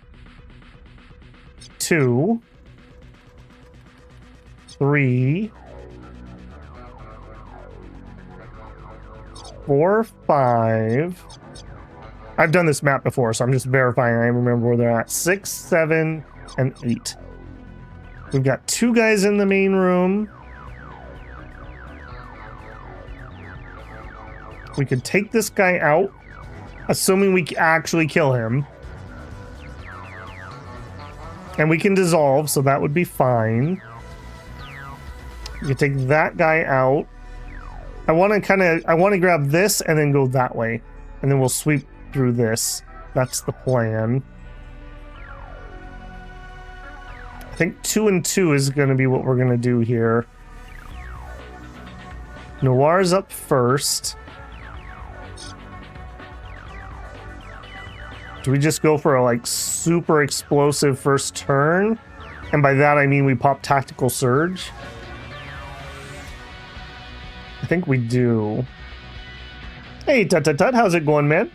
2, 3, 4, 5. I've done this map before, so I'm just verifying I remember where they're at. 6, 7, and 8. We've got 2 guys in the main room. We could take this guy out, assuming we actually kill him. And we can dissolve, so that would be fine. We can take that guy out. I want to grab this and then go that way. And then we'll sweep through this. That's the plan. I think 2 and 2 is going to be what we're going to do here. Noir's up first. Do we just go for a like super explosive first turn? And by that I mean we pop tactical surge. I think we do. Hey, Tut, how's it going, man?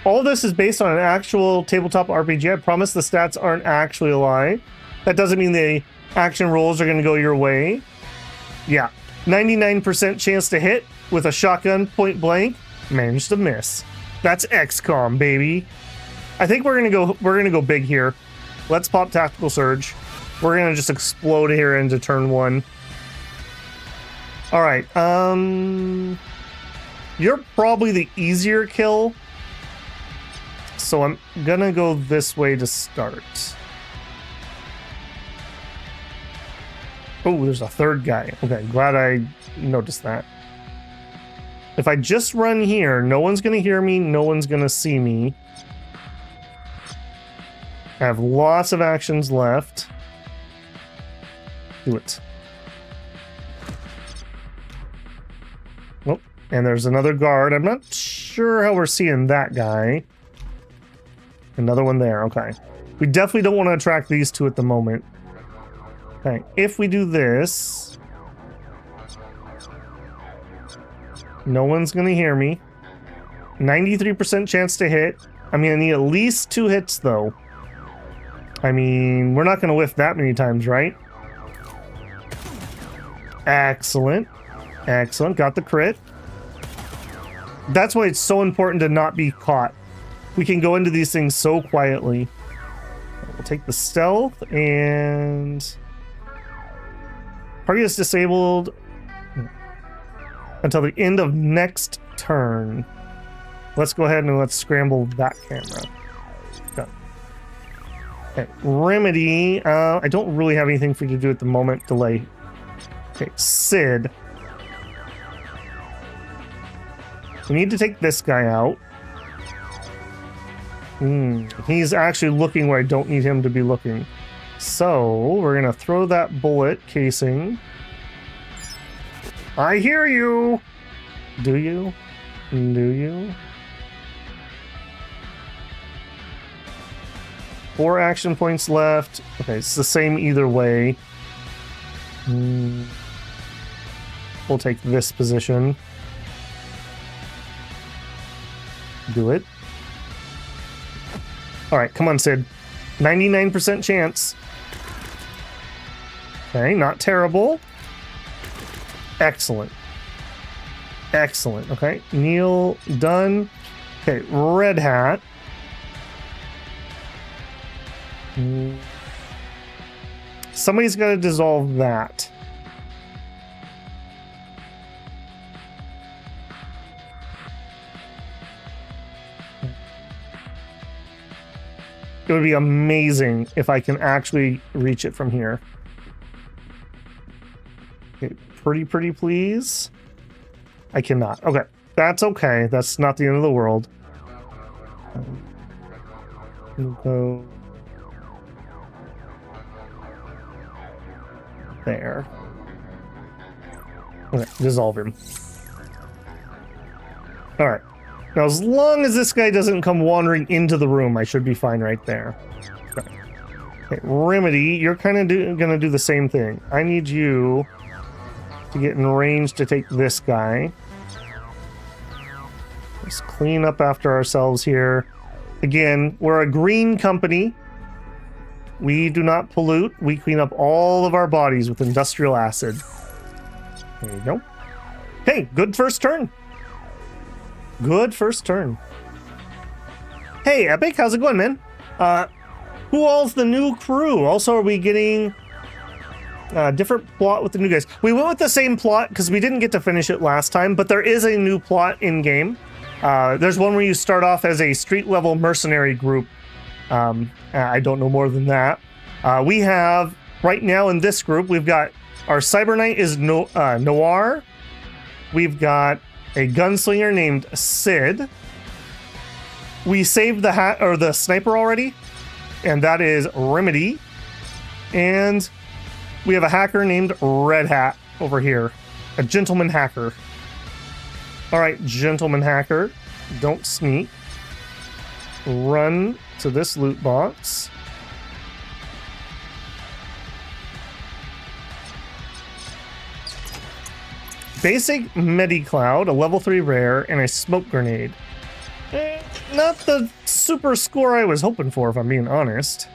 All this is based on an actual tabletop RPG. I promise the stats aren't actually a lie. That doesn't mean the action rolls are going to go your way. Yeah, 99% chance to hit with a shotgun point blank. Managed to miss. That's XCOM, baby. I think we're gonna go big here. Let's pop tactical surge. We're gonna just explode here into turn 1. All right. You're probably the easier kill, so I'm gonna go this way to start. Oh, there's a third guy. Okay, glad I noticed that. If I just run here, no one's going to hear me, no one's going to see me. I have lots of actions left. Do it. Oh, and there's another guard. I'm not sure how we're seeing that guy. Another one there, okay. We definitely don't want to attract these two at the moment. Okay, if we do this... No one's going to hear me. 93% chance to hit. I'm going to need at least 2 hits, though. I mean, we're not going to whiff that many times, right? Excellent. Excellent. Got the crit. That's why it's so important to not be caught. We can go into these things so quietly. We'll take the stealth and... Target is disabled until the end of next turn. Let's go ahead and let's scramble that camera. Done. Okay, Remedy. I don't really have anything for you to do at the moment. Delay. Okay, Sid. We need to take this guy out. He's actually looking where I don't need him to be looking. So we're gonna throw that bullet casing. I hear you. Do you? Do you? 4 action points left. Okay, it's the same either way. We'll take this position. Do it. Alright, come on, Sid. 99% chance. Okay, not terrible. Excellent. Excellent. Okay, Neil, done. Okay, Red Hat. Somebody's got to dissolve that. It would be amazing if I can actually reach it from here. Okay, pretty please. I cannot. Okay, that's okay. That's not the end of the world. We'll go there. Okay, dissolve him. All right. Now, as long as this guy doesn't come wandering into the room, I should be fine right there. Okay, Remedy, you're kind of gonna do the same thing. I need you to get in range to take this guy. Let's clean up after ourselves here. Again, we're a green company. We do not pollute. We clean up all of our bodies with industrial acid. There you go. Hey, good first turn. Good first turn. Hey, Epic, how's it going, man? Who all's the new crew? Also, are we getting a different plot with the new guys? We went with the same plot because we didn't get to finish it last time, but there is a new plot in-game. There's one where you start off as a street-level mercenary group. I don't know more than that. We have, right now in this group, we've got our Cyberknight is Noir. We've got a gunslinger named Sid. We saved the sniper already, and that is Remedy. And we have a hacker named Red Hat over here, a gentleman hacker. All right, gentleman hacker, don't sneak. Run to this loot box. Basic Medi-Cloud, a level 3 rare, and a smoke grenade. Not the super score I was hoping for, if I'm being honest.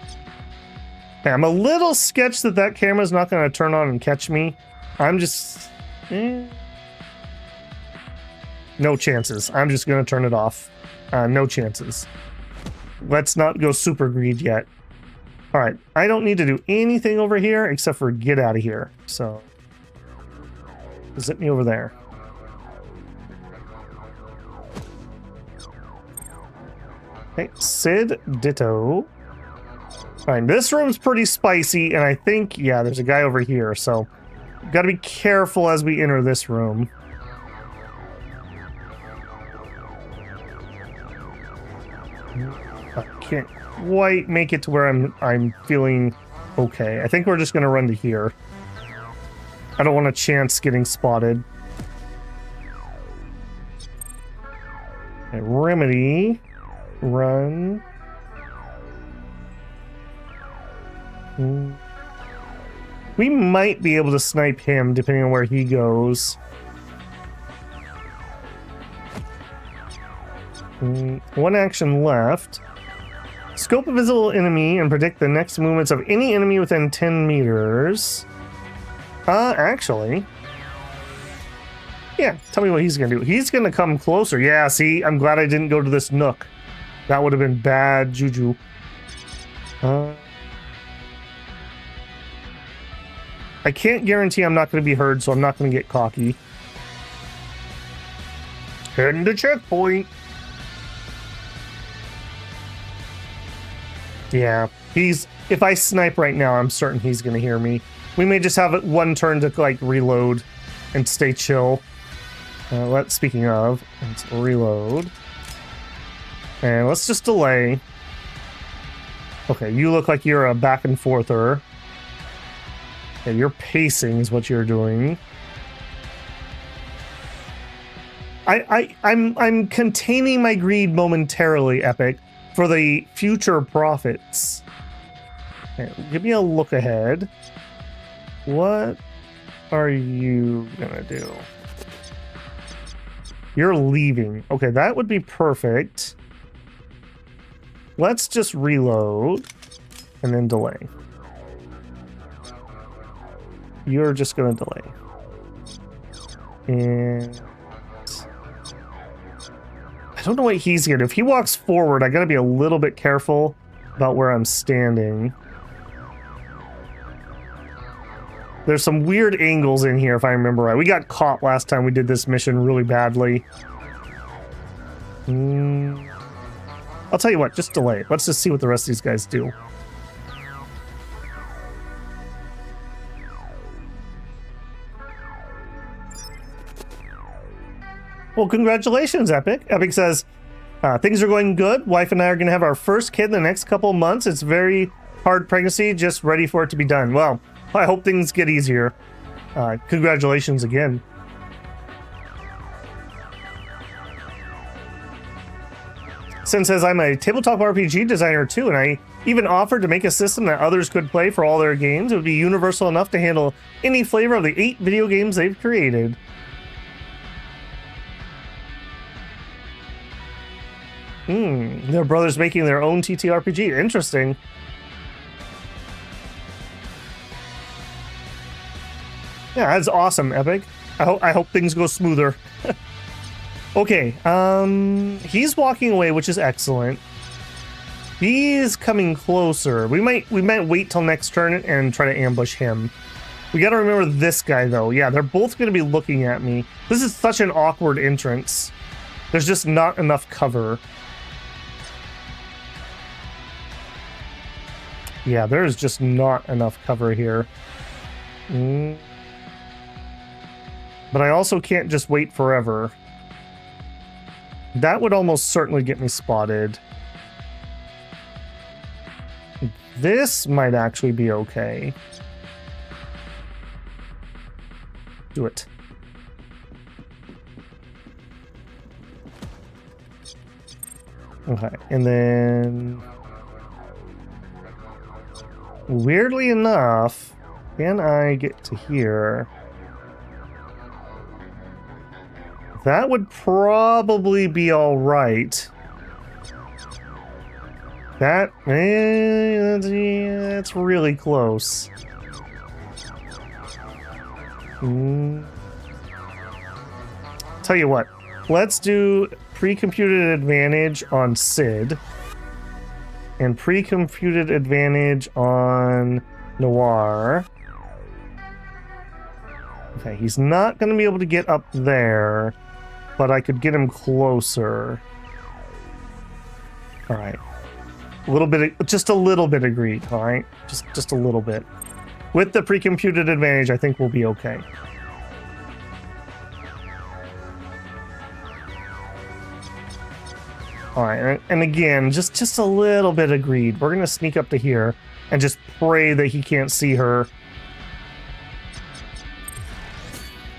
Okay, I'm a little sketched that that camera's not going to turn on and catch me. I'm just... No chances. I'm just going to turn it off. No chances. Let's not go super greed yet. Alright, I don't need to do anything over here except for get out of here. So... zip me over there. Okay, Sid, ditto. Fine, this room's pretty spicy, and I think, yeah, there's a guy over here, so gotta be careful as we enter this room. I can't quite make it to where I'm feeling okay. I think we're just gonna run to here. I don't want a chance getting spotted. Okay, Remedy. Run. We might be able to snipe him depending on where he goes. One action left. Scope a visible enemy and predict the next movements of any enemy within 10 meters. Actually. Yeah, tell me what he's gonna do. He's gonna come closer. Yeah, see, I'm glad I didn't go to this nook. That would have been bad juju. I can't guarantee I'm not gonna be heard, so I'm not gonna get cocky. Heading to checkpoint. Yeah, if I snipe right now, I'm certain he's gonna hear me. We may just have it one turn to like reload and stay chill. Speaking of, let's reload. And let's just delay. Okay, you look like you're a back and forther. Okay, you're pacing is what you're doing. I'm containing my greed momentarily, Epic, for the future profits. Okay, give me a look ahead. What are you gonna do? You're leaving. Okay, that would be perfect. Let's just reload and then delay. You're just gonna delay. And I don't know what he's gonna do. If he walks forward, I gotta be a little bit careful about where I'm standing. There's some weird angles in here, if I remember right. We got caught last time we did this mission really badly. I'll tell you what, just delay it. Let's just see what the rest of these guys do. Well, congratulations, Epic. Epic says, things are going good. Wife and I are going to have our first kid in the next couple of months. It's very hard pregnancy, just ready for it to be done. Well, I hope things get easier. Congratulations again. Sin says, I'm a tabletop RPG designer too, and I even offered to make a system that others could play for all their games. It would be universal enough to handle any flavor of the 8 video games they've created. Their brother's making their own TTRPG. Interesting. Yeah, that's awesome, Epic. I hope things go smoother. Okay, he's walking away, which is excellent. He's coming closer. We might wait till next turn and try to ambush him. We got to remember this guy though. Yeah, they're both going to be looking at me. This is such an awkward entrance. There's just not enough cover. Yeah, there's just not enough cover here. But I also can't just wait forever. That would almost certainly get me spotted. This might actually be okay. Do it. Okay, and then... weirdly enough, can I get to here? That would probably be all right. That's really close. Tell you what, let's do pre-computed advantage on Sid and pre-computed advantage on Noir. Okay, he's not going to be able to get up there, but I could get him closer. All right. A little bit, just a little bit agreed, all right? Just a little bit. With the pre-computed advantage, I think we'll be okay. All right, and again, just a little bit agreed. We're going to sneak up to here and just pray that he can't see her.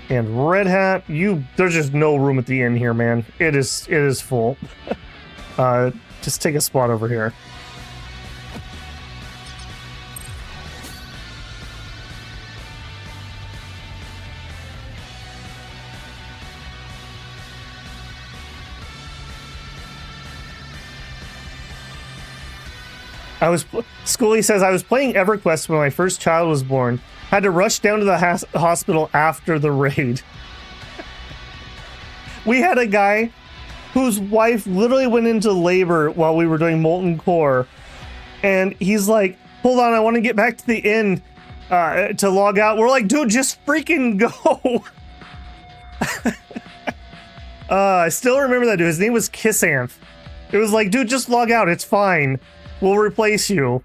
And Red Hat, there's just no room at the inn here, man. It is full. Just take a spot over here. Scully says, I was playing EverQuest when my first child was born. Had to rush down to the hospital after the raid. We had a guy whose wife literally went into labor while we were doing Molten Core. And he's like, hold on, I want to get back to the inn to log out. We're like, dude, just freaking go. I still remember that dude. His name was Kissanth. It was like, dude, just log out. It's fine. We'll replace you.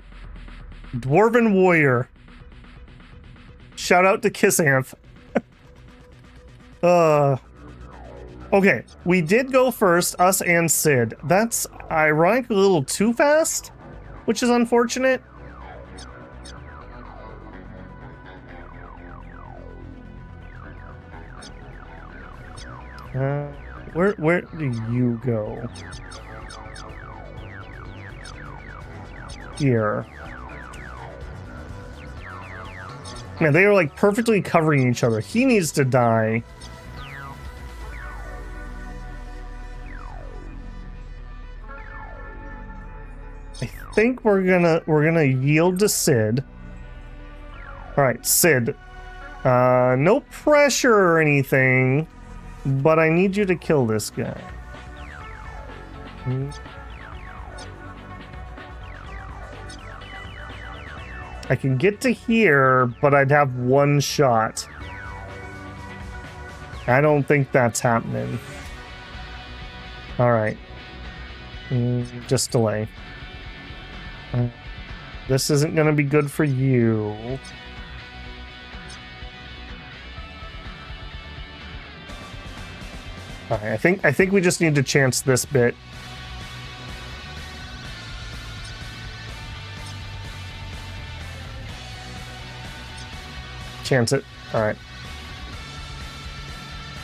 Dwarven Warrior. Shout out to Kissanth. Okay, we did go first, us and Sid. That's ironically a little too fast. which is unfortunate. Where do you go? Here. Man, they are like perfectly covering each other. He needs to die. I think we're gonna yield to Sid. All right, Sid. No pressure or anything, but I need you to kill this guy. I can get to here, but I'd have one shot. I don't think that's happening. All right. Just delay. This isn't going to be good for you. All right, I think we just need to chance this bit. Chance it. All right.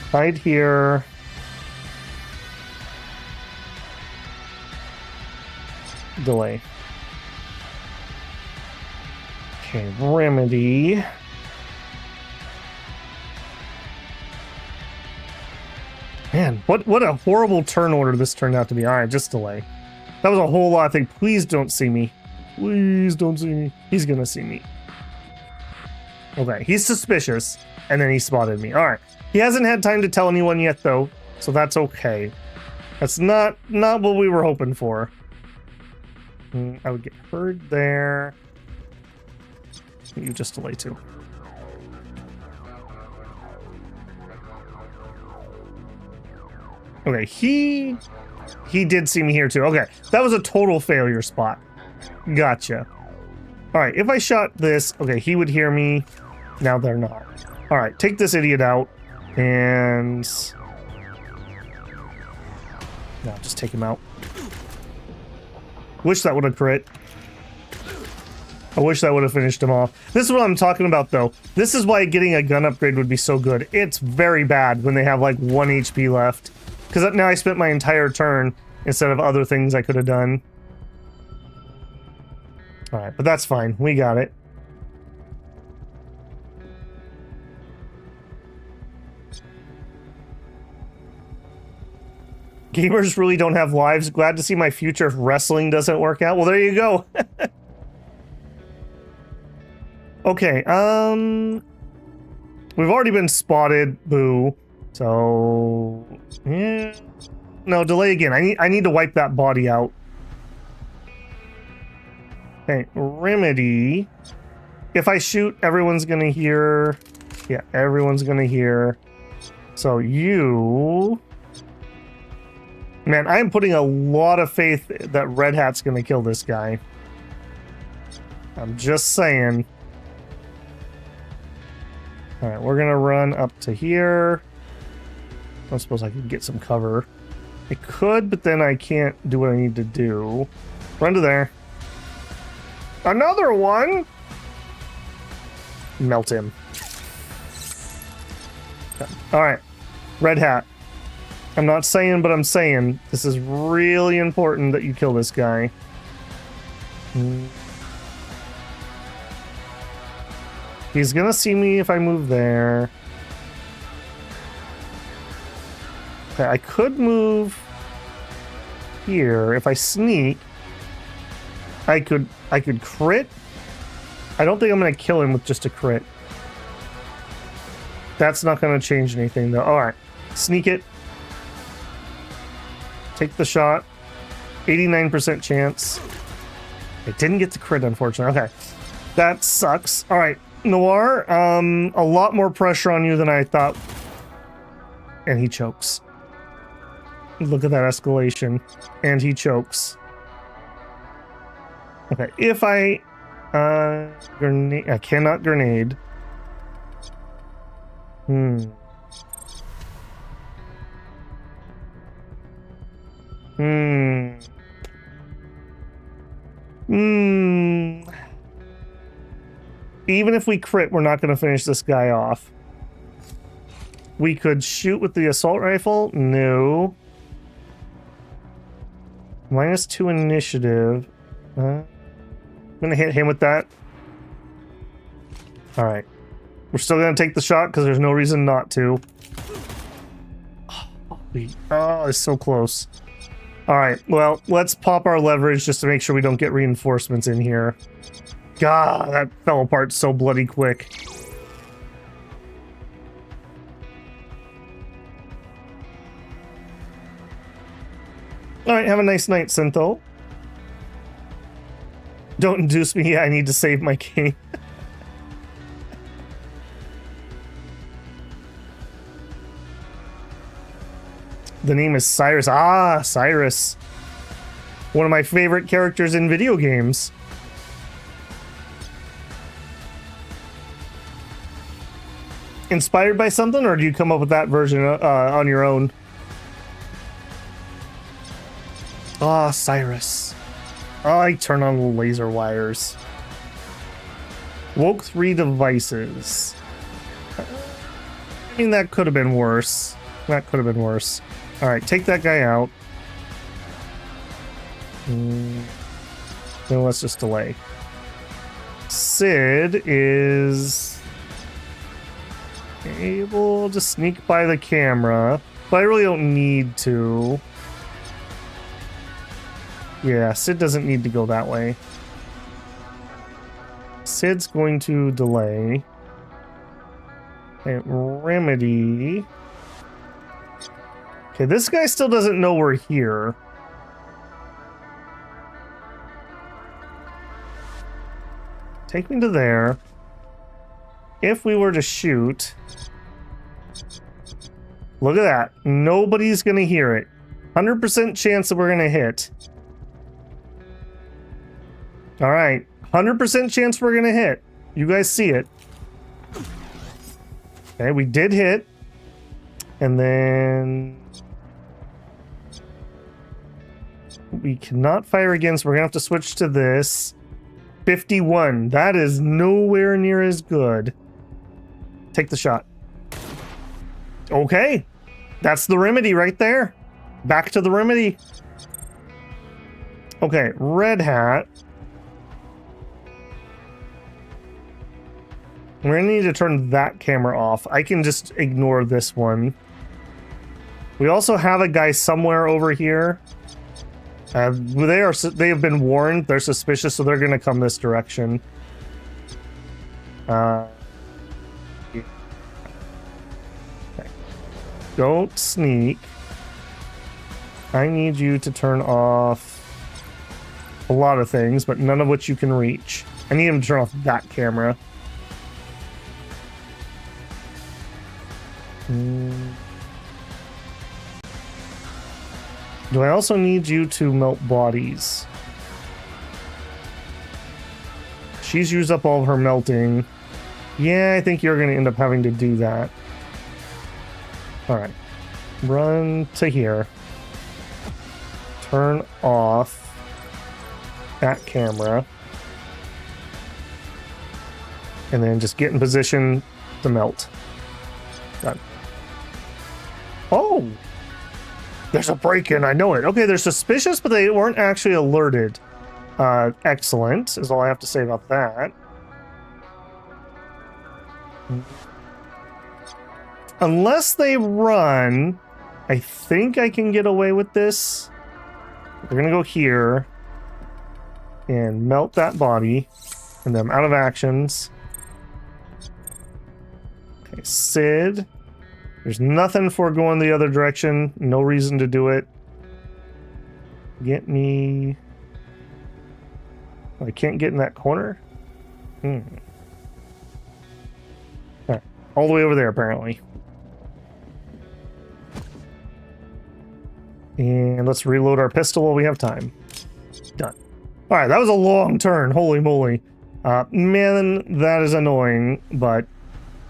Hide here. Delay. Okay, remedy. Man, what a horrible turn order this turned out to be. All right, just delay. That was a whole lot of things. Please don't see me. Please don't see me. He's gonna see me. Okay, he's suspicious, and then he spotted me. All right, he hasn't had time to tell anyone yet, though, so that's okay. That's not what we were hoping for. I would get heard there. You just delay too. Okay, he did see me here too. Okay, that was a total failure spot. Gotcha. All right, if I shot this, okay, he would hear me. Now they're not. All right, take this idiot out, and no, just take him out. Wish that would have crit. I wish that would have finished him off. This is what I'm talking about, though. This is why getting a gun upgrade would be so good. It's very bad when they have like 1 HP left, because now I spent my entire turn instead of other things I could have done. All right, but that's fine. We got it. Gamers really don't have lives. Glad to see my future if wrestling doesn't work out. Well, there you go. Okay, we've already been spotted. Boo. So, yeah. No, delay again. I need to wipe that body out. Okay, remedy. If I shoot, everyone's gonna hear. Yeah, everyone's gonna hear. So you... Man, I'm putting a lot of faith that Red Hat's gonna kill this guy. I'm just saying. Alright, we're gonna run up to here. I don't suppose I could get some cover. I could, but then I can't do what I need to do. Run to there. Another one! Melt him. Alright, Red Hat. I'm not saying, but I'm saying. This is really important that you kill this guy. He's gonna see me if I move there. Okay, I could move here. If I sneak, I could crit. I don't think I'm gonna kill him with just a crit. That's not gonna change anything though. Alright. Sneak it. Take the shot. 89% chance. It didn't get the crit, unfortunately. Okay. That sucks. Alright. Noir, a lot more pressure on you than I thought. And he chokes. Look at that escalation. And he chokes. Okay, if I grenade, I cannot grenade. Even if we crit, we're not going to finish this guy off. We could shoot with the assault rifle. No. -2 initiative. I'm going to hit him with that. All right. We're still going to take the shot because there's no reason not to. Oh, it's so close. All right. Well, let's pop our leverage just to make sure we don't get reinforcements in here. God, that fell apart so bloody quick. All right. Have a nice night, Syntho. Don't induce me. I need to save my king. The name is Cyrus. Ah, Cyrus. One of my favorite characters in video games. Inspired by something, or do you come up with that version on your own? Ah, Cyrus. Oh, I turn on the laser wires. Woke 3 devices. I mean, that could have been worse. That could have been worse. All right, take that guy out. Then let's just delay. Sid is able to sneak by the camera, but I really don't need to. Yeah, Sid doesn't need to go that way. Sid's going to delay. Okay, Remedy. Okay, this guy still doesn't know we're here. Take me to there. If we were to shoot... Look at that. Nobody's gonna hear it. 100% chance that we're gonna hit. Alright. 100% chance we're gonna hit. You guys see it. Okay, we did hit. And then... we cannot fire again, so we're gonna have to switch to this. 51. That is nowhere near as good. Take the shot. Okay. That's the remedy right there. Back to the remedy. Okay, Red Hat. We're gonna need to turn that camera off. I can just ignore this one. We also have a guy somewhere over here. They have been warned. They're suspicious, so they're gonna come this direction. Okay. Don't sneak. I need you to turn off a lot of things, but none of which you can reach. I need him to turn off that camera. Do I also need you to melt bodies? She's used up all of her melting. Yeah, I think you're going to end up having to do that. Alright. Run to here. Turn off that camera. And then just get in position to melt. Done. Oh! There's a break-in, I know it. Okay, they're suspicious, but they weren't actually alerted. Excellent, is all I have to say about that. Unless they run, I think I can get away with this. We're gonna go here and melt that body, and then I'm out of actions. Okay, Sid. There's nothing for going the other direction. No reason to do it. Get me... I can't get in that corner? Alright. All the way over there, apparently. And let's reload our pistol while we have time. Done. Alright, that was a long turn. Holy moly. Man, that is annoying, but...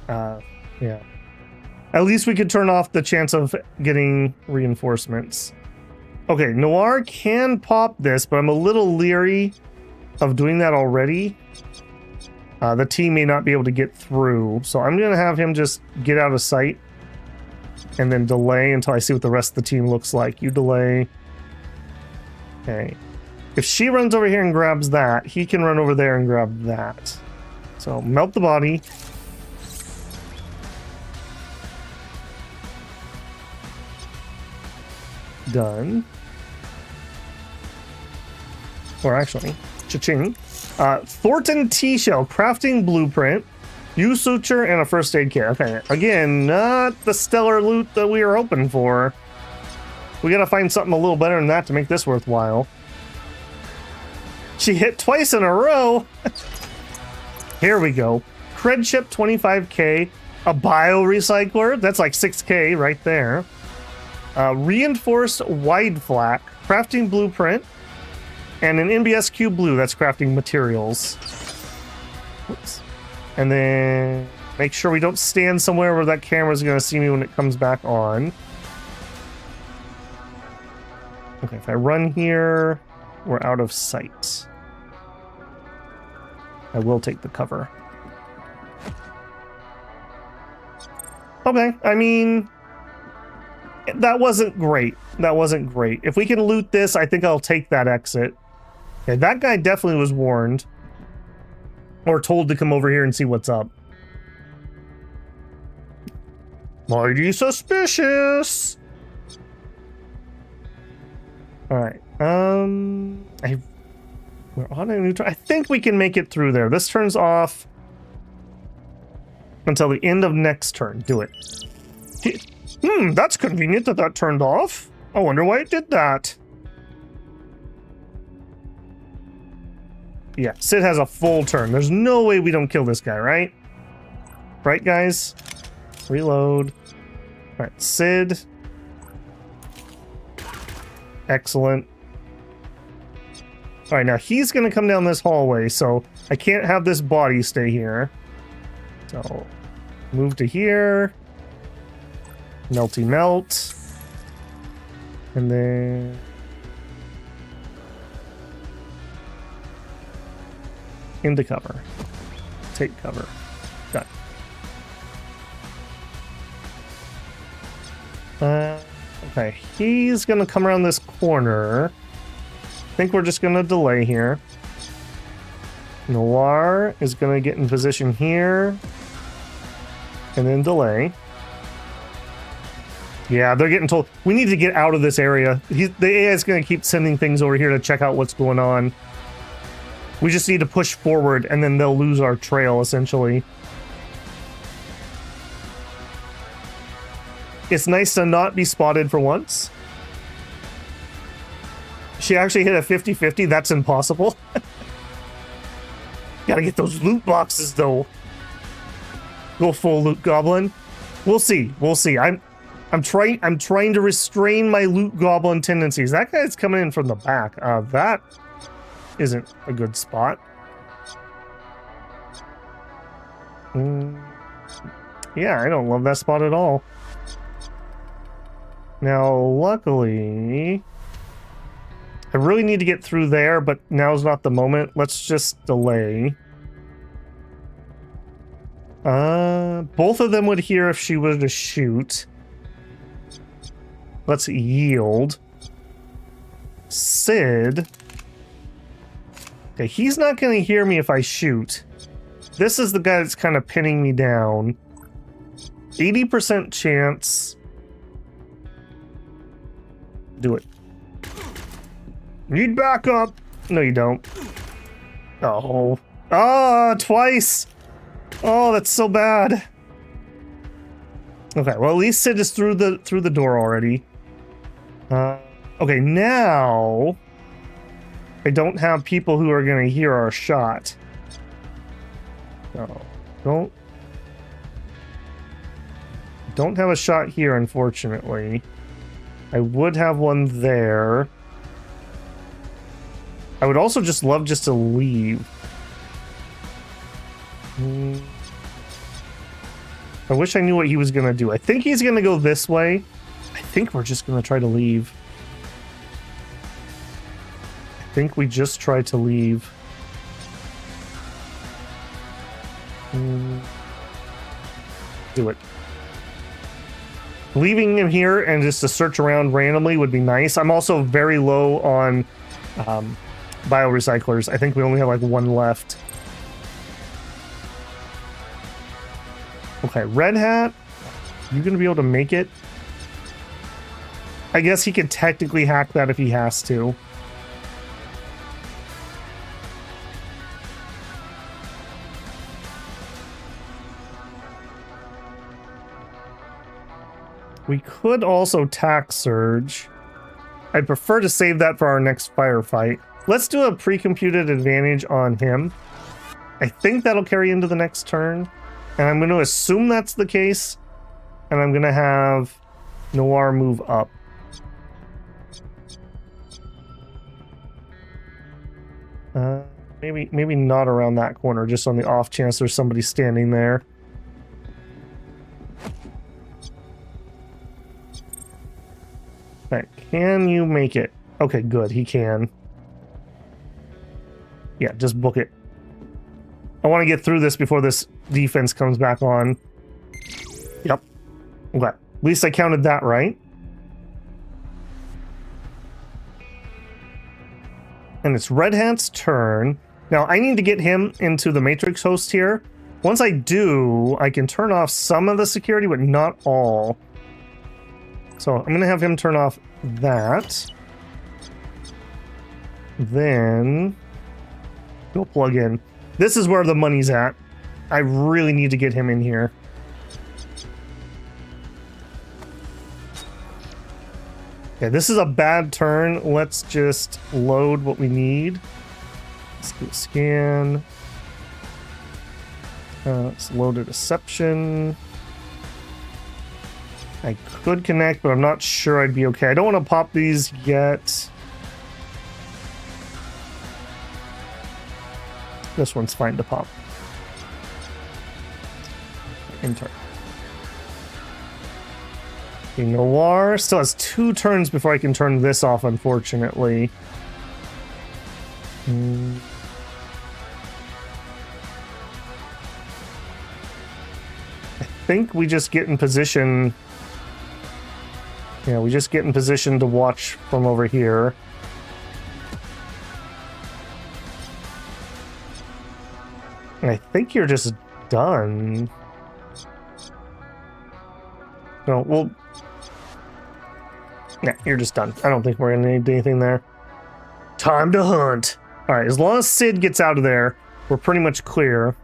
yeah. At least we could turn off the chance of getting reinforcements. Okay, Noir can pop this, but I'm a little leery of doing that already, the team may not be able to get through. So I'm going to have him just get out of sight and then delay until I see what the rest of the team looks like. You delay. Okay. If she runs over here and grabs that, he can run over there and grab that. So melt the body. Done. Or actually, cha-ching. Thornton T-shell, crafting blueprint, U-suture, and a first aid kit. Okay, again, not the stellar loot that we were hoping for. We gotta find something a little better than that to make this worthwhile. She hit twice in a row. Here we go. Cred chip 25k, a bio recycler, that's like 6k right there. Reinforced wide flak, crafting blueprint, and an NBS cube blue, that's crafting materials. Oops. And then make sure we don't stand somewhere where that camera's gonna see me when it comes back on. Okay, if I run here, we're out of sight. I will take the cover. Okay, I mean, that wasn't great. That wasn't great. If we can loot this, I think I'll take that exit. Okay, that guy definitely was warned. Or told to come over here and see what's up. Mighty suspicious! Alright, we're on a new turn. I think we can make it through there. This turns off until the end of next turn. Do it. That's convenient that that turned off. I wonder why it did that. Yeah, Sid has a full turn. There's no way we don't kill this guy, right? Right, guys? Reload. Alright, Sid. Excellent. Alright, now he's going to come down this hallway, so I can't have this body stay here. So, move to here. Melty melt. And then... into cover. Take cover. Done. Okay, he's gonna come around this corner. I think we're just gonna delay here. Noir is gonna get in position here. And then delay. Yeah, they're getting told, we need to get out of this area. The AI is gonna keep sending things over here to check out what's going on. We just need to push forward, and then they'll lose our trail, essentially. It's nice to not be spotted for once. She actually hit a 50-50. That's impossible. Gotta get those loot boxes, though. Go full loot goblin. We'll see. We'll see. I'm trying to restrain my loot goblin tendencies. That guy's coming in from the back. That isn't a good spot. Yeah, I don't love that spot at all. Now, luckily, I really need to get through there, but now's not the moment. Let's just delay. Both of them would hear if she were to shoot. Let's yield. Sid. Okay, he's not going to hear me if I shoot. This is the guy that's kind of pinning me down. 80% chance. Do it. Need backup. No, you don't. Oh. Ah, twice. Oh, that's so bad. Okay, well, at least Sid is through the door already. Okay, now I don't have people who are going to hear our shot. No, don't have a shot here, unfortunately. I would have one there. I would also just love just to leave. I wish I knew what he was going to do. I think he's going to go this way. I think we're just going to try to leave. I think we just tried to leave. Do it. Leaving him here and just to search around randomly would be nice. I'm also very low on biorecyclers. I think we only have like one left. Okay, Red Hat, you gonna be able to make it? I guess he could technically hack that if he has to. We could also tack Surge. I'd prefer to save that for our next firefight. Let's do a pre-computed advantage on him. I think that'll carry into the next turn. And I'm going to assume that's the case. And I'm going to have Noir move up. Maybe not around that corner, just on the off chance there's somebody standing there. Okay, can you make it? Okay, good, he can. Yeah, just book it. I want to get through this before this defense comes back on. Yep. Okay, at least I counted that right. And it's Red Hat's turn. Now, I need to get him into the Matrix host here. Once I do, I can turn off some of the security, but not all. So I'm going to have him turn off that. Then go plug in. This is where the money's at. I really need to get him in here. Okay, this is a bad turn. Let's just load what we need. Let's do a scan. Let's load a deception. I could connect, but I'm not sure I'd be okay. I don't want to pop these yet. This one's fine to pop. Enter. Okay, Noir still has 2 turns before I can turn this off, unfortunately. I think we just get in position. Yeah, we just get in position to watch from over here. And I think you're just done. No, well... Yeah, you're just done. I don't think we're gonna need anything there. Time to hunt! Alright, as long as Sid gets out of there, we're pretty much clear.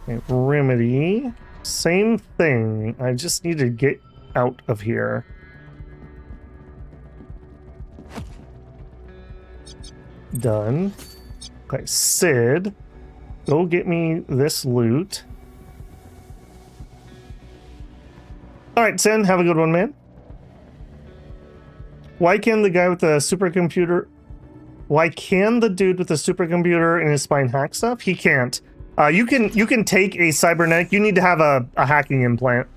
Okay, Remedy. Same thing. I just need to get out of here. Done. Okay, Sid, go get me this loot. Alright, Sid, have a good one, man. Why can the guy with the supercomputer... Why can the dude with the supercomputer in his spine hack stuff? He can't. You can take a cybernetic. You need to have a hacking implant.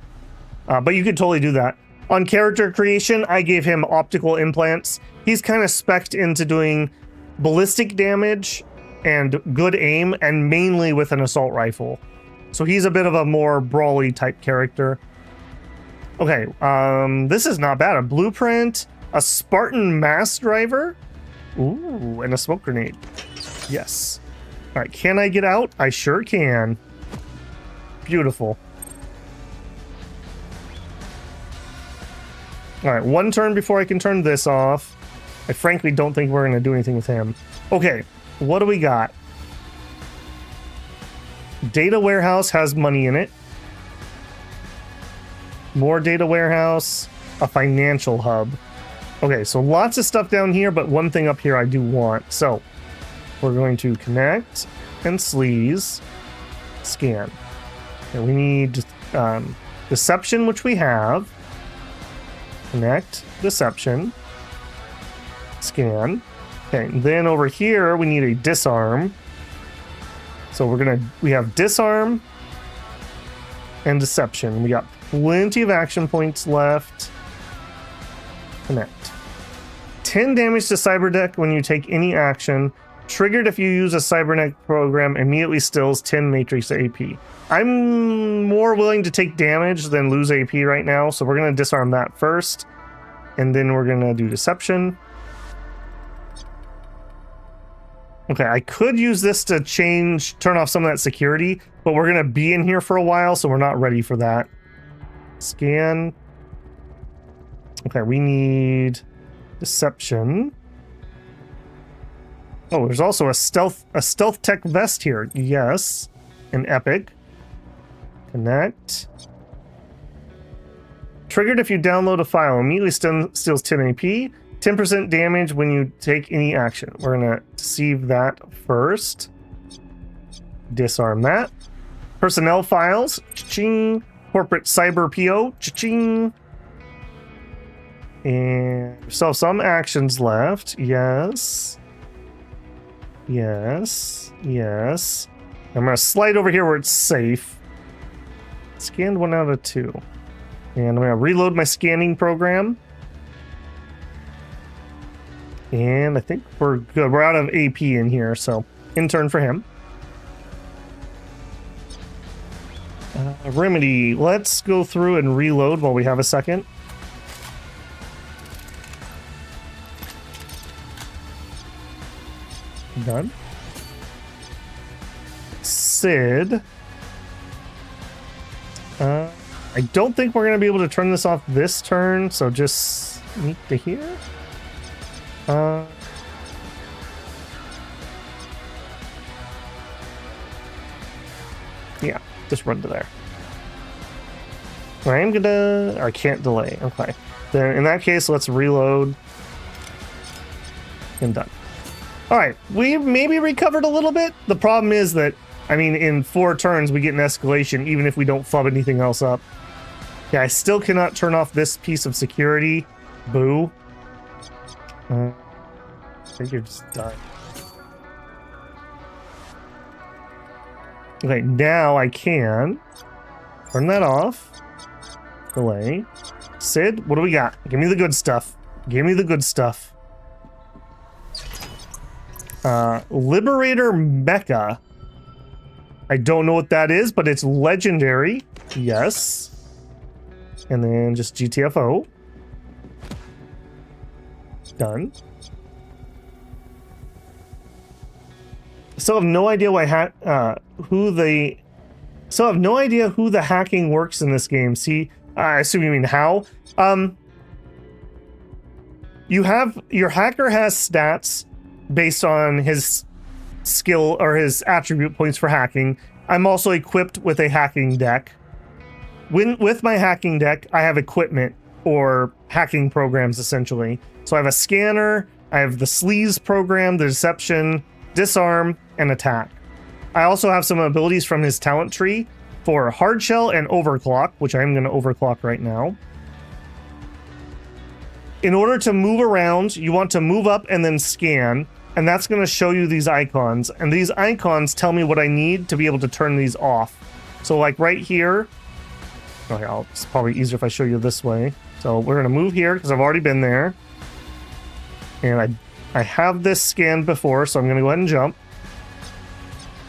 But you could totally do that. On character creation, I gave him optical implants. He's kind of spec'd into doing ballistic damage and good aim, and mainly with an assault rifle. So he's a bit of a more brawly type character. Okay, this is not bad. A blueprint, a Spartan mass driver, ooh, and a smoke grenade. Yes. All right, can I get out? I sure can. Beautiful. All right, 1 turn before I can turn this off. I frankly don't think we're going to do anything with him. Okay, what do we got? Data warehouse has money in it. More data warehouse. A financial hub. Okay, so lots of stuff down here, but one thing up here I do want. So we're going to connect and sleaze. Scan. And we need deception, which we have. Connect, deception. Scan. Okay, and then over here we need a disarm. So we have disarm and deception. We got plenty of action points left. Connect. 10 damage to Cyberdeck when you take any action. Triggered if you use a Cyberknight program, immediately stills 10 matrix AP. I'm more willing to take damage than lose AP right now, so we're going to disarm that first. And then we're going to do Deception. Okay, I could use this to turn off some of that security, but we're going to be in here for a while, so we're not ready for that. Scan. Okay, we need Deception. Oh, there's also a stealth tech vest here. Yes. An epic. Connect. Triggered if you download a file. Immediately steals 10 AP. 10% damage when you take any action. We're going to deceive that first. Disarm that. Personnel files. Cha-ching. Corporate cyber PO. Cha-ching. And we still have some actions left. Yes. Yes. Yes. I'm going to slide over here where it's safe. Scanned 1 out of 2. And I'm going to reload my scanning program. And I think we're good. We're out of AP in here, so intern for him. Remedy. Let's go through and reload while we have a second. Done. Sid. I don't think we're going to be able to turn this off this turn, so just sneak to here. Yeah, just run to there. I'm gonna... I can't delay. Okay. Then in that case, let's reload. And done. Alright, we maybe recovered a little bit. The problem is that, I mean, in 4 turns, we get an escalation, even if we don't flub anything else up. Yeah, I still cannot turn off this piece of security. Boo. I think you're just done. Okay, now I can turn that off. Delay. Sid, what do we got? Give me the good stuff. Give me the good stuff. Liberator Mecha. I don't know what that is, but it's legendary. Yes. And then just GTFO. Done. Still have no idea who the hacking works in this game. See, I assume you mean how. Your hacker has stats based on his skill or his attribute points for hacking. I'm also equipped with a hacking deck. With my hacking deck, I have equipment or hacking programs essentially. So I have a scanner, I have the sleaze program, the deception, disarm, and attack. I also have some abilities from his talent tree for hard shell and overclock, which I'm going to overclock right now. In order to move around, you want to move up and then scan, and that's going to show you these icons. And these icons tell me what I need to be able to turn these off. So like right here, okay, it's probably easier if I show you this way. So we're going to move here because I've already been there. And I have this scanned before, so I'm going to go ahead and jump.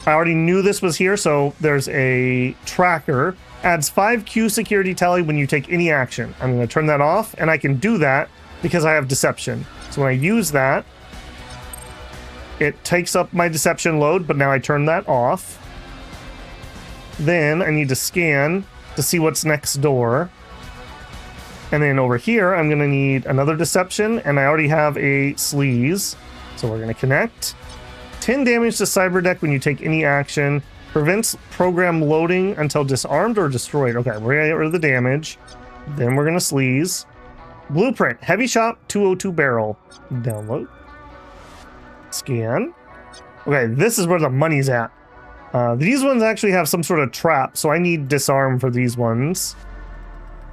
I already knew this was here, so there's a tracker. Adds 5Q security tally when you take any action. I'm going to turn that off, and I can do that because I have deception. So when I use that, it takes up my deception load, but now I turn that off. Then I need to scan to see what's next door. And then over here, I'm going to need another deception, and I already have a sleaze. So we're going to connect. 10 damage to cyber deck when you take any action. Prevents program loading until disarmed or destroyed. Okay, we're going to get rid of the damage. Then we're going to sleaze. Blueprint. Heavy shot 202 barrel. Download. Scan. Okay, this is where the money's at. These ones actually have some sort of trap, so I need disarm for these ones.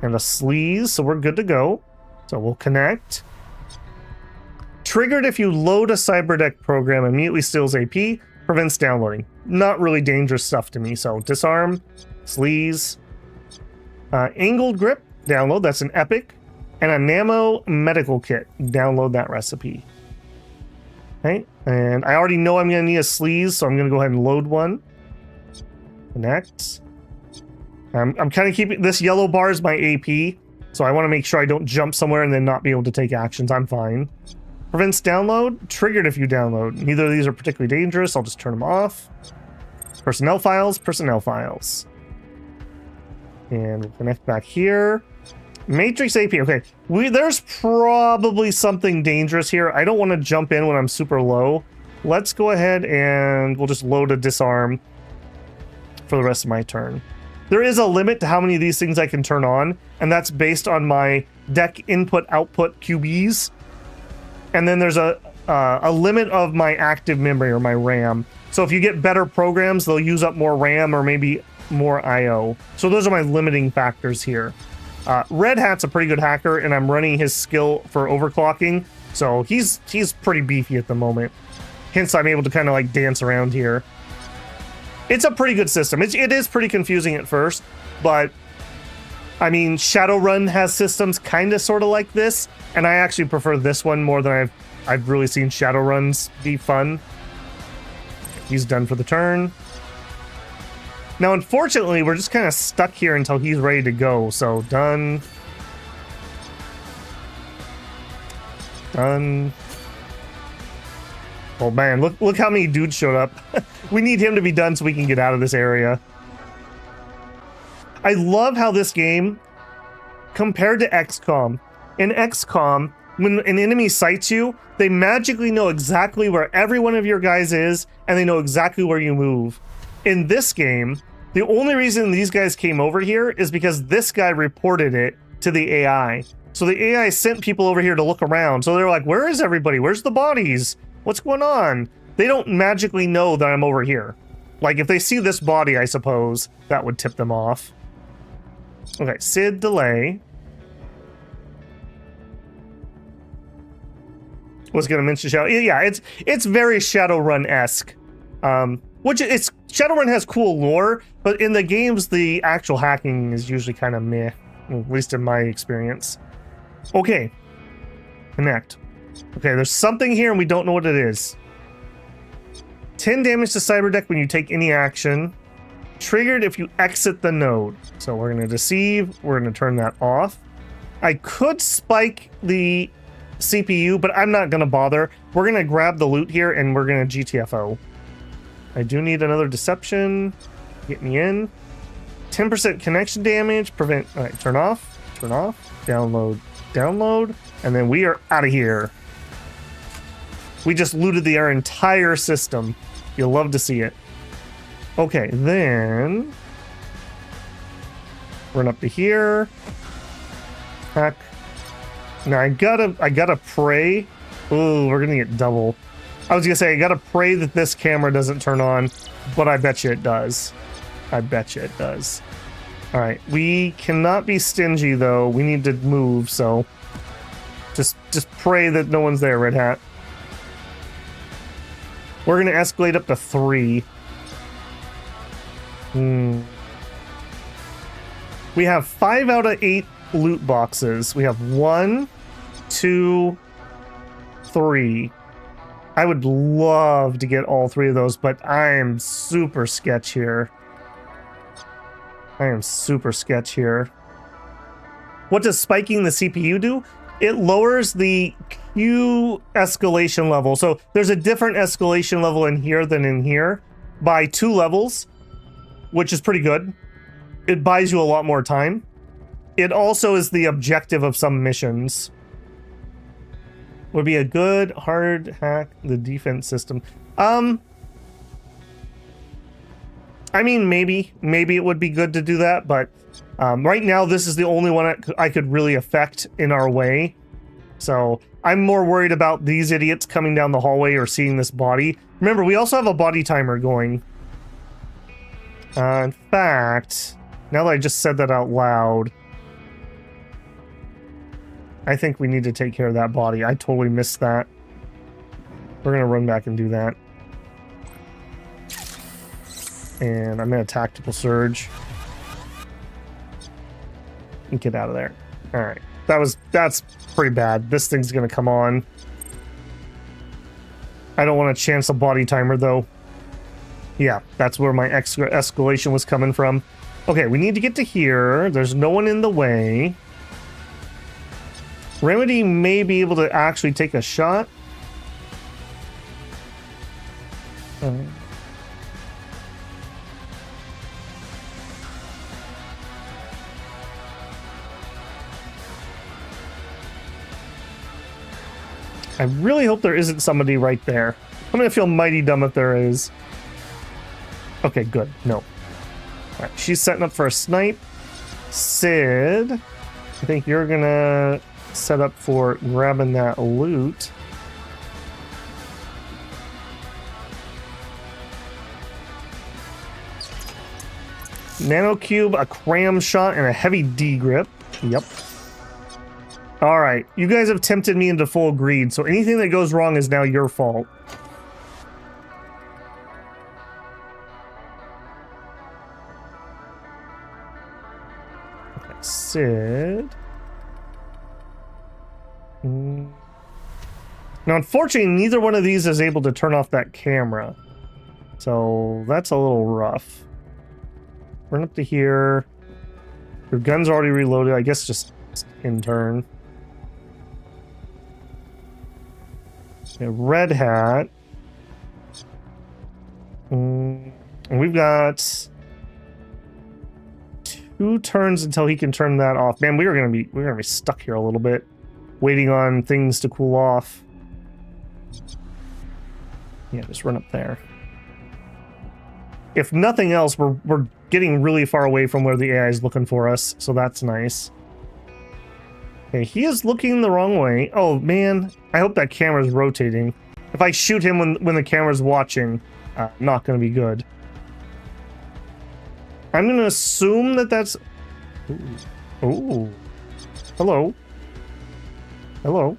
And a sleaze, so we're good to go. So we'll connect. Triggered if you load a cyberdeck program, immediately steals AP, prevents downloading. Not really dangerous stuff to me, so disarm, sleaze. Angled grip, download, that's an epic. And a Namo medical kit, download that recipe. Okay, and I already know I'm going to need a sleaze, so I'm going to go ahead and load one. Connect. I'm kind of keeping this yellow bar is my AP, so I want to make sure I don't jump somewhere and then not be able to take actions. I'm fine. Prevents download. Triggered if you download. Neither of these are particularly dangerous. I'll just turn them off. Personnel files. Personnel files. And we'll connect back here. Matrix AP. Okay, there's probably something dangerous here. I don't want to jump in when I'm super low. Let's go ahead and we'll just load a disarm for the rest of my turn. There is a limit to how many of these things I can turn on, and that's based on my deck input-output QBs. And then there's a limit of my active memory or my RAM. So if you get better programs, they'll use up more RAM or maybe more IO. So those are my limiting factors here. Red Hat's a pretty good hacker, and I'm running his skill for overclocking, so he's pretty beefy at the moment. Hence, I'm able to kind of like dance around here. It's a pretty good system. It is pretty confusing at first, but I mean, Shadowrun has systems kind of sort of like this, and I actually prefer this one more than I've really seen Shadowruns be fun. He's done for the turn. Now, unfortunately, we're just kind of stuck here until he's ready to go. So, done. Done. Oh, man. Look how many dudes showed up. We need him to be done so we can get out of this area. I love how this game, compared to XCOM. In XCOM, when an enemy sights you, they magically know exactly where every one of your guys is, and they know exactly where you move. In this game, the only reason these guys came over here is because this guy reported it to the AI. So the AI sent people over here to look around. So they're like, where is everybody? Where's the bodies? What's going on? They don't magically know that I'm over here. Like, if they see this body, I suppose, that would tip them off. Okay, Sid delay. Was going to mention Shadow. Yeah, it's very Shadowrun-esque. Which Shadowrun has cool lore, but in the games, the actual hacking is usually kind of meh, at least in my experience. Okay, connect. Okay, there's something here and we don't know what it is. 10 damage to Cyberdeck when you take any action. Triggered if you exit the node. So we're going to deceive. We're going to turn that off. I could spike the CPU, but I'm not going to bother. We're going to grab the loot here and we're going to GTFO. I do need another deception. Get me in. 10% connection damage. Prevent. All right, turn off. Turn off. Download. Download. And then we are out of here. We just looted our entire system. You'll love to see it. Okay, then run up to here. Hack. Now I gotta pray. Ooh, we're gonna get double. I was gonna say, I gotta pray that this camera doesn't turn on, but I bet you it does. I bet you it does. All right, we cannot be stingy though. We need to move, so just pray that no one's there, Red Hat. We're gonna escalate up to 3. We have 5 out of 8 loot boxes. We have 1, 2, 3. I would love to get all 3 of those, but I am super sketch here. What does spiking the CPU do? It lowers the Q escalation level. So there's a different escalation level in here than in here by 2 levels, which is pretty good. It buys you a lot more time. It also is the objective of some missions. Would be a good hard hack the defense system. I mean, maybe it would be good to do that, but right now this is the only one I could really affect in our way. So I'm more worried about these idiots coming down the hallway or seeing this body. Remember, we also have a body timer going. In fact, now that I just said that out loud, I think we need to take care of that body. I totally missed that. We're going to run back and do that. And I'm going to tactical surge. And get out of there. Alright. That's pretty bad. This thing's going to come on. I don't want to chance a body timer, though. Yeah, that's where my escalation was coming from. Okay, we need to get to here. There's no one in the way. Remedy may be able to actually take a shot. I really hope there isn't somebody right there. I'm gonna feel mighty dumb if there is. Okay, good. No. Alright, she's setting up for a snipe. Sid, I think you're gonna set up for grabbing that loot. Nanocube, a cram shot, and a heavy D grip. Yep. Alright, you guys have tempted me into full greed, so anything that goes wrong is now your fault. Okay, Sid. Now, unfortunately, neither one of these is able to turn off that camera. So, that's a little rough. Run up to here. Your gun's already reloaded. I guess just in turn. Okay, Red Hat. And we've got 2 turns until he can turn that off. Man, we're gonna be stuck here a little bit, waiting on things to cool off. Yeah, just run up there. If nothing else, we're getting really far away from where the AI is looking for us, so that's nice. Okay, he is looking the wrong way. Oh man, I hope that camera's rotating. If I shoot him when the camera's watching, not gonna be good. I'm gonna assume that that's... Ooh. Hello. Hello.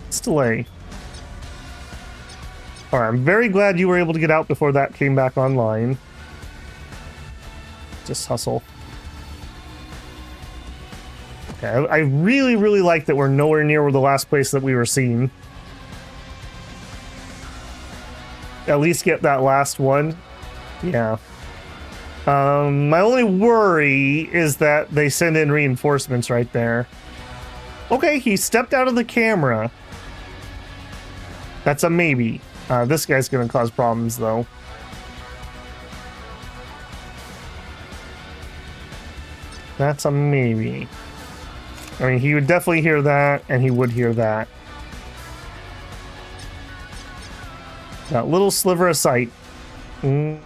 Let's delay. Alright, I'm very glad you were able to get out before that came back online. Just hustle. Okay, I really, really like that we're nowhere near the last place that we were seen. At least get that last one. Yeah. My only worry is that they send in reinforcements right there. Okay, he stepped out of the camera. That's a maybe. This guy's gonna cause problems, though. That's a maybe. I mean, he would definitely hear that, and he would hear that. That little sliver of sight. I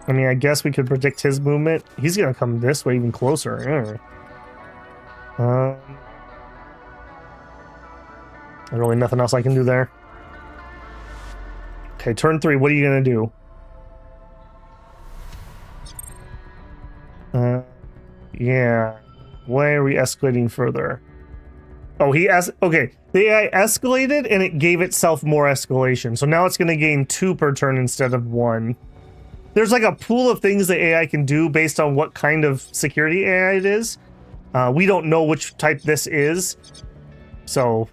mean, I guess we could predict his movement. He's gonna come this way even closer. There's really nothing else I can do there. Okay, turn 3. What are you gonna do? Yeah. Why are we escalating further? Oh, okay. The AI escalated and it gave itself more escalation. So now it's going to gain 2 per turn instead of 1. There's like a pool of things the AI can do based on what kind of security AI it is. We don't know which type this is. So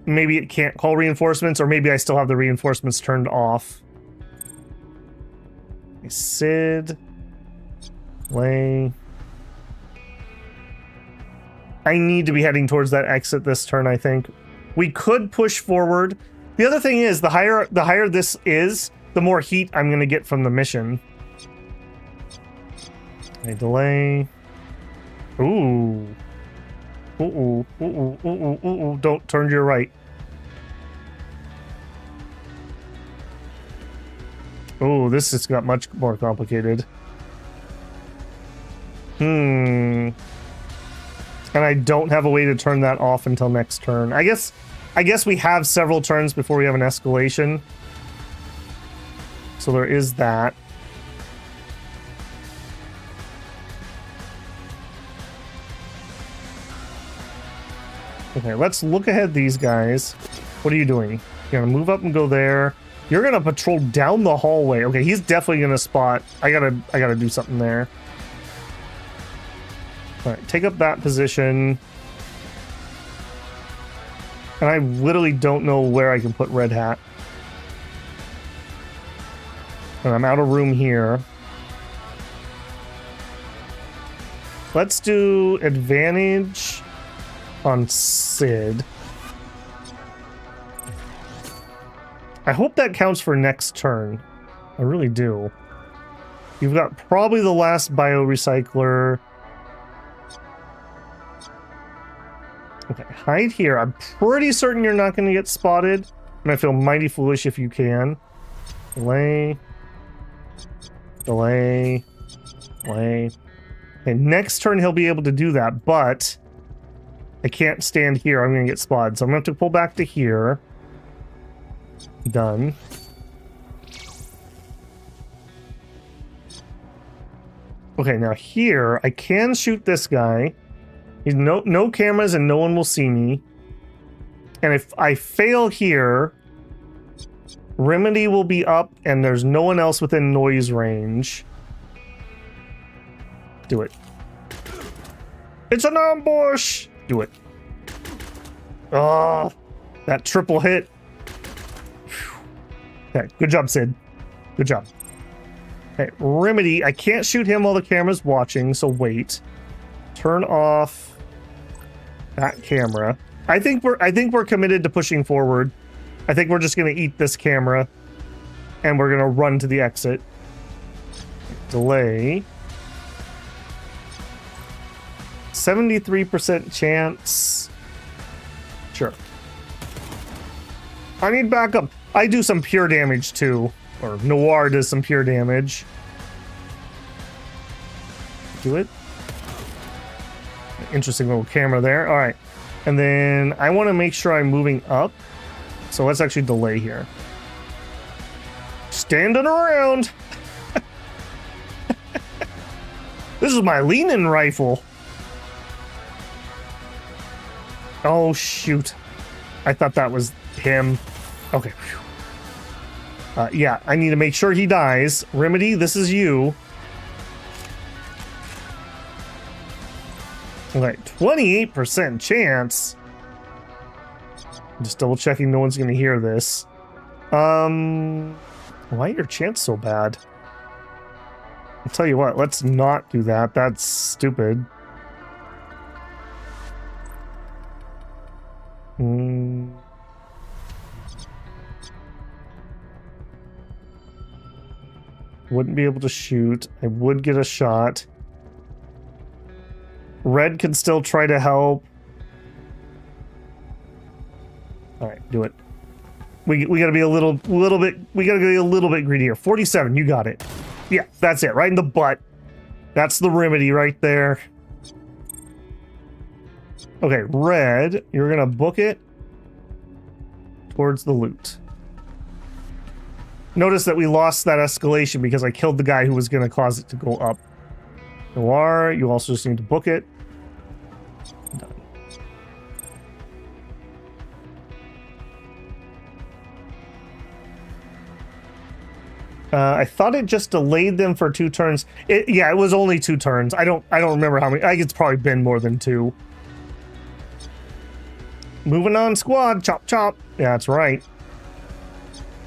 maybe it can't call reinforcements, or maybe I still have the reinforcements turned off. Okay, Sid. Lay. I need to be heading towards that exit this turn, I think. We could push forward. The other thing is, the higher this is, the more heat I'm going to get from the mission. Okay, delay. Ooh. Ooh, ooh, ooh, ooh, ooh, ooh, ooh. Don't turn to your right. Oh, this has got much more complicated. And I don't have a way to turn that off until next turn. I guess we have several turns before we have an escalation. So there is that. Okay, let's look ahead these guys. What are you doing? You're gonna move up and go there. You're gonna patrol down the hallway. Okay, he's definitely gonna spot. I gotta do something there. All right, take up that position. And I literally don't know where I can put Red Hat. And I'm out of room here. Let's do advantage on Sid. I hope that counts for next turn. I really do. You've got probably the last biorecycler. Okay, hide here. I'm pretty certain you're not going to get spotted. And I feel mighty foolish if you can. Delay. Delay. Delay. Okay, next turn he'll be able to do that, but I can't stand here. I'm going to get spotted. So I'm going to have to pull back to here. Done. Okay, now here, I can shoot this guy. He's no cameras and no one will see me. And if I fail here, Remedy will be up and there's no one else within noise range. Do it. It's an ambush! Do it. Oh, that triple hit. Okay, good job, Sid. Good job. Okay, Remedy, I can't shoot him while the camera's watching, so wait. Turn off that camera. I think we're committed to pushing forward. I think we're just gonna eat this camera and we're gonna run to the exit. Delay. 73% chance. Sure. I need backup. I do some pure damage too. Or Noir does some pure damage. Do it. Interesting little camera there. All right. And then I want to make sure I'm moving up. So let's actually delay here. Standing around. This is my lean-in rifle. Oh, shoot. I thought that was him. Okay. Yeah, I need to make sure he dies. Remedy, this is you. Okay, 28% chance. Just double checking no one's gonna hear this. Why your chance so bad? I'll tell you what, let's not do that. That's stupid. Wouldn't be able to shoot. I would get a shot. Red can still try to help. All right, do it. We gotta be a little bit. We gotta be a little bit greedier. 47, you got it. Yeah, that's it. Right in the butt. That's the Remedy right there. Okay, Red, you're gonna book it towards the loot. Notice that we lost that escalation because I killed the guy who was gonna cause it to go up. Noir, you also just need to book it. Done. I thought it just delayed them for 2 turns. Yeah, it was only 2 turns. I don't remember how many. I think it's probably been more than 2. Moving on, squad. Chop, chop. Yeah, that's right.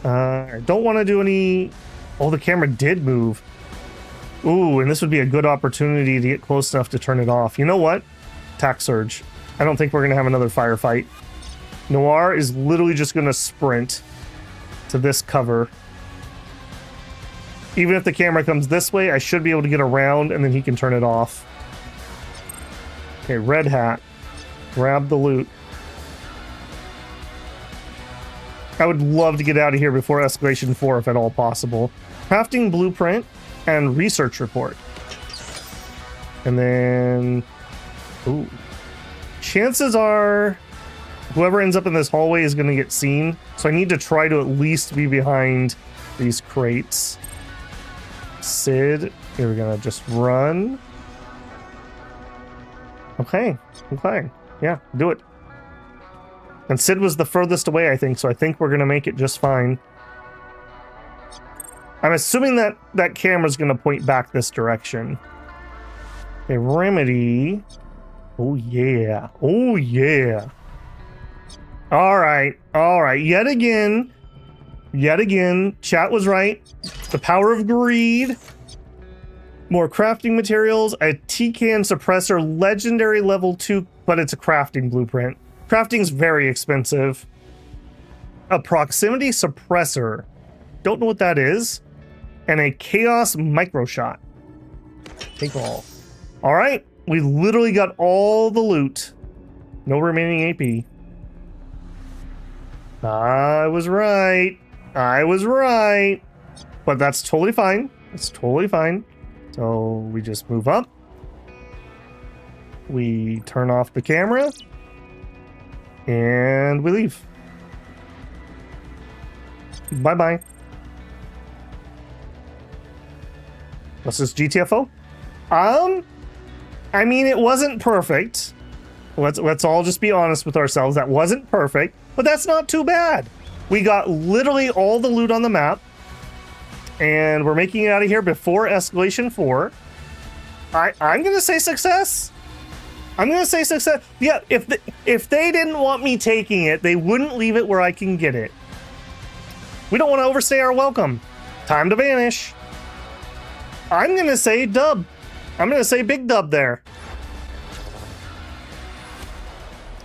I don't want to do any... Oh, the camera did move. Ooh, and this would be a good opportunity to get close enough to turn it off. You know what? Attack surge. I don't think we're going to have another firefight. Noir is literally just going to sprint to this cover. Even if the camera comes this way, I should be able to get around and then he can turn it off. Okay, Red Hat. Grab the loot. I would love to get out of here before Escalation 4 if at all possible. Crafting blueprint and research report. And then... Ooh. Chances are whoever ends up in this hallway is going to get seen. So I need to try to at least be behind these crates. Sid, you're going to just run. Okay. Okay. Yeah, do it. And Sid was the furthest away, I think, so I think we're going to make it just fine. I'm assuming that that camera's going to point back this direction. Okay, Remedy. Oh, yeah. Oh, yeah. All right. Yet again, chat was right. The power of greed. More crafting materials, a T-can suppressor, legendary level 2, but it's a crafting blueprint. Crafting's very expensive. A proximity suppressor. Don't know what that is. And a chaos micro shot. Take all. All right. We literally got all the loot. No remaining AP. I was right. But that's totally fine. It's totally fine. So we just move up. We turn off the camera. And we leave. Bye-bye. What's this, GTFO? I mean, it wasn't perfect. Let's all just be honest with ourselves. That wasn't perfect, but that's not too bad. We got literally all the loot on the map, and we're making it out of here before Escalation 4. I'm gonna say success. Yeah, if they didn't want me taking it, they wouldn't leave it where I can get it. We don't want to overstay our welcome. Time to vanish. I'm gonna say dub. I'm gonna say big dub there.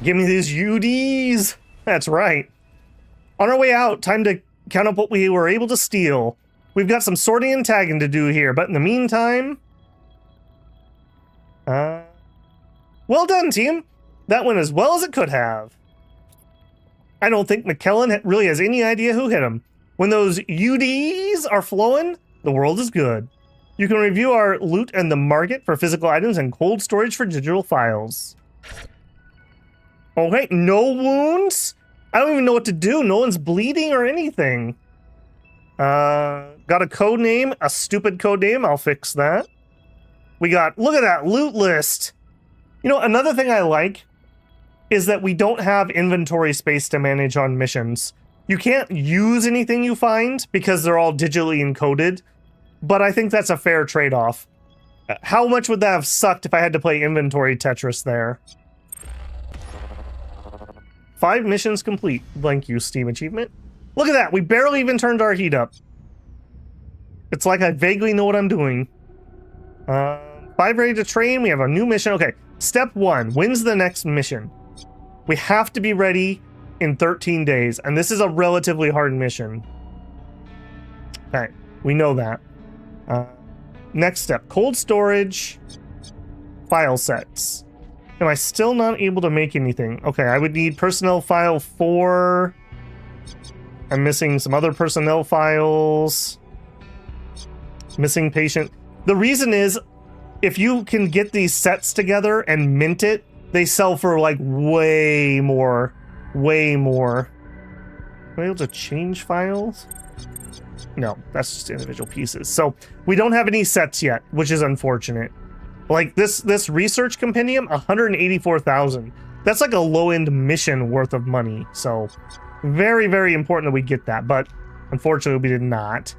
Give me these UDs. That's right. On our way out, time to count up what we were able to steal. We've got some sorting and tagging to do here, but in the meantime... well done, team. That went as well as it could have. I don't think McKellen really has any idea who hit him. When those UDs are flowing, the world is good. You can review our loot and the market for physical items and cold storage for digital files. Okay, no wounds? I don't even know what to do. No one's bleeding or anything. Got a code name, a stupid code name. I'll fix that. We got, look at that loot list. You know, another thing I like is that we don't have inventory space to manage on missions. You can't use anything you find because they're all digitally encoded, but I think that's a fair trade-off. How much would that have sucked if I had to play inventory Tetris there? 5 missions complete. Thank you, Steam achievement. Look at that, we barely even turned our heat up. It's like I vaguely know what I'm doing. 5 ready to train, we have a new mission. Okay, step 1, when's the next mission? We have to be ready in 13 days, and this is a relatively hard mission. Okay, we know that. Next step, cold storage, file sets. Am I still not able to make anything? Okay, I would need personnel file 4. I'm missing some other personnel files. Missing patient. The reason is, if you can get these sets together and mint it, they sell for like way more. Way more. Am I able to change files? No, that's just individual pieces. So we don't have any sets yet, which is unfortunate. Like this research compendium, 184,000. That's like a low-end mission worth of money. So very, very important that we get that, but unfortunately we did not.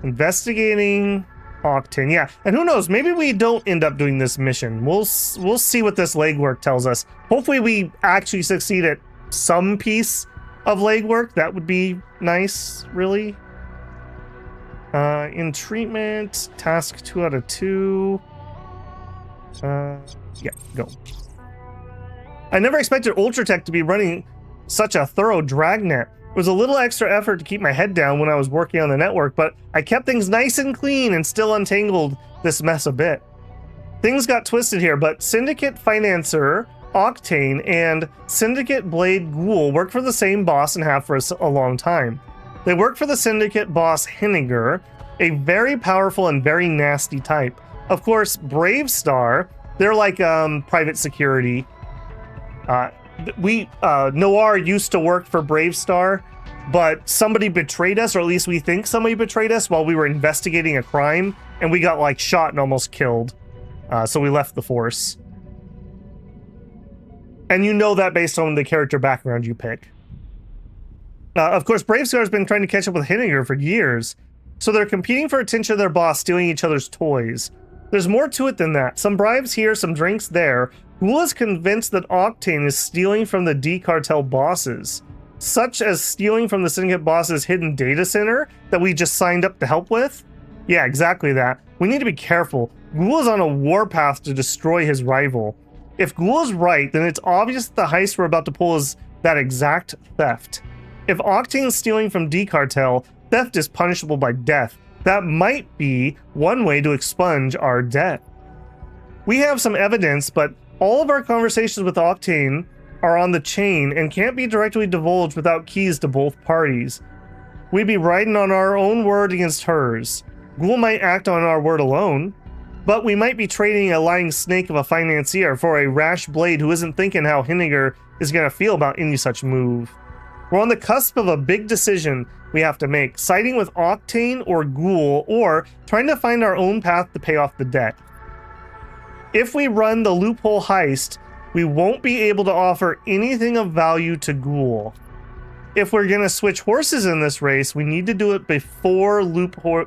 Investigating Octane, yeah. And who knows, maybe we don't end up doing this mission. We'll see what this legwork tells us. Hopefully we actually succeed at some piece of legwork. That would be nice, really. In treatment, task 2 out of 2. Yeah, go. I never expected Ultratech to be running such a thorough dragnet. It was a little extra effort to keep my head down when I was working on the network, but I kept things nice and clean and still untangled this mess a bit. Things got twisted here, but Syndicate Financer, Octane, and Syndicate Blade Ghoul work for the same boss and have for a long time. They work for the Syndicate boss Henniger, a very powerful and very nasty type. Of course, Brave Star, they're like private security. Noir used to work for Brave Star, but somebody betrayed us, or at least we think somebody betrayed us while we were investigating a crime, and we got like shot and almost killed. So we left the force. And you know that based on the character background you pick. Of course, Brave Star has been trying to catch up with Henniger for years, so they're competing for attention of their boss, stealing each other's toys. There's more to it than that. Some bribes here, some drinks there. Ghoul is convinced that Octane is stealing from the D cartel bosses, such as stealing from the Syndicate boss's hidden data center that we just signed up to help with. Yeah, exactly that. We need to be careful. Ghoul is on a warpath to destroy his rival. If Ghoul is right, then it's obvious that the heist we're about to pull is that exact theft. If Octane is stealing from D cartel, theft is punishable by death. That might be one way to expunge our debt. We have some evidence, but all of our conversations with Octane are on the chain and can't be directly divulged without keys to both parties. We'd be riding on our own word against hers. Ghoul might act on our word alone, but we might be trading a lying snake of a financier for a rash blade who isn't thinking how Henniger is going to feel about any such move. We're on the cusp of a big decision we have to make, siding with Octane or Ghoul, or trying to find our own path to pay off the debt. If we run the Loophole heist, we won't be able to offer anything of value to Ghoul. If we're going to switch horses in this race, we need to do it before Loophole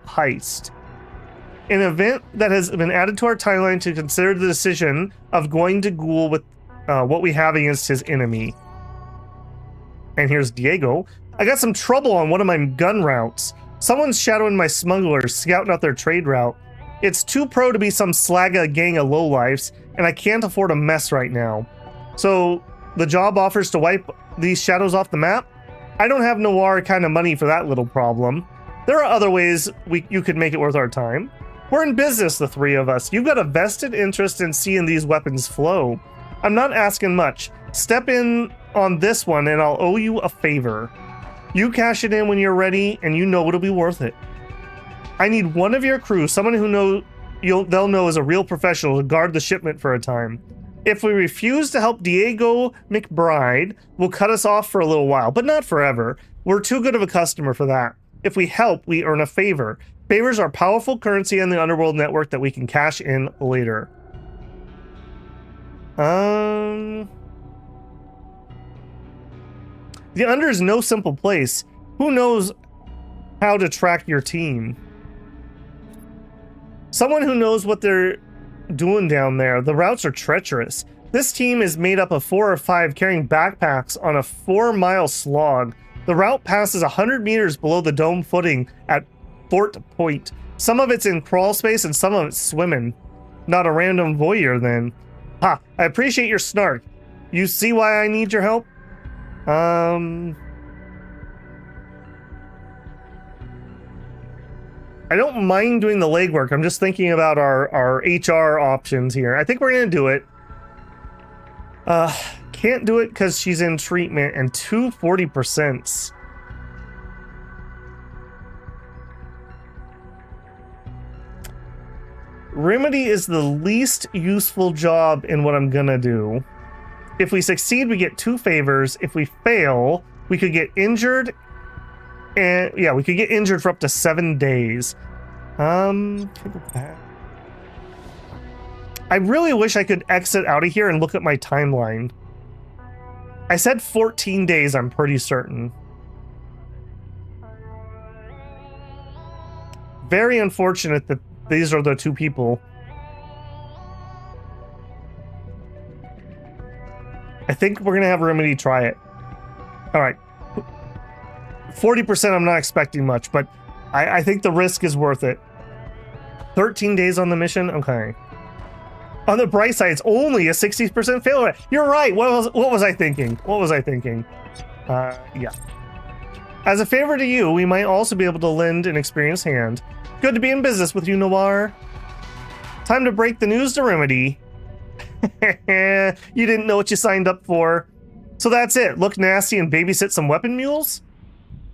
heist. An event that has been added to our timeline to consider the decision of going to Ghoul with what we have against his enemy. And here's Diego. I got some trouble on one of my gun routes. Someone's shadowing my smugglers, scouting out their trade route. It's too pro to be some slagga gang of lowlifes, and I can't afford a mess right now. So, the job offers to wipe these shadows off the map? I don't have Noir kind of money for that little problem. There are other ways you could make it worth our time. We're in business, the three of us. You've got a vested interest in seeing these weapons flow. I'm not asking much. Step in on this one and I'll owe you a favor. You cash it in when you're ready and you know it'll be worth it. I need one of your crew, someone who they'll know is a real professional, to guard the shipment for a time. If we refuse to help Diego McBride, will cut us off for a little while, but not forever. We're too good of a customer for that. If we help, we earn a favor. Favors are powerful currency in the Underworld network that we can cash in later. The Under is no simple place. Who knows how to track your team? Someone who knows what they're doing down there. The routes are treacherous. This team is made up of 4 or 5 carrying backpacks on a 4-mile slog. The route passes 100 meters below the dome footing at Fort Point. Some of it's in crawl space and some of it's swimming. Not a random voyeur then. Ha, I appreciate your snark. You see why I need your help? I don't mind doing the legwork. I'm just thinking about our HR options here. I think we're gonna do it. Can't do it because she's in treatment and 240%. Remedy is the least useful job in what I'm gonna do. If we succeed, we get 2 favors. If we fail, we could get injured. And yeah, we could get injured for up to 7 days. Can I go back? I really wish I could exit out of here and look at my timeline. I said 14 days, I'm pretty certain. Very unfortunate that these are the 2 people. I think we're gonna have Remedy try it. Alright. 40% I'm not expecting much, but I think the risk is worth it. 13 days on the mission? Okay. On the bright side, it's only a 60% failure rate. You're right. What was I thinking? What was I thinking? Yeah. As a favor to you, we might also be able to lend an experienced hand. Good to be in business with you, Noir. Time to break the news to Remedy. You didn't know what you signed up for. So that's it. Look nasty and babysit some weapon mules?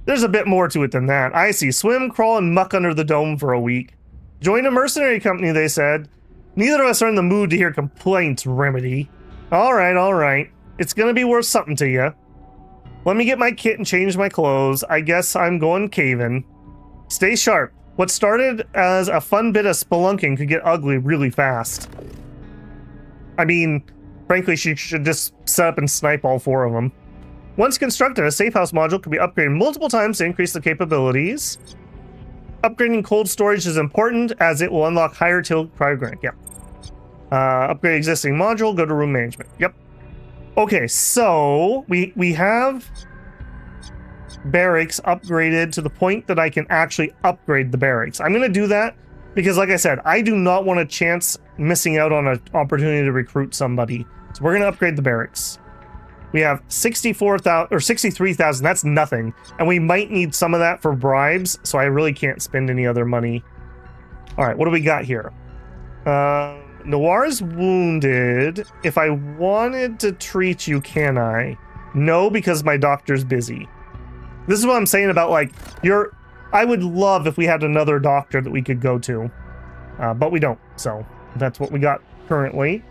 There's a bit more to it than that. I see. Swim, crawl, and muck under the dome for a week. Join a mercenary company, they said. Neither of us are in the mood to hear complaints, Remedy. Alright, alright. It's gonna be worth something to you. Let me get my kit and change my clothes. I guess I'm going caving. Stay sharp. What started as a fun bit of spelunking could get ugly really fast. I mean, frankly, she should just set up and snipe all 4 of them. Once constructed, a safe house module can be upgraded multiple times to increase the capabilities. Upgrading cold storage is important as it will unlock higher tilt cryogram. Yeah. Upgrade existing module, go to room management. Yep. Okay, so we have barracks upgraded to the point that I can actually upgrade the barracks. I'm going to do that because, like I said, I do not want a chance missing out on an opportunity to recruit somebody. So we're going to upgrade the barracks. We have 64,000 or 63,000. That's nothing. And we might need some of that for bribes, so I really can't spend any other money. All right, what do we got here? Noir's wounded. If I wanted to treat you, can I? No, because my doctor's busy. This is what I'm saying about, like, I would love if we had another doctor that we could go to. But we don't, so that's what we got currently.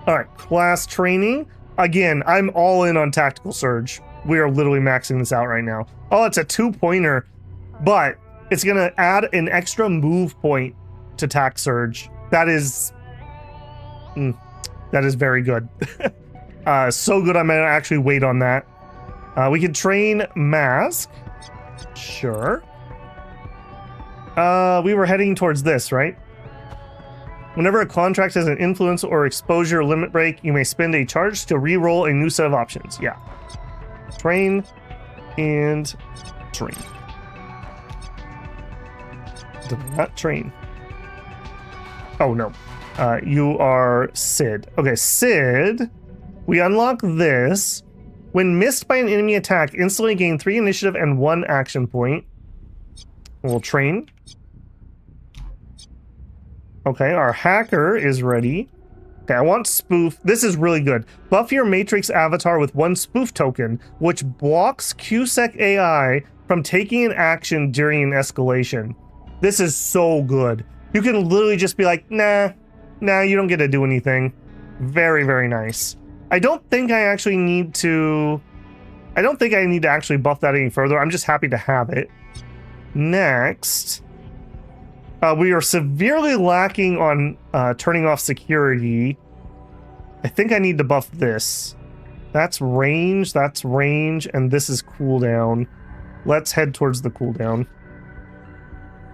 All right, class training. Again, I'm all in on Tactical Surge. We are literally maxing this out right now. Oh, it's a 2-pointer, but it's going to add an extra move point to Tac Surge. That is very good. So good, I'm going to actually wait on that. We can train Mask. Sure. We were heading towards this, right? Whenever a contract has an influence or exposure limit break, you may spend a charge to re-roll a new set of options. Yeah. Train and train. Did not train. Oh, no. You are Sid. Okay, Sid. We unlock this. When missed by an enemy attack, instantly gain 3 initiative and 1 action point. We'll train. Okay, our hacker is ready. Okay, I want spoof. This is really good. Buff your Matrix avatar with 1 spoof token, which blocks QSEC AI from taking an action during an escalation. This is so good. You can literally just be like, nah, you don't get to do anything. Very, very nice. I don't think I need to actually buff that any further. I'm just happy to have it. Next. We are severely lacking on turning off security. I think I need to buff this. That's range, and this is cooldown. Let's head towards the cooldown.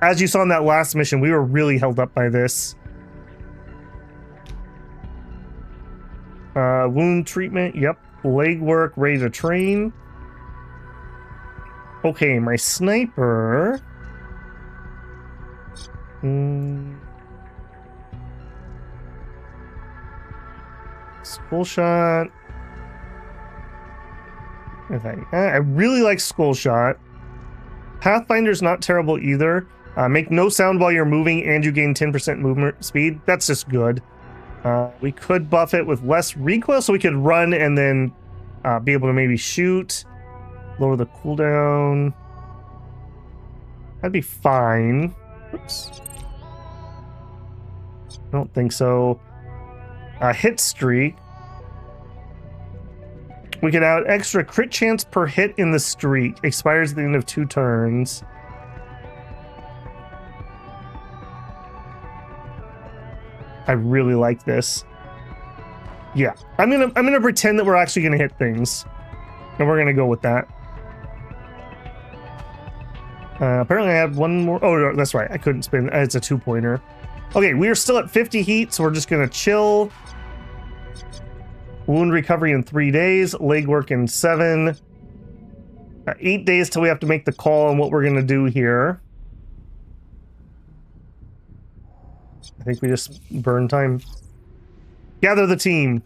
As you saw in that last mission, we were really held up by this. Wound treatment, yep. Legwork, ready to train. Okay, my sniper... Skull shot. Okay. I really like skull shot. Pathfinder's not terrible either. Make no sound while you're moving and you gain 10% movement speed. That's just good. We could buff it with less recoil so we could run and then be able to maybe shoot. Lower the cooldown. That'd be fine. Oops. I don't think so. Hit streak. We can add extra crit chance per hit in the streak. Expires at the end of 2 turns. I really like this. Yeah, I'm gonna pretend that we're actually gonna hit things, and we're gonna go with that. Apparently I had one more. Oh, no, that's right. I couldn't spin. It's a 2-pointer. Okay, we are still at 50 heat, so we're just gonna chill. Wound recovery in 3 days. Legwork in 7. 8 days till we have to make the call on what we're gonna do here. I think we just burn time. Gather the team.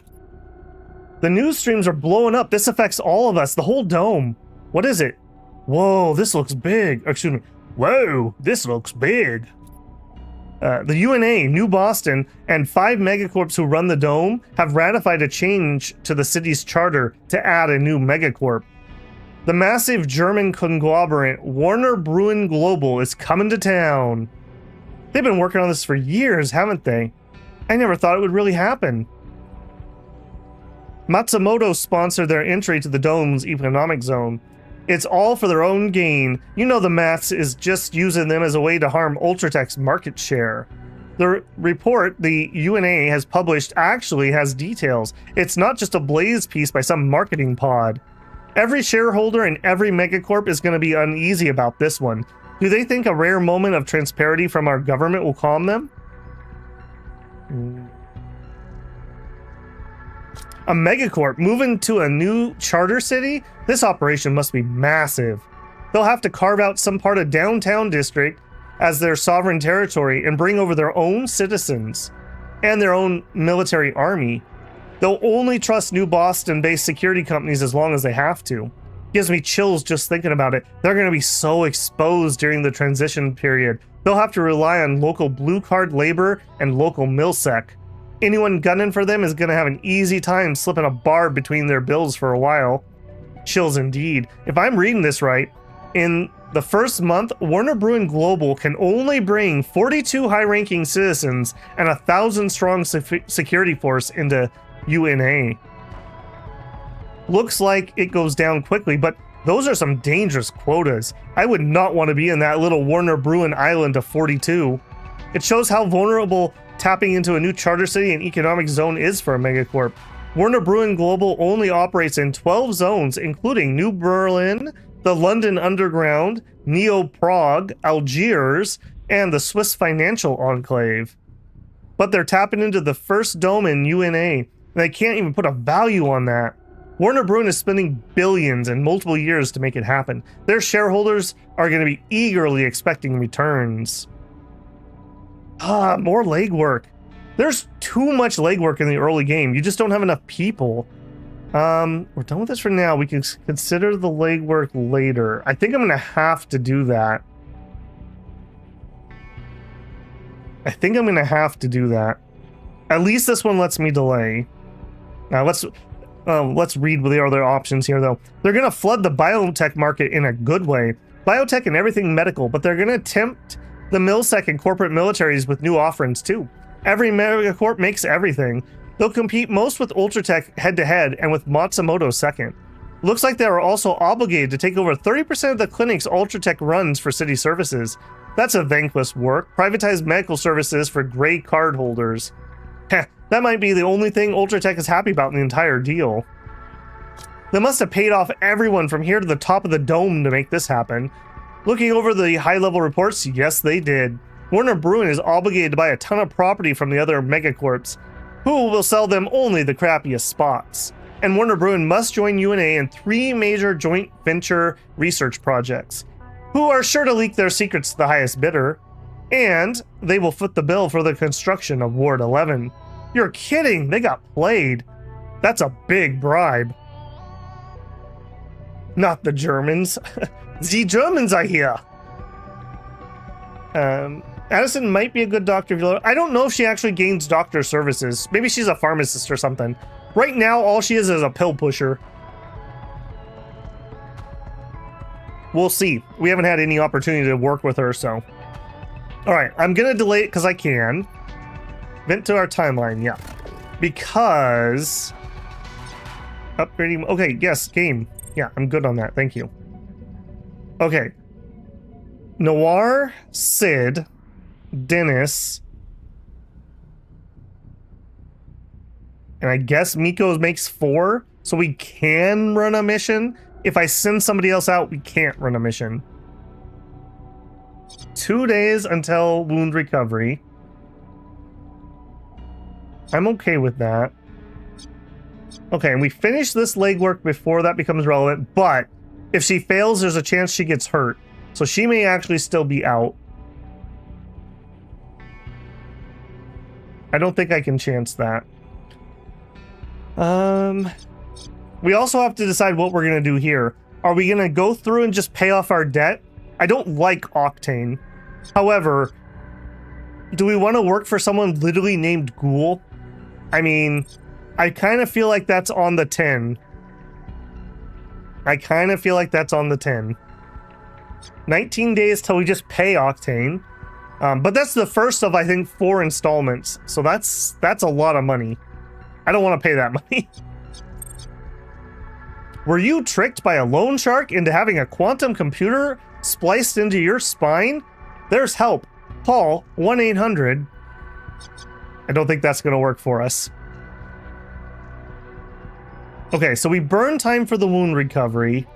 The news streams are blowing up. This affects all of us. The whole dome. What is it? Whoa, this looks big. Excuse me. Whoa, this looks big. The UNA, New Boston, and 5 megacorps who run the dome have ratified a change to the city's charter to add a new megacorp. The massive German conglomerate Warner Bruin Global is coming to town. They've been working on this for years, haven't they? I never thought it would really happen. Matsumoto sponsored their entry to the dome's economic zone. It's all for their own gain. You know the maths is just using them as a way to harm Ultratech's market share. The report the UNA has published actually has details. It's not just a blaze piece by some marketing pod. Every shareholder and every megacorp is going to be uneasy about this one. Do they think a rare moment of transparency from our government will calm them? A megacorp moving to a new charter city? This operation must be massive. They'll have to carve out some part of downtown district as their sovereign territory and bring over their own citizens and their own military army. They'll only trust New Boston-based security companies as long as they have to. Gives me chills just thinking about it. They're going to be so exposed during the transition period. They'll have to rely on local blue-card labor and local milsec. Anyone gunning for them is going to have an easy time slipping a barb between their bills for a while. Chills indeed. If I'm reading this right, in the first month, Warner Bruin Global can only bring 42 high-ranking citizens and 1,000-strong security force into UNA. Looks like it goes down quickly, but those are some dangerous quotas. I would not want to be in that little Warner Bruin island of 42. It shows how vulnerable tapping into a new charter city and economic zone is for a megacorp. Warner Bruin Global only operates in 12 zones, including New Berlin, the London Underground, Neo-Prague, Algiers, and the Swiss Financial Enclave. But they're tapping into the first dome in UNA, and they can't even put a value on that. Warner Bruin is spending billions in multiple years to make it happen. Their shareholders are going to be eagerly expecting returns. More legwork. There's too much legwork in the early game. You just don't have enough people. We're done with this for now. We can consider the legwork later. I think I'm going to have to do that. At least this one lets me delay. Now let's read the other options here, though. They're going to flood the biotech market in a good way. Biotech and everything medical, but they're going to tempt the milsec and corporate militaries with new offerings, too. Every megacorp makes everything. They'll compete most with Ultratech head-to-head and with Matsumoto second. Looks like they are also obligated to take over 30% of the clinics Ultratech runs for city services. That's a thankless work. Privatized medical services for gray card holders. Heh, that might be the only thing Ultratech is happy about in the entire deal. They must have paid off everyone from here to the top of the dome to make this happen. Looking over the high-level reports, yes, they did. Warner Bruin is obligated to buy a ton of property from the other megacorps, who will sell them only the crappiest spots. And Warner Bruin must join UNA in 3 major joint venture research projects, who are sure to leak their secrets to the highest bidder, and they will foot the bill for the construction of Ward 11. You're kidding, they got played. That's a big bribe. Not the Germans. The Germans are here. Addison might be a good doctor if you love. I don't know if she actually gains doctor services. Maybe she's a pharmacist or something. Right now, all she is a pill pusher. We'll see. We haven't had any opportunity to work with her, so. Alright, I'm gonna delay it because I can. Vent to our timeline, yeah. Because... upgrading... okay, yes, game. Yeah, I'm good on that, thank you. Okay. Noir, Sid, Dennis, and I guess Miko makes 4, so we can run a mission. If I send somebody else out, we can't run a mission. 2 days until wound recovery. I'm okay with that. Okay, and we finish this legwork before that becomes relevant, but if she fails, there's a chance she gets hurt. So she may actually still be out. I don't think I can chance that. We also have to decide what we're going to do here. Are we going to go through and just pay off our debt? I don't like Octane. However, do we want to work for someone literally named Ghoul? I mean, I kind of feel like that's on the 10. 19 days till we just pay Octane. But that's the first of, I think, 4 installments. So that's a lot of money. I don't want to pay that money. Were you tricked by a loan shark into having a quantum computer spliced into your spine? There's help. Call 1-800. I don't think that's going to work for us. Okay, so we burn time for the wound recovery.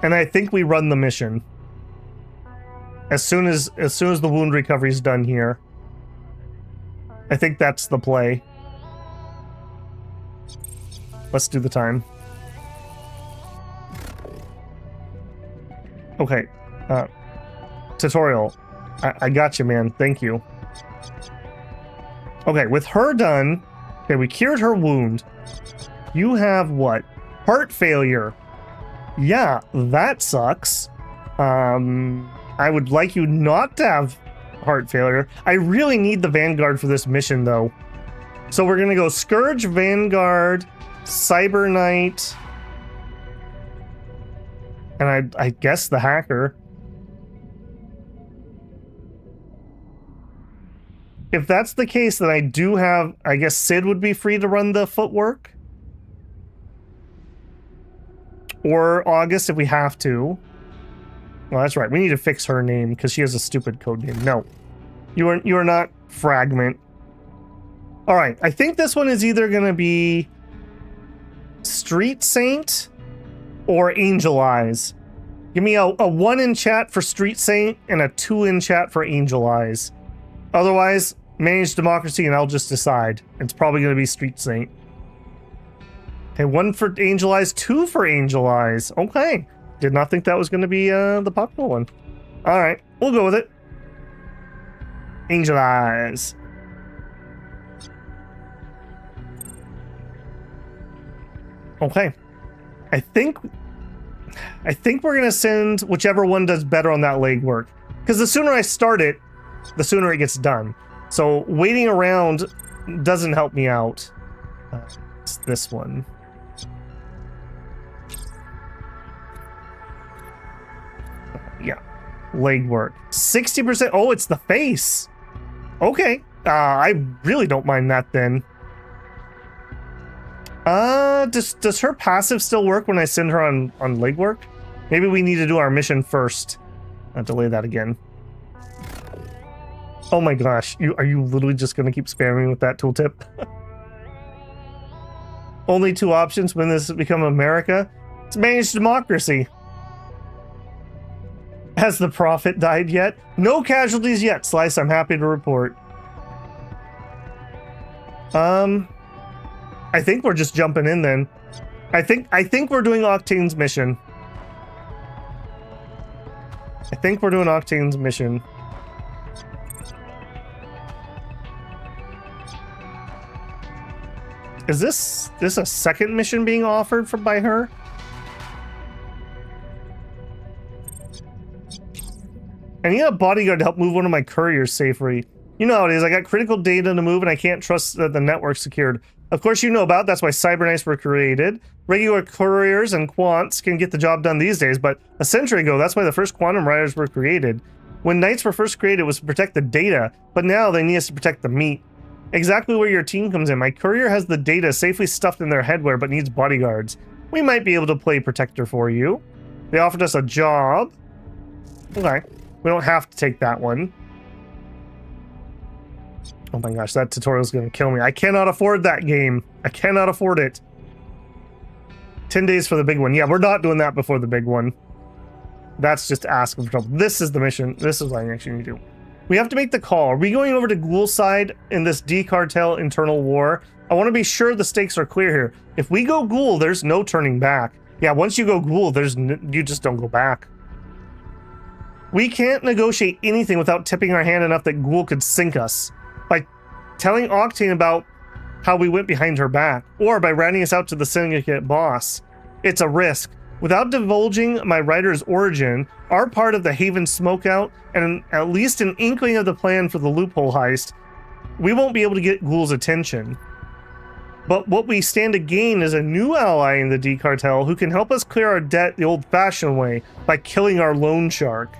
And I think we run the mission. As soon as the wound recovery is done here. I think that's the play. let's do the time. Okay. Tutorial. I got you, man. Thank you. Okay, with her done, okay, we cured her wound. You have what? Heart failure. Yeah, that sucks. I would like you not to have heart failure. I really need the Vanguard for this mission, though. So we're gonna go Scourge, Vanguard, Cyberknight, and I guess the Hacker. If that's the case, then I do have, I guess Sid would be free to run the footwork. Or August if we have to. Well, that's right. We need to fix her name because she has a stupid code name. No. You are not Fragment. Alright, I think this one is either going to be Street Saint or Angel Eyes. Give me a 1 in chat for Street Saint and a 2 in chat for Angel Eyes. Otherwise, manage democracy and I'll just decide. It's probably going to be Street Saint. Okay, 1 for Angel Eyes, 2 for Angel Eyes. Okay. Did not think that was going to be the popular one. Alright, we'll go with it. Angel Eyes. Okay. I think we're going to send whichever one does better on that legwork. Because the sooner I start it, the sooner it gets done. So waiting around doesn't help me out. It's this one. Yeah. Legwork. 60%. Oh, it's the face. Okay. I really don't mind that then. Does her passive still work when I send her on legwork? Maybe we need to do our mission first. I'll delay that again. Oh my gosh, are you literally just gonna keep spamming with that tooltip? Only 2 options when this become America. It's managed democracy. Has the Prophet died yet? No casualties yet, Slice, I'm happy to report. I think we're just jumping in then. I think we're doing Octane's mission. I think we're doing Octane's mission. Is this a second mission being offered by her? I need a bodyguard to help move one of my couriers safely. You know how it is, I got critical data to move and I can't trust that the network's secured. Of course you know about, that's why Cyberknights were created. Regular couriers and quants can get the job done these days, but a century ago, that's why the first quantum riders were created. When Knights were first created, it was to protect the data, but now they need us to protect the meat. Exactly where your team comes in. My courier has the data safely stuffed in their headwear, but needs bodyguards. We might be able to play protector for you. They offered us a job. Okay. We don't have to take that one. Oh my gosh, that tutorial is going to kill me. I cannot afford that game. I cannot afford it. 10 days for the big one. Yeah, we're not doing that before the big one. That's just asking for trouble. This is the mission. This is what I actually need to do. We have to make the call. Are we going over to Ghoul's side in this D-Cartel internal war? I want to be sure the stakes are clear here. If we go Ghoul, there's no turning back. Yeah, once you go Ghoul, you just don't go back. We can't negotiate anything without tipping our hand enough that Ghoul could sink us. By telling Octane about how we went behind her back, or by ratting us out to the syndicate boss. It's a risk. Without divulging my writer's origin, our part of the Haven smokeout, and at least an inkling of the plan for the Loophole heist, we won't be able to get Ghoul's attention. But what we stand to gain is a new ally in the D-Cartel who can help us clear our debt the old-fashioned way by killing our loan shark.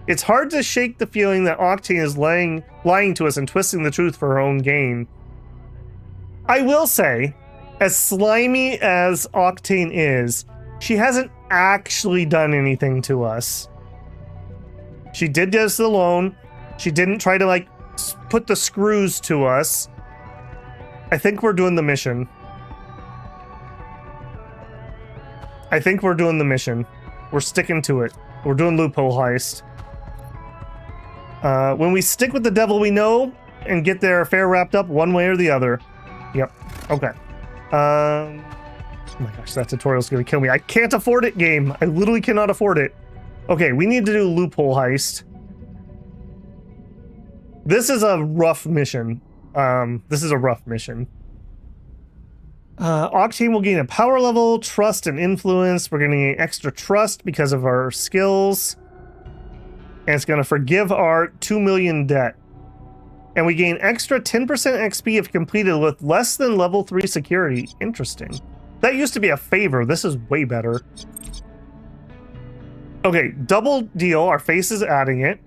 It's hard to shake the feeling that Octane is lying to us and twisting the truth for her own gain. I will say, as slimy as Octane is, she hasn't actually done anything to us. She did give us the loan. She didn't try to, like, put the screws to us. I think we're doing the mission. I think we're doing the mission. We're sticking to it. We're doing Loophole heist. When we stick with the devil we know and get their affair wrapped up one way or the other. Yep. Okay. Oh my gosh, that tutorial's gonna kill me. I can't afford it, game. I literally cannot afford it. Okay, we need to do Loophole heist. This is a rough mission. Octane will gain a power level, trust, and influence. We're gonna gain extra trust because of our skills. And it's gonna forgive our 2 million debt. And we gain extra 10% XP if completed with less than level 3 security. Interesting. That used to be a favor. This is way better. Okay, double deal. Our face is adding it.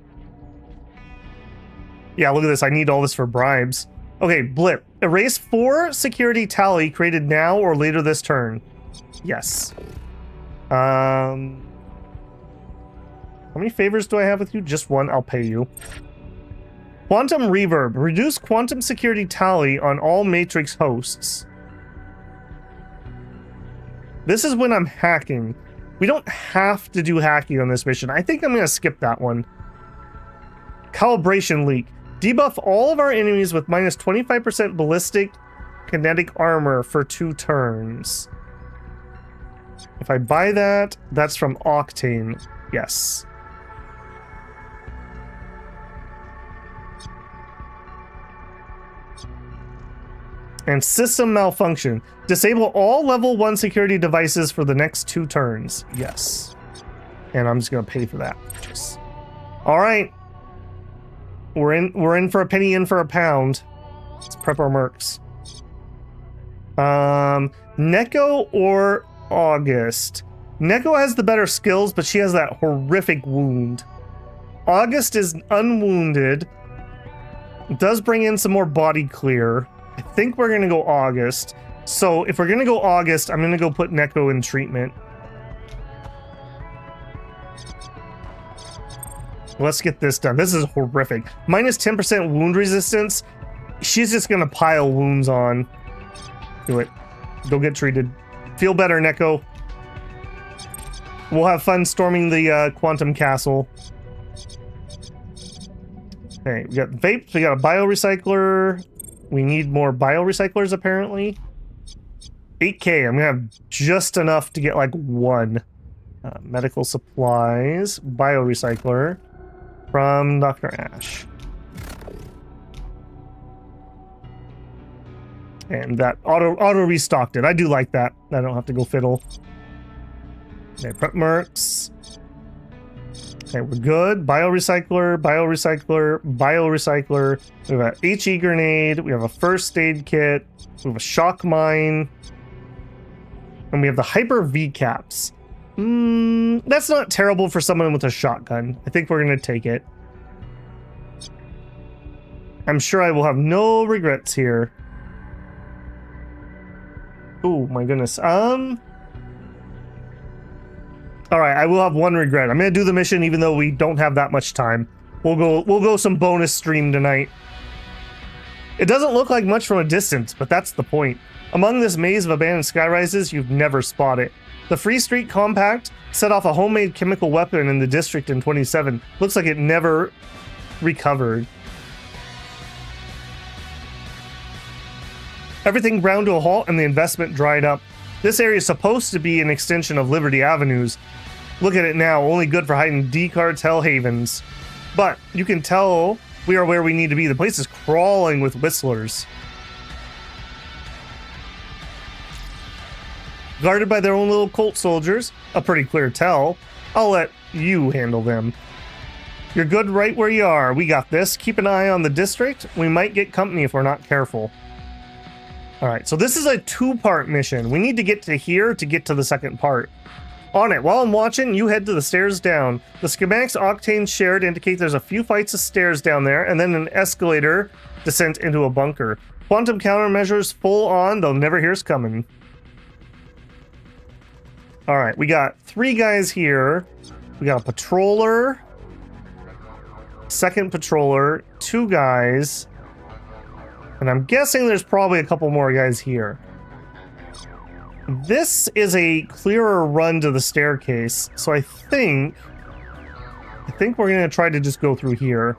Yeah, look at this. I need all this for bribes. Okay, blip. Erase 4 security tally created now or later this turn. Yes. How many favors do I have with you? Just one. I'll pay you. Quantum reverb. Reduce quantum security tally on all matrix hosts. This is when I'm hacking. We don't have to do hacking on this mission. I think I'm going to skip that one. Calibration leak. Debuff all of our enemies with minus 25% ballistic kinetic armor for 2 turns. If I buy that, that's from Octane. Yes. And system malfunction. Disable all level 1 security devices for the next 2 turns. Yes. And I'm just going to pay for that. Yes. All right. We're in for a penny, in for a pound. Let's prep our mercs. Neko or August? Neko has the better skills, but she has that horrific wound. August is unwounded. Does bring in some more body clear. I think we're going to go August. So if we're going to go August, I'm going to go put Neko in treatment. Let's get this done. This is horrific. Minus 10% wound resistance. She's just going to pile wounds on. Do it. Go get treated. Feel better, Neko. We'll have fun storming the Quantum Castle. Okay, we got vapes. We got a biorecycler. We need more biorecyclers, apparently. 8K. I'm going to have just enough to get like 1. Medical supplies. Biorecycler. From Dr. Ash. And that auto restocked it. I do like that. I don't have to go fiddle. Okay, prep mercs. Okay, we're good. Biorecycler, biorecycler, biorecycler. We have an HE grenade. We have a first aid kit. We have a shock mine. And we have the hyper V caps. That's not terrible for someone with a shotgun. I think we're going to take it. I'm sure I will have no regrets here. Oh my goodness. All right, I will have 1 regret. I'm going to do the mission even though we don't have that much time. We'll go some bonus stream tonight. It doesn't look like much from a distance, but that's the point. Among this maze of abandoned skyrises, you've never spot it. The Free Street Compact set off a homemade chemical weapon in the district in 27. Looks like it never recovered. Everything ground to a halt and the investment dried up. This area is supposed to be an extension of Liberty Avenues. Look at it now, only good for hiding D-cartel havens. But you can tell we are where we need to be. The place is crawling with whistlers. Guarded by their own little cult soldiers, a pretty clear tell. I'll let you handle them. You're good right where you are. We got this. Keep an eye on the district. We might get company if we're not careful. Alright, so this is a 2-part mission. We need to get to here to get to the second part. On it. While I'm watching, you head to the stairs down. The schematics Octane shared indicate there's a few flights of stairs down there, and then an escalator descent into a bunker. Quantum countermeasures full on. They'll never hear us coming. Alright, we got 3 guys here. We got a patroller. Second patroller. 2 guys. And I'm guessing there's probably a couple more guys here. This is a clearer run to the staircase, so I think we're going to try to just go through here.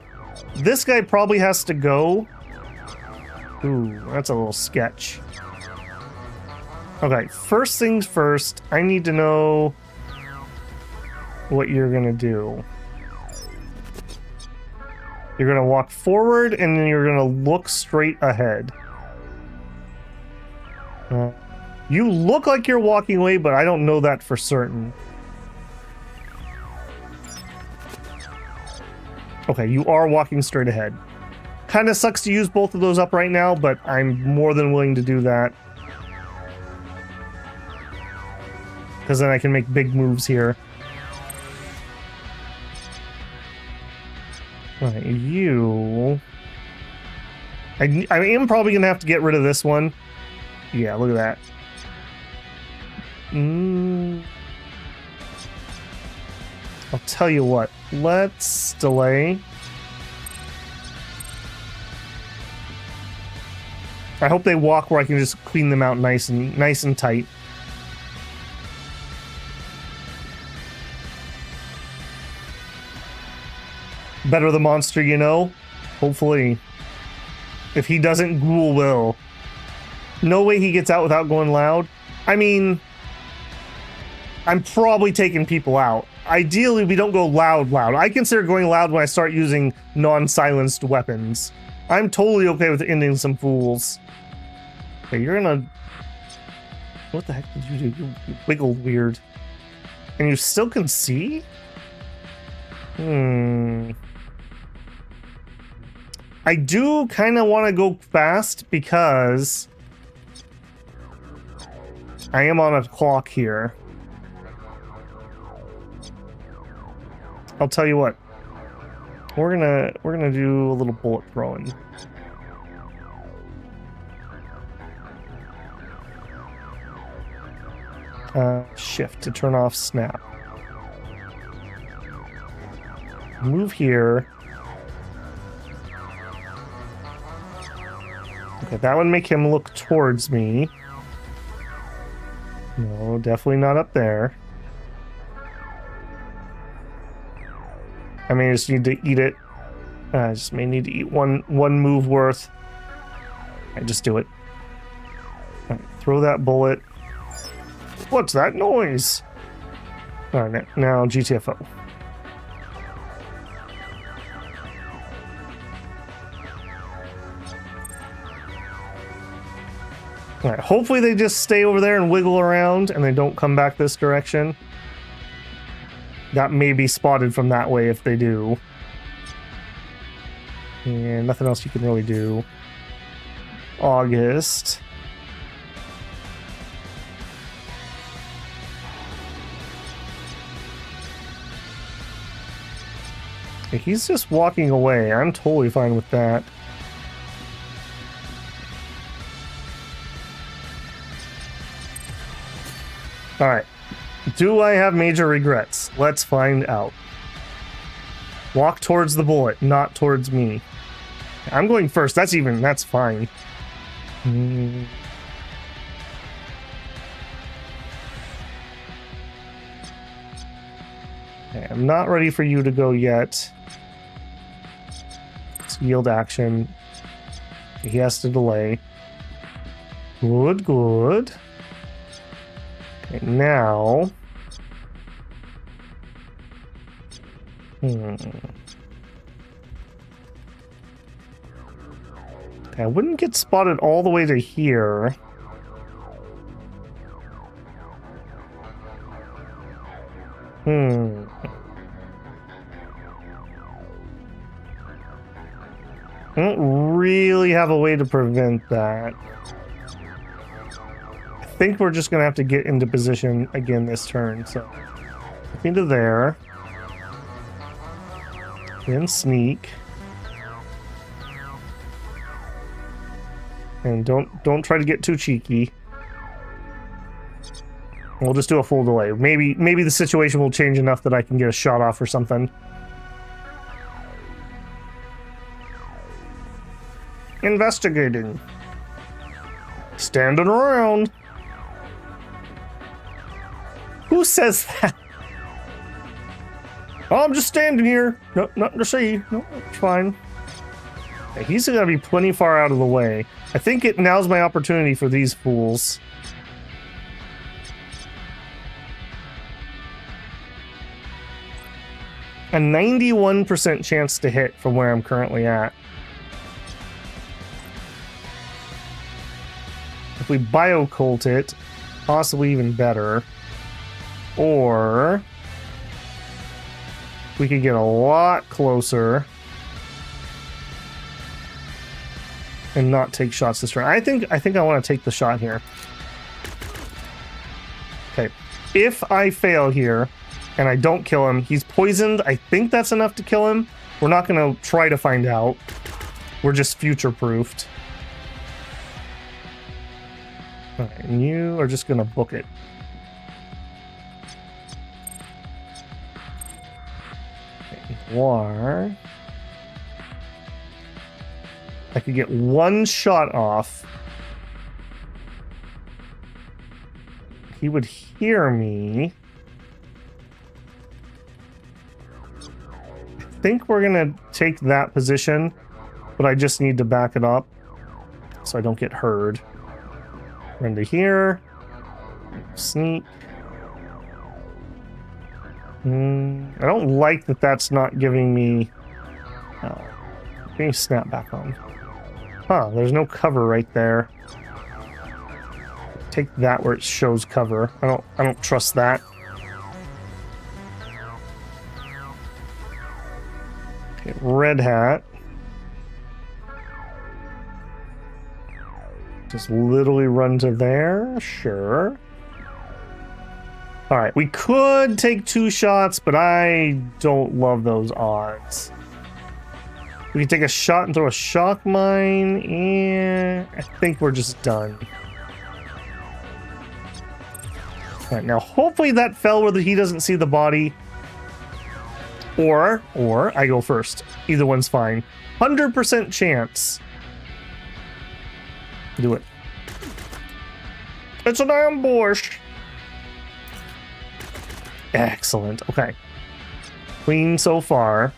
This guy probably has to go. Ooh, that's a little sketch. Okay, first things first, I need to know what you're gonna do. You're gonna walk forward and then you're gonna look straight ahead. You look like you're walking away, but I don't know that for certain. Okay, you are walking straight ahead. Kind of sucks to use both of those up right now, but I'm more than willing to do that. Because then I can make big moves here. Alright, you... I am probably going to have to get rid of this one. Yeah, look at that. I'll tell you what. Let's delay. I hope they walk where I can just clean them out nice and tight. Better the monster you know? Hopefully. If he doesn't, Ghoul will. No way he gets out without going loud. I mean, I'm probably taking people out. Ideally, we don't go loud. I consider going loud when I start using non-silenced weapons. I'm totally okay with ending some fools. Okay, you're gonna... What the heck did you do? You wiggled weird. And you still can see? I do kind of want to go fast because I am on a clock here. I'll tell you what. We're gonna do a little bullet throwing. Shift to turn off snap. Move here. Okay, that would make him look towards me. No, definitely not up there. I may just need to eat it. I just may need to eat one move worth. I just do it. All right, throw that bullet. What's that noise? All right, now GTFO. All right, hopefully they just stay over there and wiggle around and they don't come back this direction. That may be spotted from that way if they do. And nothing else you can really do. August. He's just walking away. I'm totally fine with that. Alright. Do I have major regrets? Let's find out. Walk towards the bullet, not towards me. I'm going first. That's fine. Okay, I'm not ready for you to go yet. Let's yield action. He has to delay. Good. Okay, now... Okay, I wouldn't get spotted all the way to here. I don't really have a way to prevent that. I think we're just gonna have to get into position again this turn, so into there. Then sneak. And don't try to get too cheeky. We'll just do a full delay. Maybe the situation will change enough that I can get a shot off or something. Investigating. Standing around. Who says that? Oh, I'm just standing here. No, nothing to see. No, it's fine. Okay, he's gonna be plenty far out of the way. I think now's my opportunity for these fools. a 91% chance to hit from where I'm currently at. If we biocult it, possibly even better. Or we could get a lot closer and not take shots this turn. I think I want to take the shot here. Okay. If I fail here and I don't kill him, he's poisoned. I think that's enough to kill him. We're not going to try to find out. We're just future-proofed. All right, and you are just going to book it. Okay, War. I could get one shot off. He would hear me. I think we're gonna take that position, but I just need to back it up so I don't get heard. Run to here. Sneak. I don't like that that's not giving me... Can you snap back on? Huh, there's no cover right there. Take that where it shows cover. I don't trust that. Okay, red hat. Just literally run to there, sure. Alright, we could take 2 shots, but I don't love those odds. We can take a shot and throw a shock mine, and I think we're just done. All right, now hopefully that fell where he doesn't see the body. Or I go first. Either one's fine. 100% chance. Do it. It's an ambush. Excellent. Okay. Clean so far.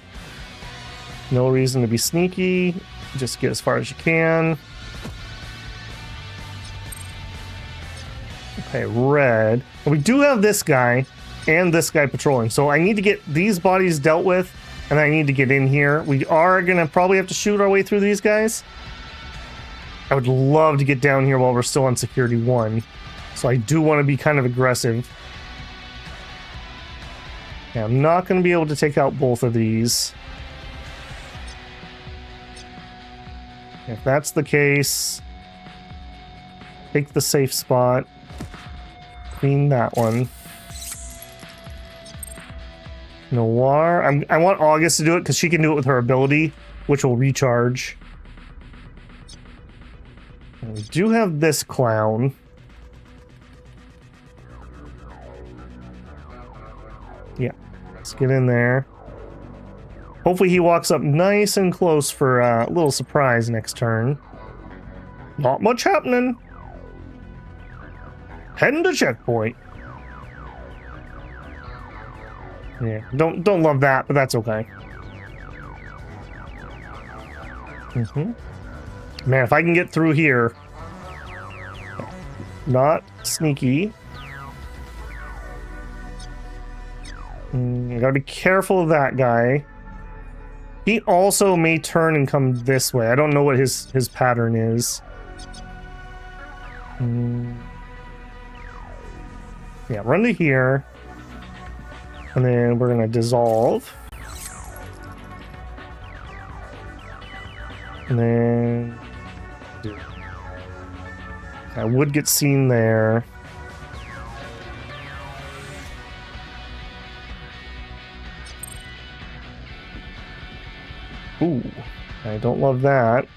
No reason to be sneaky. Just get as far as you can. Okay, red. We do have this guy and this guy patrolling. So I need to get these bodies dealt with, and I need to get in here. We are going to probably have to shoot our way through these guys. I would love to get down here while we're still on security 1. So I do want to be kind of aggressive. Yeah, I'm not going to be able to take out both of these. If that's the case, take the safe spot, clean that one. Noir, I want August to do it because she can do it with her ability, which will recharge. And we do have this clown. Yeah, let's get in there. Hopefully he walks up nice and close for a little surprise next turn. Not much happening. Heading to checkpoint. Yeah, don't love that, but that's okay. Man, if I can get through here. Not sneaky. Gotta be careful of that guy. He also may turn and come this way. I don't know what his pattern is. Yeah, run to here. And then we're going to dissolve. And then... I would get seen there. Ooh, I don't love that.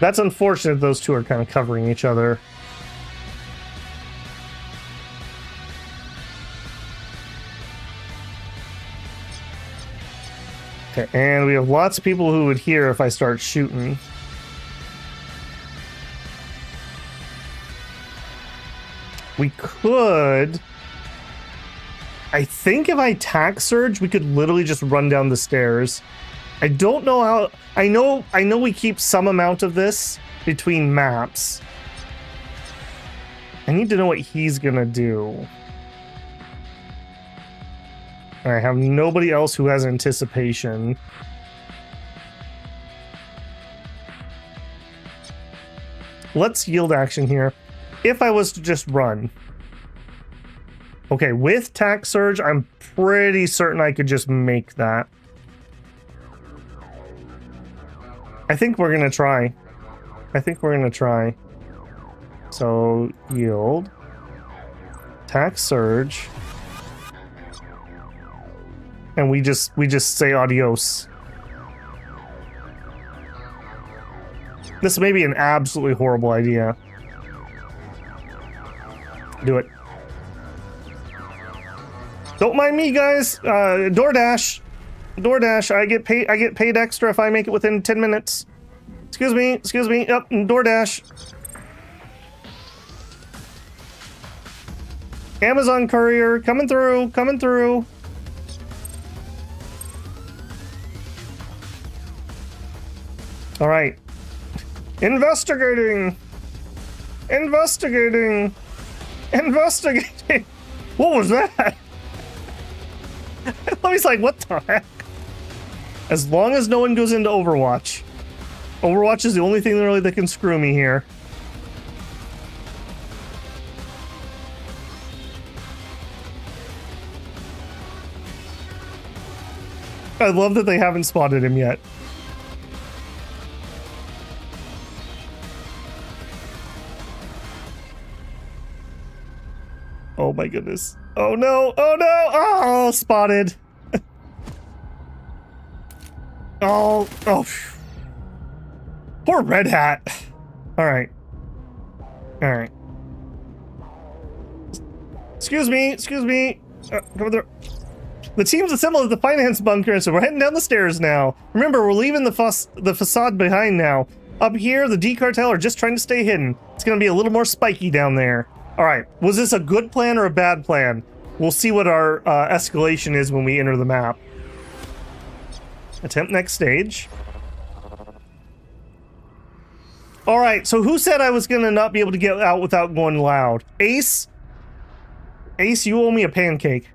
That's unfortunate those two are kind of covering each other. Okay, and we have lots of people who would hear if I start shooting. We could... I think if I attack surge, we could literally just run down the stairs. I don't know how... I know we keep some amount of this between maps. I need to know what he's gonna do. I have nobody else who has anticipation. Let's yield action here. If I was to just run. Okay, with tack surge, I'm pretty certain I could just make that. I think we're gonna try. So, yield. Tack surge. And we just say adios. This may be an absolutely horrible idea. Do it. Don't mind me, guys. DoorDash. I get paid extra if I make it within 10 minutes. Excuse me. Yep, DoorDash. Amazon courier coming through. All right. Investigating. What was that? I was like, what the heck? As long as no one goes into Overwatch. Overwatch is the only thing really that can screw me here. I love that they haven't spotted him yet. Oh my goodness. Oh no! Oh, spotted. Oh. Poor Red Hat. All right. Excuse me. Come through. The team's assembled at the finance bunker, so we're heading down the stairs now. Remember, we're leaving the facade behind now. Up here, the D cartel are just trying to stay hidden. It's gonna be a little more spiky down there. All right, was this a good plan or a bad plan? We'll see what our escalation is when we enter the map. Attempt next stage. All right, so who said I was gonna not be able to get out without going loud? Ace? Ace, you owe me a pancake.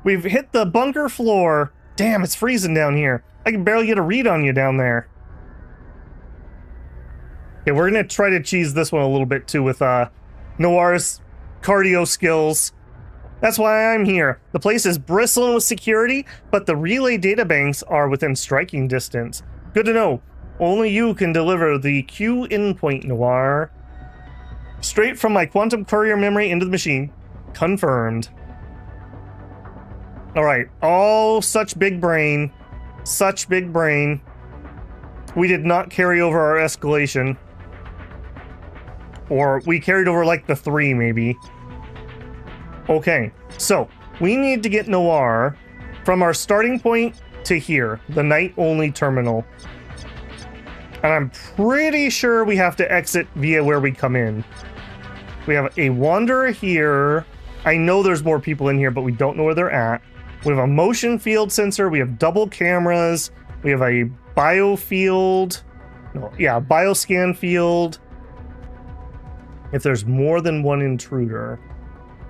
We've hit the bunker floor. Damn, it's freezing down here. I can barely get a read on you down there. Okay, we're gonna try to cheese this one a little bit too with Noir's cardio skills. That's why I'm here. The place is bristling with security, but the relay databanks are within striking distance. Good to know. Only you can deliver the Q endpoint, Noir. Straight from my quantum courier memory into the machine. Confirmed. Alright. Oh, such big brain. We did not carry over our escalation. Or we carried over like the 3, maybe. Okay, so we need to get Noir from our starting point to here, the night-only terminal. And I'm pretty sure we have to exit via where we come in. We have a Wanderer here. I know there's more people in here, but we don't know where they're at. We have a motion field sensor. We have double cameras. We have a biofield. Bioscan field. If there's more than one intruder.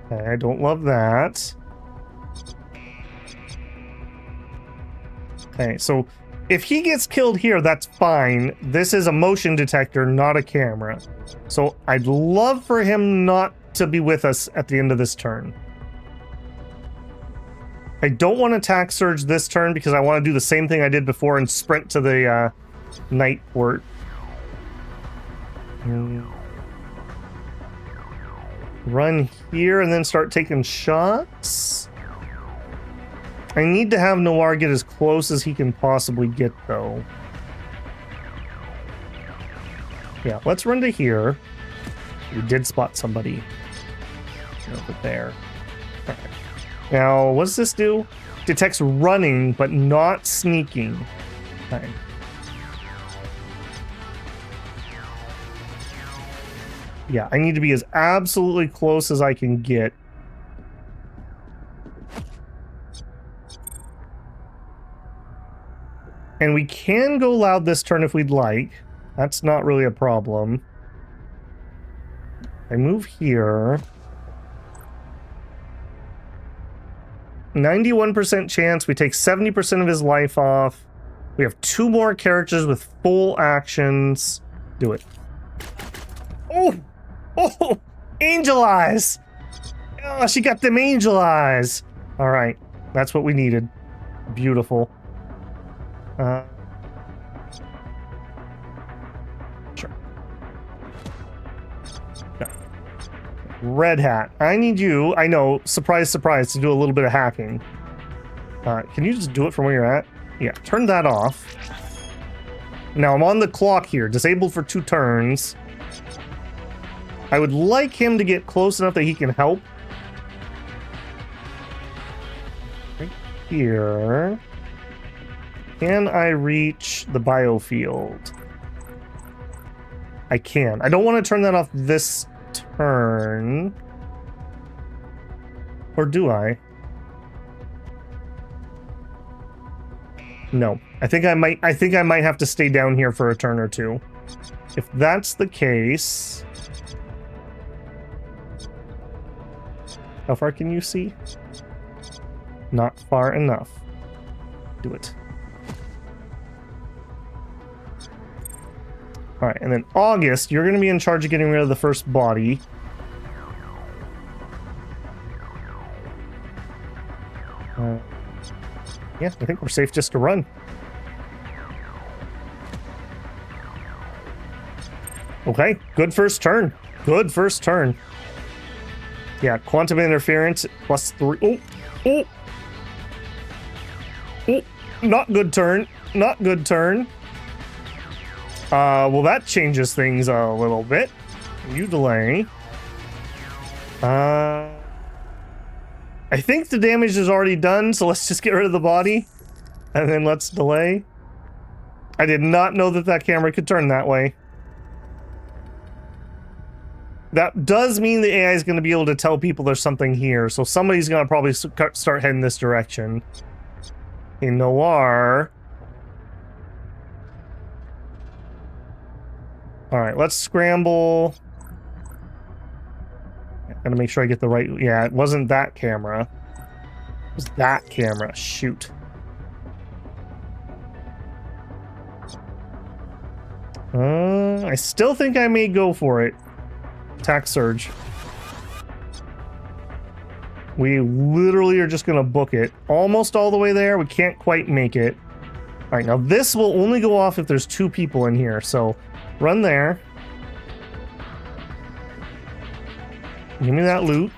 Okay, I don't love that. Okay, so if he gets killed here, that's fine. This is a motion detector, not a camera. So I'd love for him not to be with us at the end of this turn. I don't want to attack surge this turn because I want to do the same thing I did before and sprint to the night port. Run here and then start taking shots. I need to have Noir get as close as he can possibly get, though. Yeah, let's run to here. We did spot somebody over there. All right. Now, what does this do? Detects running, but not sneaking. Okay. Yeah, I need to be as absolutely close as I can get. And we can go loud this turn if we'd like. That's not really a problem. I move here. 91% chance. We take 70% of his life off. We have 2 more characters with full actions. Do it. Oh! Oh! Angel eyes! Oh, she got them angel eyes! Alright. That's what we needed. Beautiful. Sure. No. Red Hat. I need you, I know, surprise, surprise, to do a little bit of hacking. Can you just do it from where you're at? Yeah, turn that off. Now I'm on the clock here, disabled for 2 turns. I would like him to get close enough that he can help. Right here. Can I reach the biofield? I can. I don't want to turn that off this turn. Or do I? No. I think I might have to stay down here for a turn or 2. If that's the case. How far can you see? Not far enough. Do it. Alright, and then August, you're going to be in charge of getting rid of the first body. Yeah, I think we're safe just to run. Okay, good first turn. Good first turn. Yeah, quantum interference +3. Oh, oh. Oh, not good turn. Not good turn. Well, that changes things a little bit. You delay. I think the damage is already done, so let's just get rid of the body. And then let's delay. I did not know that that camera could turn that way. That does mean the AI is going to be able to tell people there's something here, so somebody's going to probably start heading this direction. In Noir. Alright, let's scramble. Gotta make sure I get the right... Yeah, it wasn't that camera. It was that camera. Shoot. I still think I may go for it. Attack surge. We literally are just gonna book it. Almost all the way there. We can't quite make it. Alright, now this will only go off if there's 2 people in here, so run there. Give me that loot.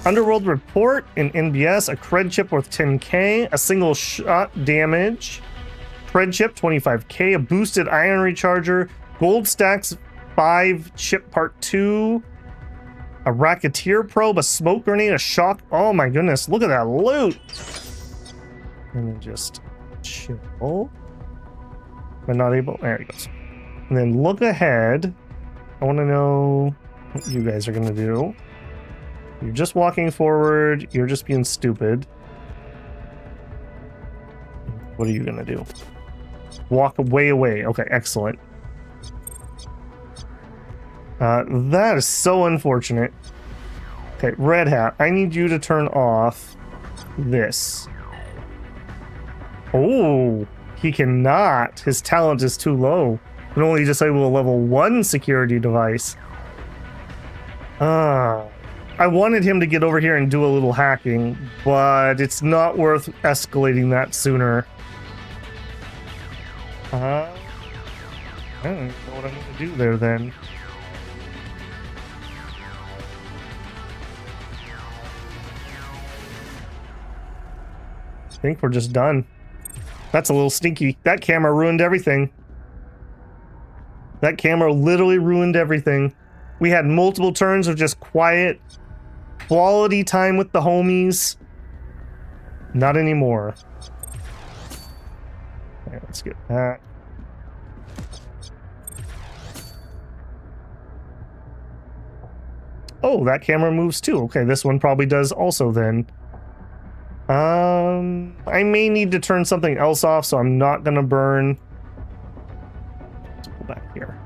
Underworld report in NBS, a cred chip worth 10k, a single shot damage, cred chip 25k, a boosted iron recharger, gold stacks 5 chip part 2, a racketeer probe, a smoke grenade, a shock. Oh my goodness, look at that loot. And then just chill. Am I not able? There he goes. And then look ahead. I want to know what you guys are going to do. You're just walking forward. You're just being stupid. What are you going to do? Walk way away. Okay, excellent. That is so unfortunate. Okay, Red Hat, I need you to turn off this. Oh, he cannot. His talent is too low. Can only disable a level 1 security device. I wanted him to get over here and do a little hacking, but it's not worth escalating that sooner. I don't know what I'm going to do there then. I think we're just done. That's a little stinky. That camera ruined everything. That camera literally ruined everything. We had multiple turns of just quiet, quality time with the homies. Not anymore. Okay, let's get that. Oh, that camera moves too. Okay, this one probably does also then. I may need to turn something else off, so I'm not gonna burn. Let's pull back here.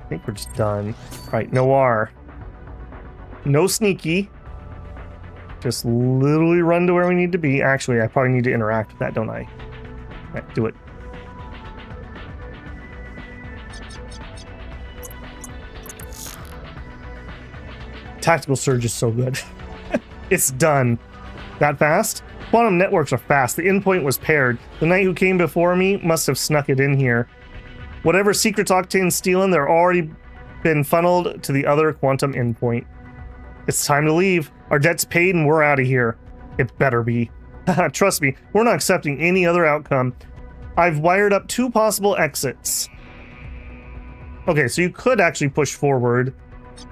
I think we're just done. All right, no R. No sneaky. Just literally run to where we need to be. Actually, I probably need to interact with that, don't I? All right, do it. Tactical Surge is so good. It's done. That fast? Quantum networks are fast. The endpoint was paired. The knight who came before me must have snuck it in here. Whatever secrets Octane's stealing, they're already been funneled to the other quantum endpoint. It's time to leave. Our debt's paid and we're out of here. It better be. Trust me, we're not accepting any other outcome. I've wired up 2 possible exits. Okay, so you could actually push forward,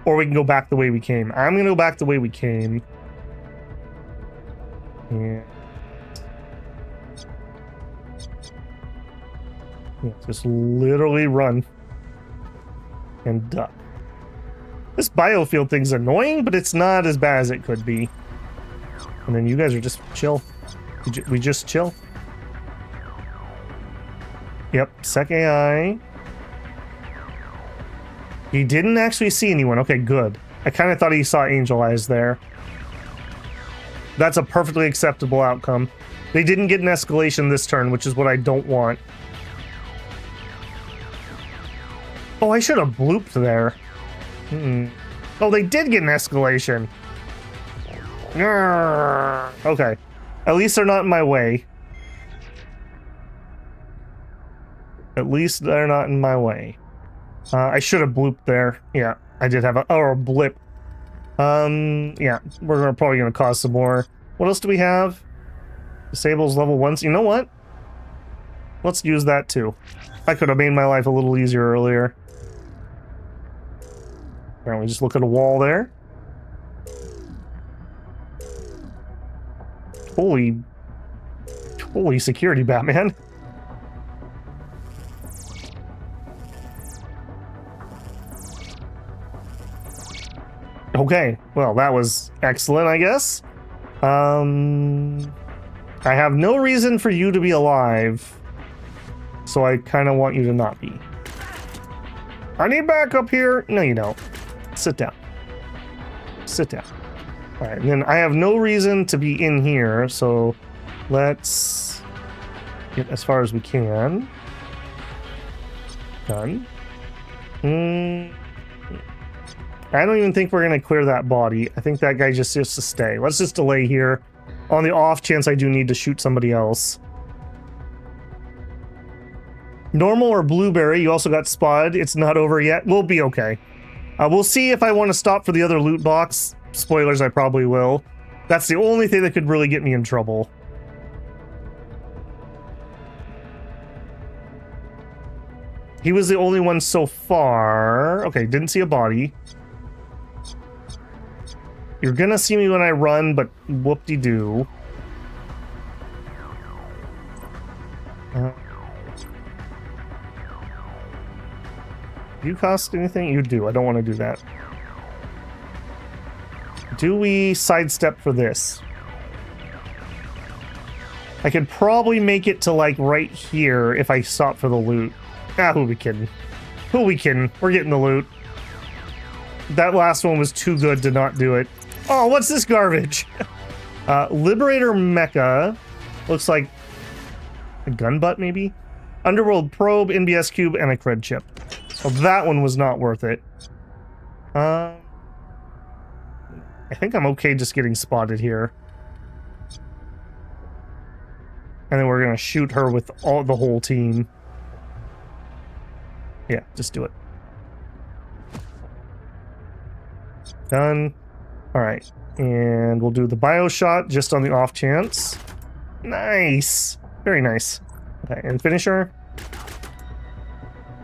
or we can go back the way we came. I'm going to go back the way we came. Yeah. Just literally run and duck. This biofield thing's annoying, but it's not as bad as it could be. And then you guys are just chill. We just chill. Yep, Sec AI. He didn't actually see anyone. Okay, good. I kind of thought he saw angel eyes there. That's a perfectly acceptable outcome. They didn't get an escalation this turn, which is what I don't want. Oh, I should have blooped there. Oh, they did get an escalation. Okay. At least they're not in my way. At least they're not in my way. I should have blooped there. Yeah, I did have a blip. Yeah, we're probably gonna cause some more. What else do we have? Disables level 1. You know what? Let's use that too. I could have made my life a little easier earlier. Apparently, just look at a wall there. Holy security, Batman. Okay, well, that was excellent, I guess. I have no reason for you to be alive, so I kind of want you to not be. I need backup here. No, you don't. Sit down. Sit down. All right, and then I have no reason to be in here, so let's get as far as we can. Done. I don't even think we're going to clear that body. I think that guy just has to stay. Let's just delay here on the off chance I do need to shoot somebody else. Normal or blueberry, you also got spotted. It's not over yet. We'll be okay. We'll see if I want to stop for the other loot box. Spoilers, I probably will. That's the only thing that could really get me in trouble. He was the only one so far. Okay, didn't see a body. You're gonna see me when I run, but whoop-de-doo. Do you cost anything? You do. I don't want to do that. Do we sidestep for this? I could probably make it to, like, right here if I stop for the loot. Ah, who we kidding? Who we kidding? We're getting the loot. That last one was too good to not do it. Oh, what's this garbage? Liberator Mecha. Looks like a gun butt, maybe? Underworld Probe, NBS Cube, and a cred chip. So that one was not worth it. I think I'm okay just getting spotted here. And then we're gonna shoot her with the whole team. Yeah, just do it. Done. Alright. And we'll do the bio shot just on the off chance. Nice. Very nice. Okay, and finisher.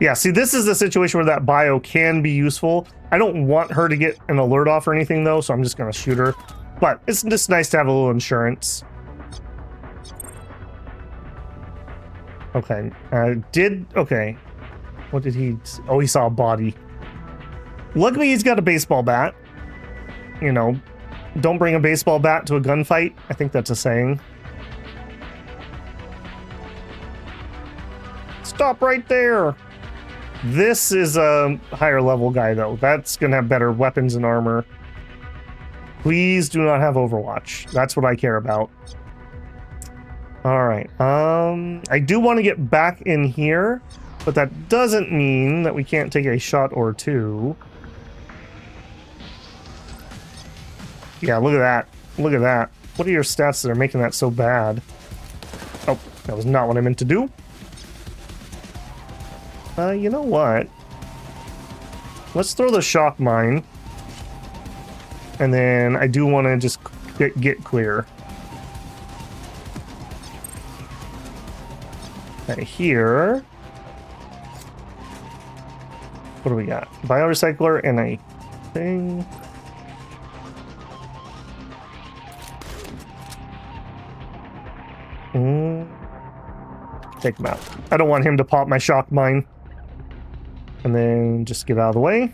Yeah, see, this is the situation where that bio can be useful. I don't want her to get an alert off or anything, though, so I'm just going to shoot her. But it's just nice to have a little insurance. Okay. Okay. What did he... Oh, he saw a body. Luckily, he's got a baseball bat. You know, don't bring a baseball bat to a gunfight. I think that's a saying. Stop right there. This is a higher level guy, though. That's gonna have better weapons and armor. Please do not have Overwatch. That's what I care about. All right. I do want to get back in here, but that doesn't mean that we can't take a shot or two. Yeah, look at that. Look at that. What are your stats that are making that so bad? Oh, that was not what I meant to do. You know what? Let's throw the shock mine. And then I do want to just get clear. Okay, here. What do we got? Biorecycler and a thing. Take him out. I don't want him to pop my shock mine. And then just get out of the way.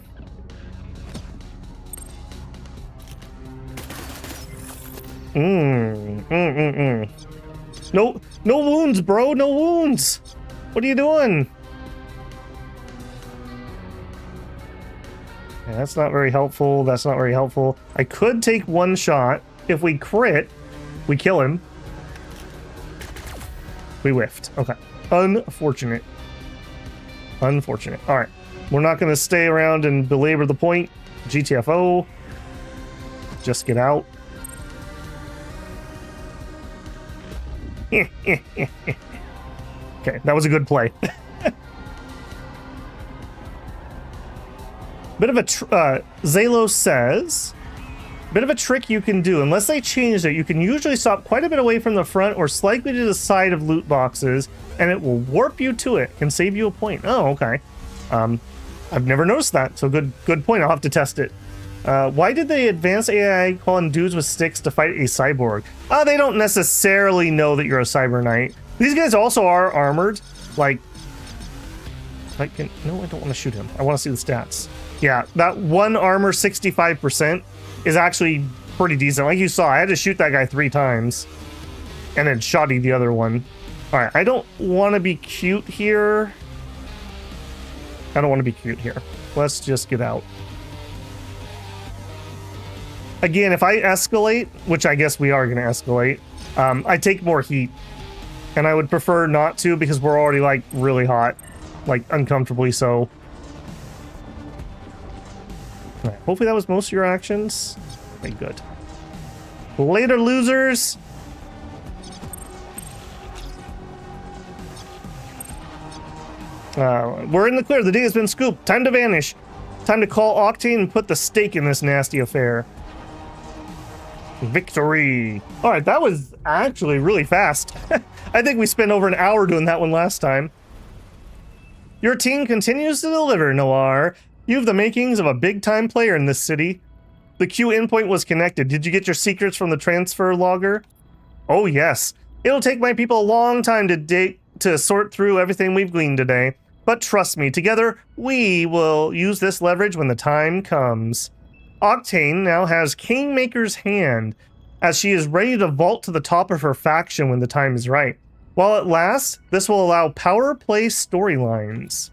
No wounds, bro. No wounds. What are you doing? Yeah, that's not very helpful. That's not very helpful. I could take one shot. If we crit, we kill him. We whiffed. Okay. Unfortunate. Unfortunate. All right. We're not going to stay around and belabor the point. GTFO. Just get out. Okay, that was a good play. Bit of a Zalo says, bit of a trick you can do. Unless they changed it, you can usually stop quite a bit away from the front or slightly to the side of loot boxes, and it will warp you to it and save you a point. Oh, okay. I've never noticed that, so good point. I'll have to test it. Why did the advanced AI call in dudes with sticks to fight a cyborg? They don't necessarily know that you're a Cyberknight. These guys also are armored. Like, no, I don't want to shoot him. I want to see the stats. Yeah, that one armor 65% is actually pretty decent. Like you saw, I had to shoot that guy 3 times and then shotty the other one. All right, I don't want to be cute here. I don't want to be cute here. Let's just get out. Again, if I escalate, which I guess we are going to escalate, I take more heat. And I would prefer not to because we're already, like, really hot. Like, uncomfortably so. All right, hopefully that was most of your actions. Okay, good. Later, losers! We're in the clear. The day has been scooped. Time to vanish. Time to call Octane and put the stake in this nasty affair. Victory. All right, that was actually really fast. I think we spent over an hour doing that one last time. Your team continues to deliver, Noir. You have the makings of a big-time player in this city. The Q endpoint was connected. Did you get your secrets from the transfer logger? Oh, yes. It'll take my people a long time to sort through everything we've gleaned today. But trust me, together, we will use this leverage when the time comes. Octane now has Kingmaker's hand, as she is ready to vault to the top of her faction when the time is right. While it lasts, this will allow power play storylines.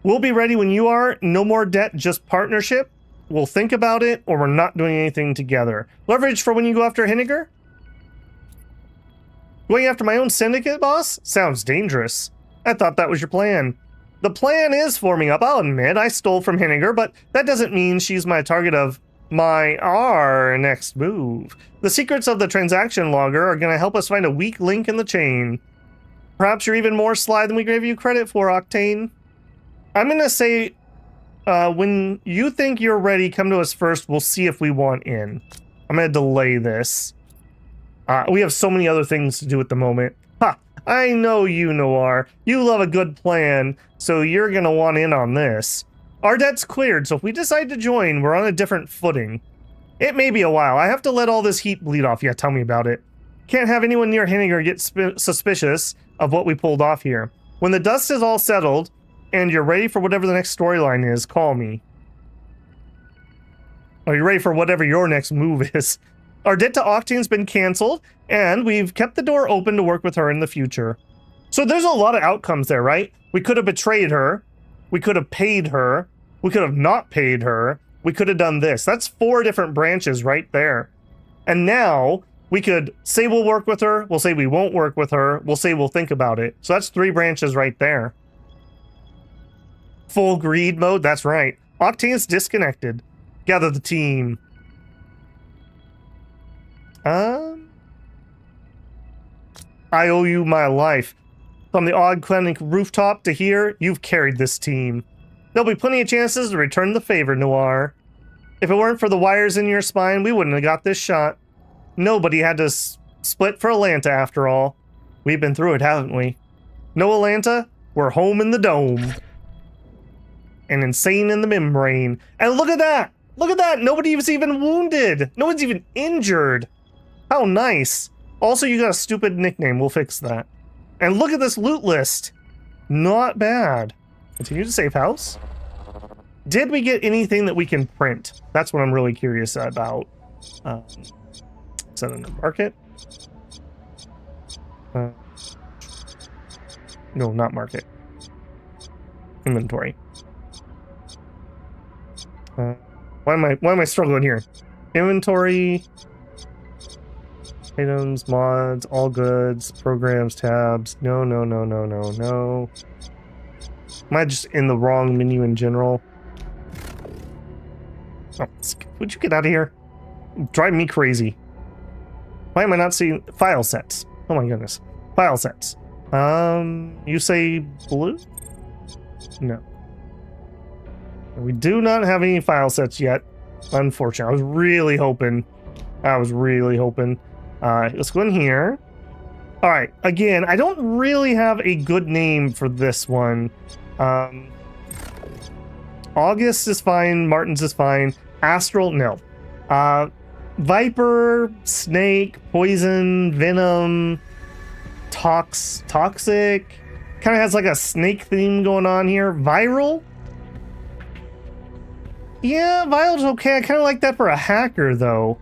We'll be ready when you are. No more debt, just partnership. We'll think about it, or we're not doing anything together. Leverage for when you go after Henniger? Going after my own syndicate, boss? Sounds dangerous. I thought that was your plan. The plan is forming up. I'll admit I stole from Henniger, but that doesn't mean she's my target of our next move. The secrets of the transaction logger are going to help us find a weak link in the chain. Perhaps you're even more sly than we gave you credit for, Octane. I'm going to say, when you think you're ready, come to us first. We'll see if we want in. I'm going to delay this. We have so many other things to do at the moment. Ha! I know you, Noir. You love a good plan, so you're going to want in on this. Our debt's cleared, so if we decide to join, we're on a different footing. It may be a while. I have to let all this heat bleed off. Yeah, tell me about it. Can't have anyone near Henniger get suspicious of what we pulled off here. When the dust is all settled, and you're ready for whatever the next storyline is, call me. Are you ready for whatever your next move is? Our debt to Octane's been canceled, and we've kept the door open to work with her in the future. So there's a lot of outcomes there, right? We could have betrayed her. We could have paid her. We could have not paid her. We could have done this. That's 4 different branches right there. And now we could say we'll work with her. We'll say we won't work with her. We'll say we'll think about it. So that's 3 branches right there. Full greed mode. That's right. Octane's disconnected. Gather the team. I owe you my life. From the odd clinic rooftop to here, you've carried this team. There'll be plenty of chances to return the favor, Noir. If it weren't for the wires in your spine, we wouldn't have got this shot. Nobody had to split for Atlanta after all. We've been through it, haven't we? No Atlanta, we're home in the dome. And insane in the membrane. And look at that! Look at that! Nobody was even wounded! No one's even injured! How nice! Also, you got a stupid nickname. We'll fix that. And look at this loot list. Not bad. Continue to save house. Did we get anything that we can print? That's what I'm really curious about. Is that in the market? No, not market. Inventory. Why am I struggling here? Inventory. Items, mods, all goods, programs, tabs. No. Am I just in the wrong menu in general? Oh, would you get out of here? Drive me crazy. Why am I not seeing file sets? Oh my goodness. File sets. You say blue? No. We do not have any file sets yet. Unfortunately. I was really hoping. Let's go in here. All right. Again, I don't really have a good name for this one. August is fine. Martin's is fine. Astral, no. Viper, snake, poison, venom, toxic. Kind of has like a snake theme going on here. Viral? Yeah, viral's okay. I kind of like that for a hacker, though.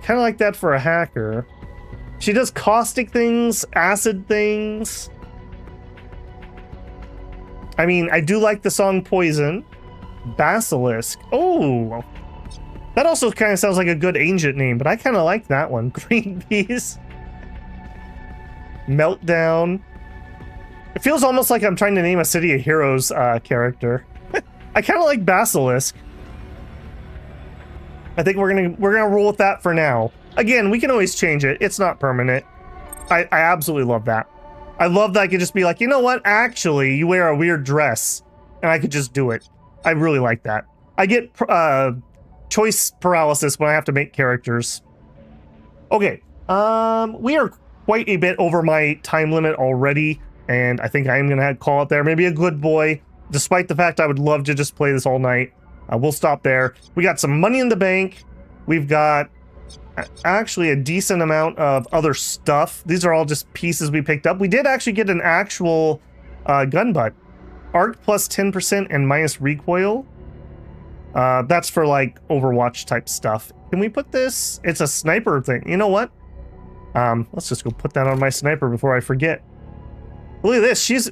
Kind of like that for a hacker. She does caustic things, acid things. I mean, I do like the song Poison. Basilisk. Oh, that also kind of sounds like a good ancient name, but I kind of like that one. Greenpeace. Meltdown. It feels almost like I'm trying to name a City of Heroes character. I kind of like Basilisk. I think we're gonna roll with that for now. Again, we can always change it. It's not permanent. I absolutely love that. I love that I could just be like, you know what? Actually, you wear a weird dress, and I could just do it. I really like that. I get choice paralysis when I have to make characters. Okay, we are quite a bit over my time limit already, and I think I am gonna call it there. Maybe a good boy, despite the fact I would love to just play this all night. We'll stop there. We got some money in the bank. We've got actually a decent amount of other stuff. These are all just pieces we picked up. We did actually get an actual gun butt. Arc plus 10% and minus recoil. That's for like Overwatch type stuff. Can we put this? It's a sniper thing. You know what? Let's just go put that on my sniper before I forget. Look at this. She's...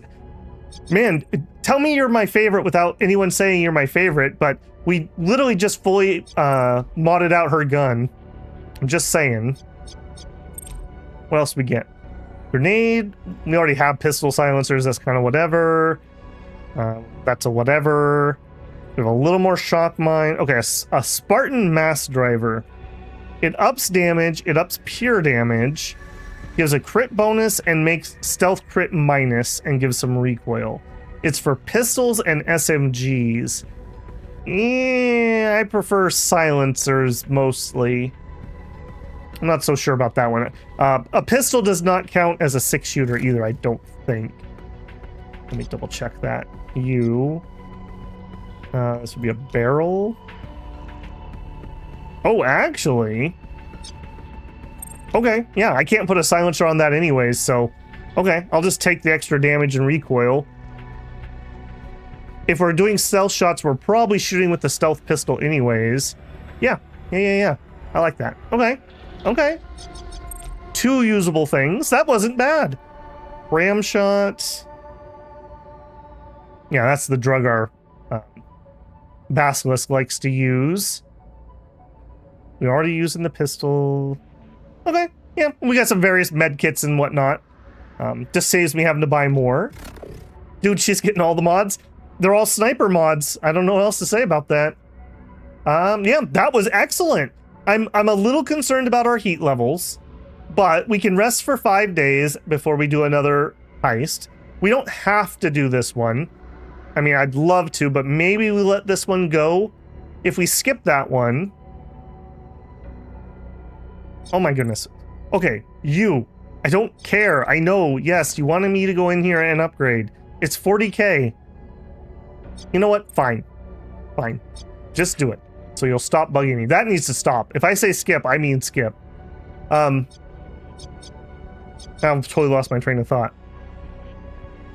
Man, tell me you're my favorite without anyone saying you're my favorite, but we literally just fully modded out her gun. I'm just saying. What else we get? Grenade. We already have pistol silencers. That's kind of whatever. That's a whatever. We have a little more shock mine. Okay, a Spartan mass driver. It ups damage. It ups pure damage. Gives a crit bonus and makes stealth crit minus and gives some recoil. It's for pistols and SMGs. Yeah, I prefer silencers mostly. I'm not so sure about that one. A pistol does not count as a 6-shooter either, I don't think. Let me double check that. This would be a barrel. Oh, actually... Okay, yeah, I can't put a silencer on that anyways, so... Okay, I'll just take the extra damage and recoil. If we're doing stealth shots, we're probably shooting with the stealth pistol anyways. Yeah. I like that. Okay. 2 usable things. That wasn't bad. cram shot. Yeah, that's the drug our Basilisk likes to use. We're already using the pistol. Okay, yeah, we got some various med kits and whatnot. Just saves me having to buy more. Dude, she's getting all the mods. They're all sniper mods. I don't know what else to say about that. Yeah, that was excellent. I'm a little concerned about our heat levels, but we can rest for 5 days before we do another heist. We don't have to do this one. I mean, I'd love to, but maybe we let this one go. If we skip that one... Oh my goodness. Okay, you. I don't care. I know, yes, you wanted me to go in here and upgrade. It's 40k. You know what? Fine. Fine. Just do it. So you'll stop bugging me. That needs to stop. If I say skip, I mean skip. I've totally lost my train of thought.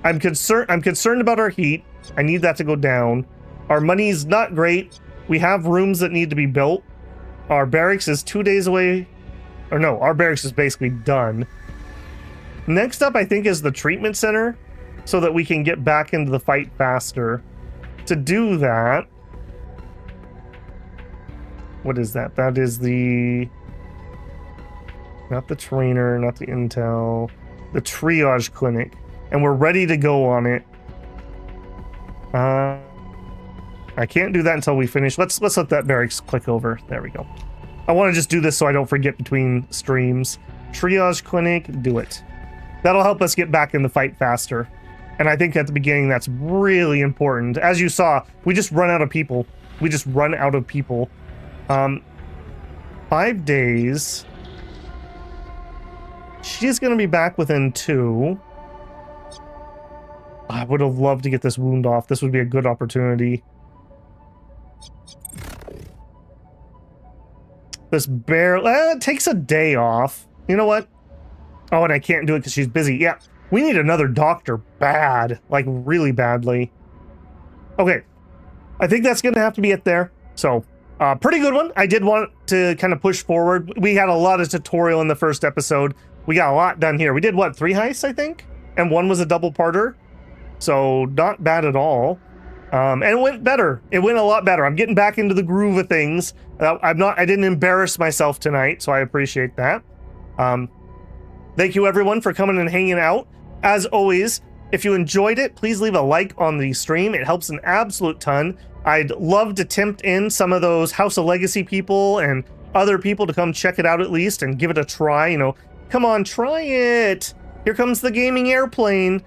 I'm concerned about our heat. I need that to go down. Our money's not great. We have rooms that need to be built. Our barracks is 2 days away. Or no, our barracks is basically done. Next up, I think, is the treatment center, so that we can get back into the fight faster. To do that... What is that? That is the... Not the trainer, not the intel. The triage clinic. And we're ready to go on it. I can't do that until we finish. Let's let that barracks click over. There we go. I want to just do this so I don't forget between streams. Triage clinic, do it. That'll help us get back in the fight faster. And I think at the beginning that's really important. As you saw, we just run out of people. We just run out of people. 5 days. She's going to be back within 2. I would have loved to get this wound off. This would be a good opportunity. This barrel... it takes a day off. You know what? Oh, and I can't do it because she's busy. Yeah, we need another doctor bad. Like, really badly. Okay. I think that's going to have to be it there. So, pretty good one. I did want to kind of push forward. We had a lot of tutorial in the first episode. We got a lot done here. We did, what, 3 heists, I think? And 1 was a double-parter. So, not bad at all. And it went better. It went a lot better. I'm getting back into the groove of things. I didn't embarrass myself tonight, so I appreciate that. Thank you, everyone, for coming and hanging out. As always, if you enjoyed it, please leave a like on the stream. It helps an absolute ton. I'd love to tempt in some of those House of Legacy people and other people to come check it out at least and give it a try. You know, come on, try it. Here comes the gaming airplane.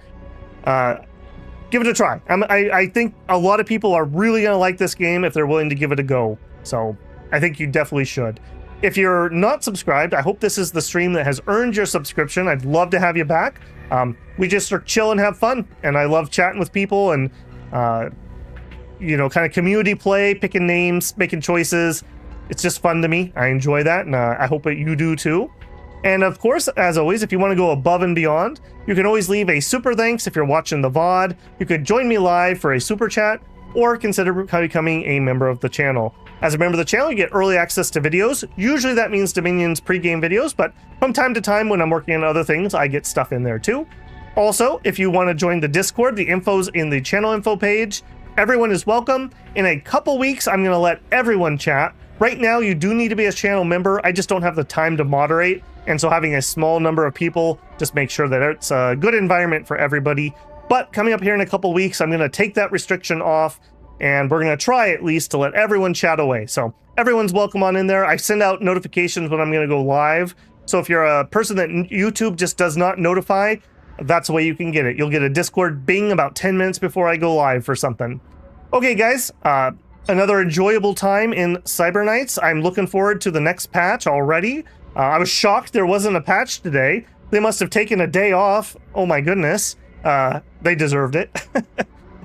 Give it a try. I think a lot of people are really going to like this game if they're willing to give it a go. So I think you definitely should. If you're not subscribed, I hope this is the stream that has earned your subscription. I'd love to have you back. We just are chill and have fun. And I love chatting with people and, you know, kind of community play, picking names, making choices. It's just fun to me. I enjoy that. And I hope that you do too. And of course, as always, if you want to go above and beyond, you can always leave a super thanks if you're watching the VOD. You could join me live for a super chat or consider becoming a member of the channel. As a member of the channel, you get early access to videos. Usually that means Dominion's pre-game videos, but from time to time when I'm working on other things, I get stuff in there too. Also, if you want to join the Discord, the info's in the channel info page. Everyone is welcome. In a couple weeks, I'm going to let everyone chat. Right now, you do need to be a channel member. I just don't have the time to moderate. And so having a small number of people just make sure that it's a good environment for everybody. But coming up here in a couple weeks, I'm going to take that restriction off. And we're going to try at least to let everyone chat away. So everyone's welcome on in there. I send out notifications when I'm going to go live. So if you're a person that YouTube just does not notify, that's the way you can get it. You'll get a Discord bing about 10 minutes before I go live for something. Okay, guys. Another enjoyable time in Cyberknights. I'm looking forward to the next patch already. I was shocked there wasn't a patch today. They must have taken a day off. Oh my goodness. They deserved it.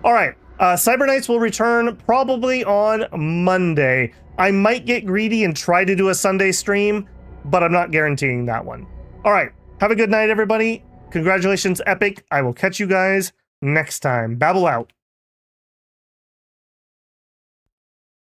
All right. Cyberknights will return probably on Monday. I might get greedy and try to do a Sunday stream, but I'm not guaranteeing that one. All right. Have a good night, everybody. Congratulations, Epic. I will catch you guys next time. Babble out.